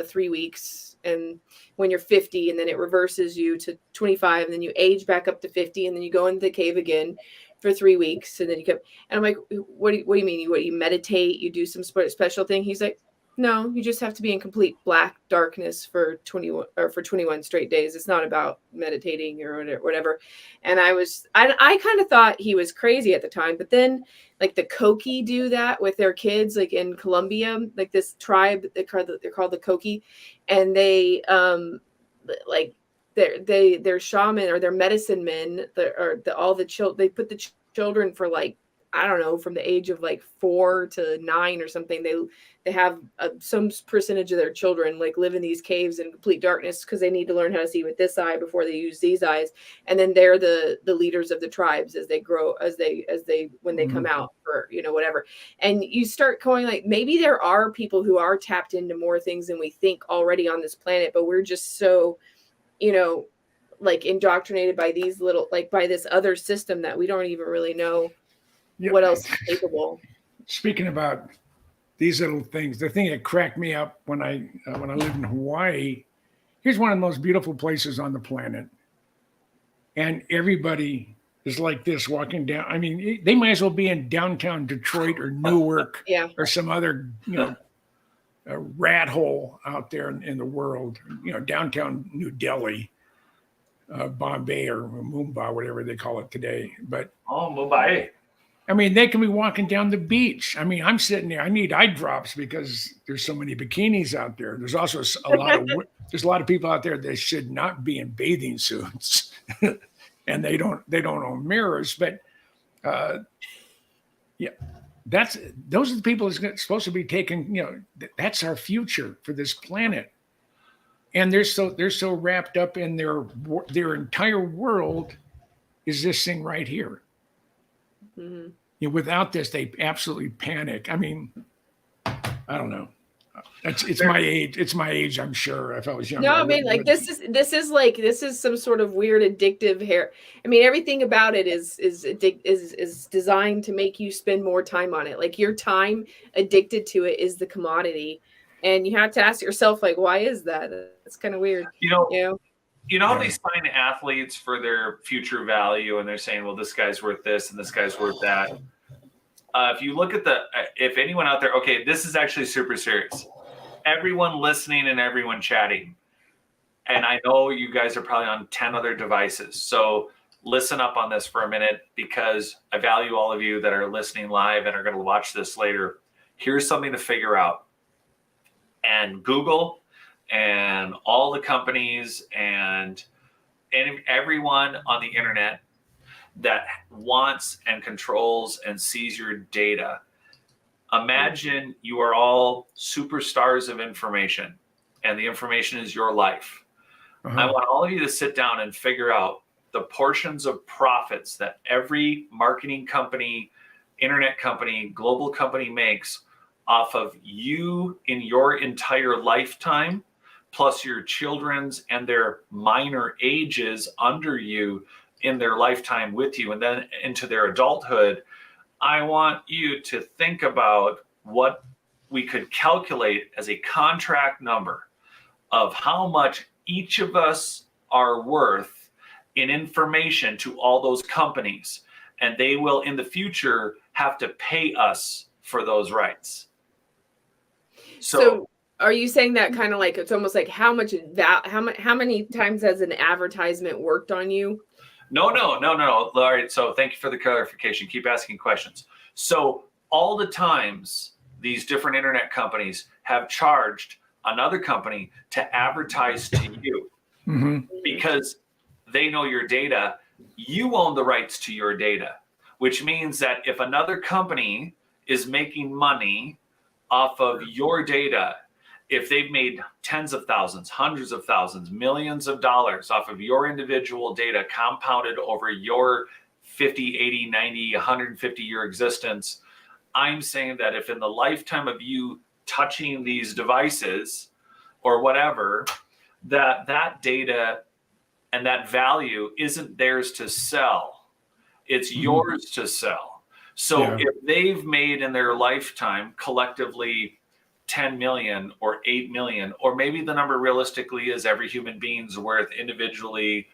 3 weeks, and when you're 50, and then it reverses you to 25, and then you age back up to 50, and then you go into the cave again for 3 weeks, and then you come. And I'm like, what do you mean? You meditate? You do some special thing? He's like, no, you just have to be in complete black darkness for 21 straight days. It's not about meditating or whatever. And I kind of thought he was crazy at the time, but then like the Koki do that with their kids, like in Colombia, like this tribe, they're called the Koki, and they like their shaman or their medicine men, they put the children for like, I don't know, from the age of like 4 to 9 or something. They have some percentage of their children like live in these caves in complete darkness because they need to learn how to see with this eye before they use these eyes. And then they're the leaders of the tribes as they grow, when they come out for, whatever. And you start going like, maybe there are people who are tapped into more things than we think already on this planet, but we're just so, like indoctrinated by these little, like by this other system that we don't even really know what else is capable. Speaking about these little things, the thing that cracked me up when I lived in Hawaii, here's one of the most beautiful places on the planet, and everybody is like this walking down. I mean, they might as well be in downtown Detroit or Newark, or some other a rat hole out there in the world, downtown New Delhi, Bombay or Mumbai, whatever they call it today. But Mumbai. I mean, they can be walking down the beach. I mean, I'm sitting there. I need eye drops because there's so many bikinis out there. There's also there's a lot of people out there that should not be in bathing suits, and they don't own mirrors. But those are the people that's supposed to be taking. That's our future for this planet, and they're so wrapped up in their entire world is this thing right here. Mm-hmm. Without this, they absolutely panic. I mean, I don't know. It's my age. It's my age. I'm sure. If I was younger, no, I mean, like this is some sort of weird addictive hair. I mean, everything about it is designed to make you spend more time on it. Like your time addicted to it is the commodity, and you have to ask yourself, like, why is that? It's kind of weird. You know, they sign athletes for their future value, and they're saying, well, this guy's worth this and this guy's worth that. If you look at if anyone out there, okay, this is actually super serious. Everyone listening and everyone chatting, and I know you guys are probably on 10 other devices. So listen up on this for a minute, because I value all of you that are listening live and are going to watch this later. Here's something to figure out. And Google and all the companies and everyone on the internet that wants and controls and sees your data. Imagine you are all superstars of information, and the information is your life. Uh-huh. I want all of you to sit down and figure out the portions of profits that every marketing company, internet company, global company makes off of you in your entire lifetime, plus your children's and their minor ages under you in their lifetime with you, and then into their adulthood. I want you to think about what we could calculate as a contract number of how much each of us are worth in information to all those companies. And they will, in the future, have to pay us for those rights. So are you saying that kind of like, it's almost like how many times has an advertisement worked on you? No. All right. So thank you for the clarification. Keep asking questions. So all the times these different internet companies have charged another company to advertise to you because they know your data. You own the rights to your data, which means that if another company is making money off of your data, if they've made tens of thousands, hundreds of thousands, millions of dollars off of your individual data compounded over your 50, 80, 90, 150 year existence, I'm saying that if in the lifetime of you touching these devices or whatever, that data and that value isn't theirs to sell, it's yours to sell. So if they've made in their lifetime collectively 10 million or 8 million, or maybe the number realistically is every human being's worth individually,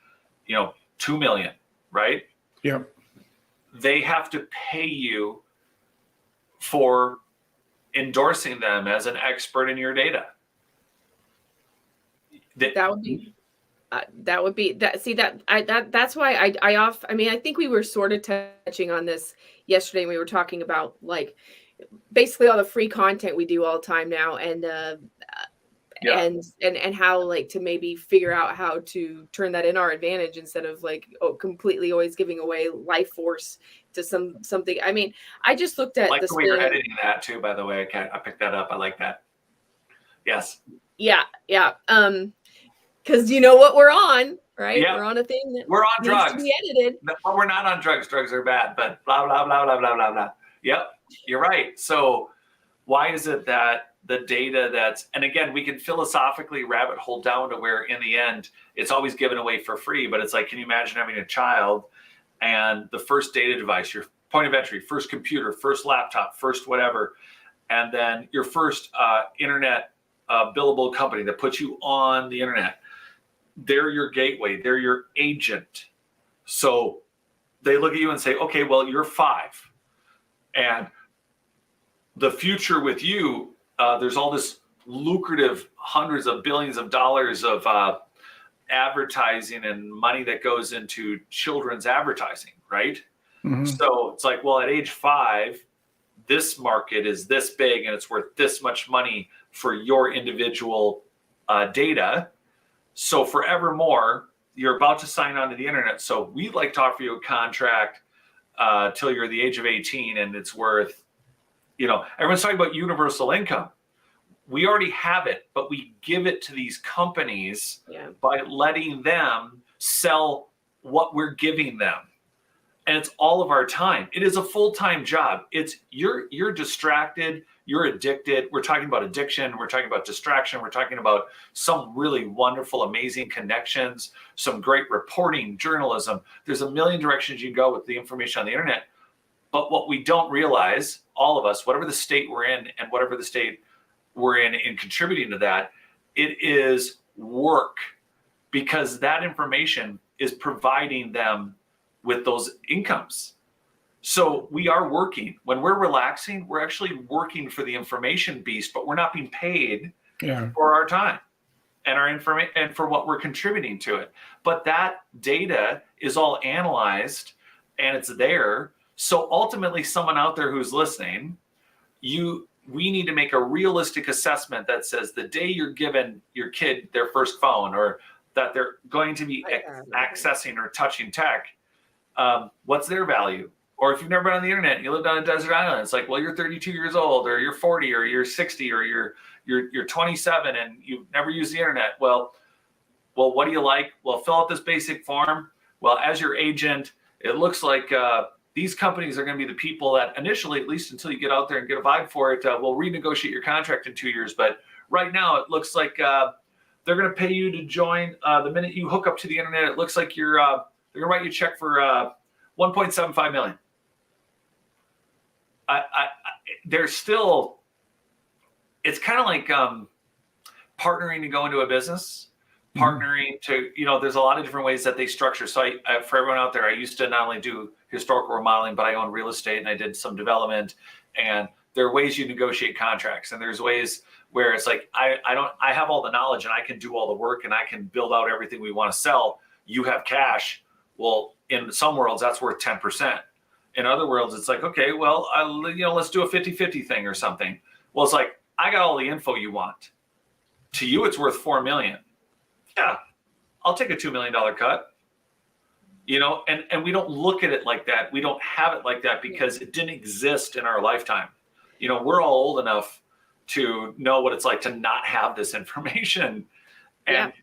2 million, right? Yeah. They have to pay you for endorsing them as an expert in your data. That would be that. See that's why I mean, I think we were sort of touching on this yesterday. We were talking about like basically all the free content we do all the time now, and how like to maybe figure out how to turn that in our advantage instead of like completely always giving away life force to something. I mean, I just looked at like the way you're editing that too, by the way. I picked that up. I like that. Yes. Yeah. Because you know what we're on, right? Yeah. We're on a thing that we're on drugs. To be edited. No, we're not on drugs. Drugs are bad, but blah, blah, blah, blah, blah, blah, blah. Yep, you're right. So why is it that the data and again, we can philosophically rabbit hole down to where in the end, it's always given away for free, but it's like, can you imagine having a child and the first data device, your point of entry, first computer, first laptop, first whatever, and then your first internet billable company that puts you on the internet. They're your gateway. They're your agent. So they look at you and say, okay, well, you're 5. And the future with you, there's all this lucrative hundreds of billions of dollars of advertising and money that goes into children's advertising, right? So it's like, well, at age 5, this market is this big and it's worth this much money for your individual data. So forevermore, you're about to sign on to the internet. So we'd like to offer you a contract till you're the age of 18 and it's worth, everyone's talking about universal income. We already have it, but we give it to these companies by letting them sell what we're giving them. And it's all of our time. It is a full-time job. It's you're distracted, you're addicted. We're talking about addiction. We're talking about distraction. We're talking about some really wonderful, amazing connections, some great reporting, journalism. There's a million directions you can go with the information on the internet. But what we don't realize, all of us, whatever the state we're in and whatever the state we're in contributing to that, it is work, because that information is providing them with those incomes. So we are working. When we're relaxing, we're actually working for the information beast, but we're not being paid for our time and our information and for what we're contributing to it. But that data is all analyzed and it's there. So ultimately, someone out there who's listening, we need to make a realistic assessment that says the day you're giving your kid their first phone, or that they're going to be accessing or touching tech, what's their value? Or if you've never been on the internet and you lived on a desert island, it's like, well, you're 32 years old, or you're 40, or you're 60, or you're 27 and you've never used the internet. Well, what do you like? Well, fill out this basic form. Well, as your agent, it looks like these companies are going to be the people that initially, at least until you get out there and get a vibe for it, will renegotiate your contract in 2 years. But right now, it looks like they're going to pay you to join the minute you hook up to the internet. It looks like they're going to write you a check for $1.75 million. There's still, it's kind of like partnering to go into a business, partnering to, there's a lot of different ways that they structure. So for everyone out there, I used to not only do historical remodeling, but I own real estate and I did some development, and there are ways you negotiate contracts. And there's ways where it's like, I have all the knowledge and I can do all the work and I can build out everything we want to sell. You have cash. Well, in some worlds, that's worth 10%. In other worlds, it's like, okay, well, let's do a 50-50 thing or something. Well, it's like, I got all the info you want. To you, it's worth $4 million. Yeah, I'll take a $2 million cut. You know, and we don't look at it like that. We don't have it like that because it didn't exist in our lifetime. You know, we're all old enough to know what it's like to not have this information. And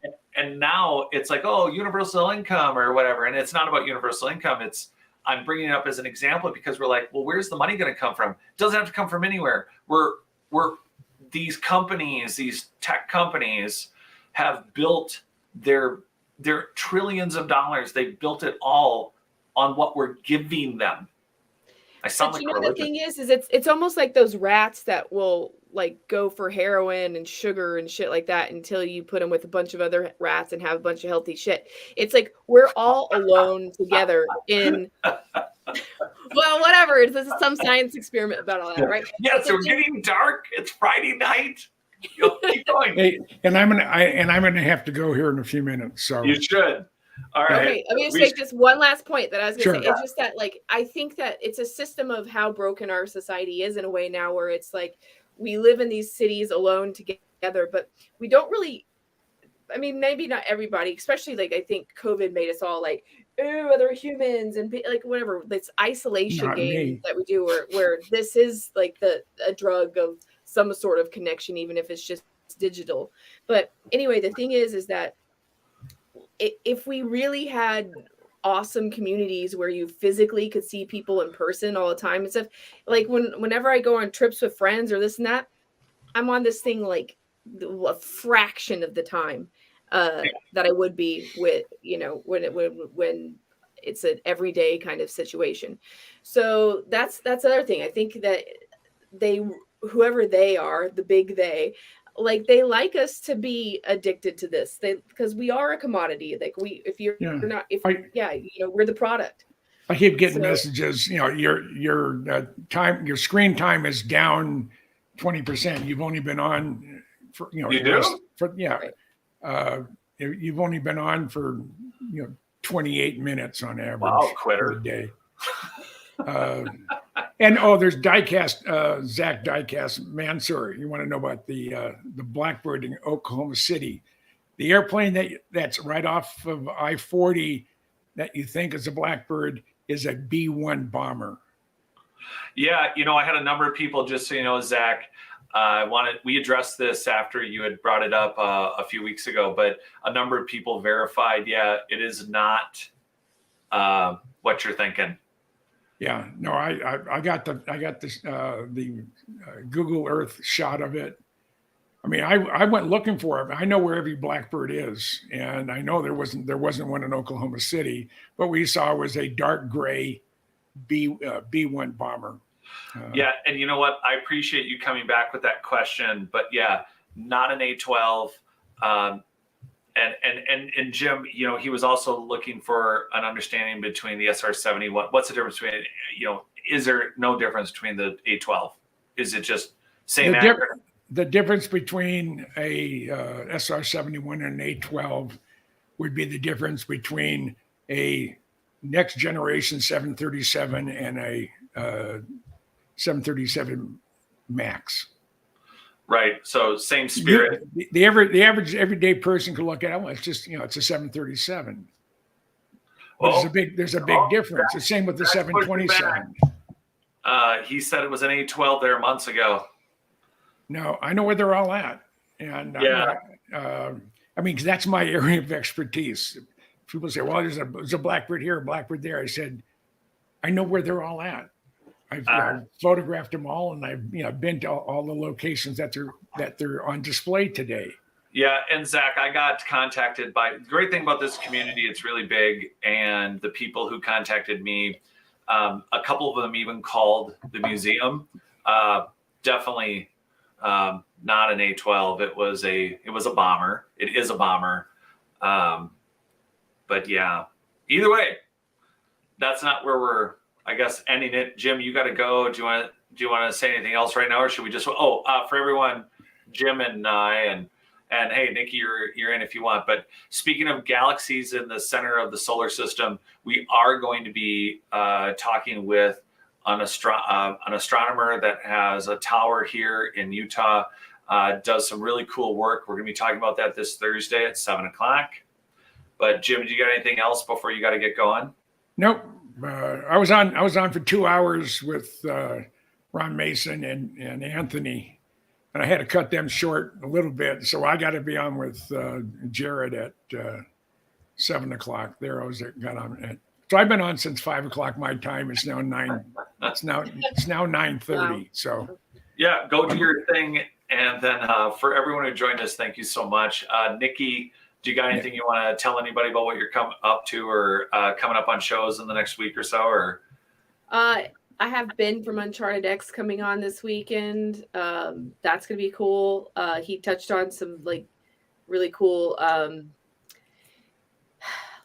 now it's like, oh, universal income or whatever. And it's not about universal income. I'm bringing it up as an example because we're like, well, where's the money going to come from? It doesn't have to come from anywhere. We're these companies, these tech companies have built their trillions of dollars. They built it all on what we're giving them. I sound but like you know, religion. the thing is it's almost like those rats that will like go for heroin and sugar and shit like that until you put them with a bunch of other rats and have a bunch of healthy shit. It's like we're all alone together in well, whatever. This is some science experiment about all that, right? Yeah, so we're getting dark. It's Friday night. Keep going. Hey, and I'm gonna have to go here in a few minutes. So You should. All right. Okay, I'm going to make just one last point that I was going to Sure. say. It's just that, like, I think that it's a system of how broken our society is in a way now where it's like we live in these cities alone together, but we don't really, I mean, maybe not everybody, especially like I think COVID made us all like, oh, other humans and like whatever, this isolation Not game me. that we do where this is like a drug of some sort of connection, even if it's just digital. But anyway, the thing is that if we really had awesome communities where you physically could see people in person all the time and stuff, like whenever I go on trips with friends or this and that, I'm on this thing like a fraction of the time that I would be with, you know, when it's an everyday kind of situation. So that's the other thing. I think that whoever they are, the big they, like they like us to be addicted to this because we are a commodity. Like you know, we're the product. I keep getting messages, you know, your time, your screen time is down 20%. You've only been on for, you know, you've only been on for, you know, 28 minutes on average. Wow, quitter. A day. And there's Diecast, Zach Diecast Mansour. You want to know about the Blackbird in Oklahoma City, the airplane that's right off of I-40 that you think is a Blackbird is a B-1 bomber. Yeah, you know, I had a number of people, just so you know, Zach. We addressed this after you had brought it up a few weeks ago, but a number of people verified, yeah, it is not what you're thinking. Yeah, no, I got the Google Earth shot of it. I mean, I went looking for it. I know where every Blackbird is, and I know there wasn't one in Oklahoma City. What we saw was a dark gray B-1 bomber. Yeah, and you know what? I appreciate you coming back with that question, but yeah, not an A-12. And Jim, you know, he was also looking for an understanding between the SR-71. What's the difference between, you know, is there no difference between the A-12? Is it just same actor? The difference between a SR-71 and an A-12 would be the difference between a next generation 737 and a 737 MAX. Right. So same spirit. The average everyday person could look at it. Well, it's just, you know, it's a 737. Well, there's a big difference. The same with the 727. He said it was an A-12 there months ago. No, I know where they're all at, and yeah, I mean, that's my area of expertise. People say, "Well, there's a Blackbird here, a Blackbird there." I said, "I know where they're all at. I've photographed them all, and I've been to all the locations that they're on display today." Yeah, and Zach, I got contacted by. The great thing about this community, it's really big, and the people who contacted me, a couple of them even called the museum. Definitely not an A-12. It was a bomber. It is a bomber. But yeah, either way, that's not where we're, I guess, ending it. Jim, you got to go. Do you want to say anything else right now, or should we just? For everyone, Jim and I, and hey, Nikki, you're in if you want. But speaking of galaxies in the center of the solar system, we are going to be talking with an astronomer that has a tower here in Utah, does some really cool work. We're going to be talking about that this Thursday at 7:00. But Jim, do you got anything else before you got to get going? Nope. I was on for 2 hours with Ron Mason and Anthony, and I had to cut them short a little bit. So I got to be on with Jared at 7:00. There I got on. So I've been on since 5:00 my time. It's now 9. It's now 9:30. Wow. So Yeah, go do your thing. And then for everyone who joined us, thank you so much. Nikki, do you got anything you want to tell anybody about what you're coming up to or coming up on shows in the next week or so? Or I have Ben from Uncharted X coming on this weekend. That's gonna be cool. He touched on some like really cool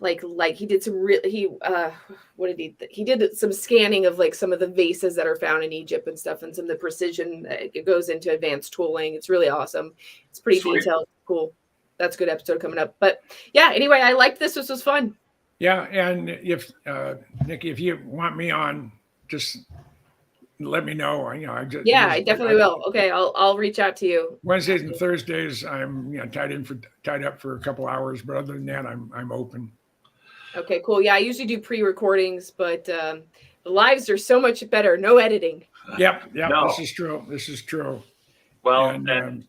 like he did some what did he did some scanning of like some of the vases that are found in Egypt and stuff, and some of the precision. It goes into advanced tooling. It's really awesome. It's pretty detailed. Cool. That's a good episode coming up. But yeah, anyway, I liked this. This was fun. yeah, and if Nikki, if you want me on, just let me know. I definitely will. Okay, I'll reach out to you. Wednesdays and Thursdays, I'm tied up for a couple hours, but other than that, I'm open. Okay, cool. Yeah, I usually do pre-recordings, but the lives are so much better. No editing. Yep. No. This is true. Well, And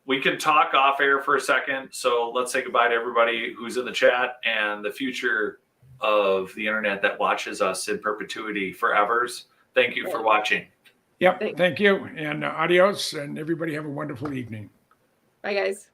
we can talk off air for a second. So let's say goodbye to everybody who's in the chat and the future of the internet that watches us in perpetuity forevers. Thank you for watching. Yep. Thank you. And adios. And everybody have a wonderful evening. Bye, guys.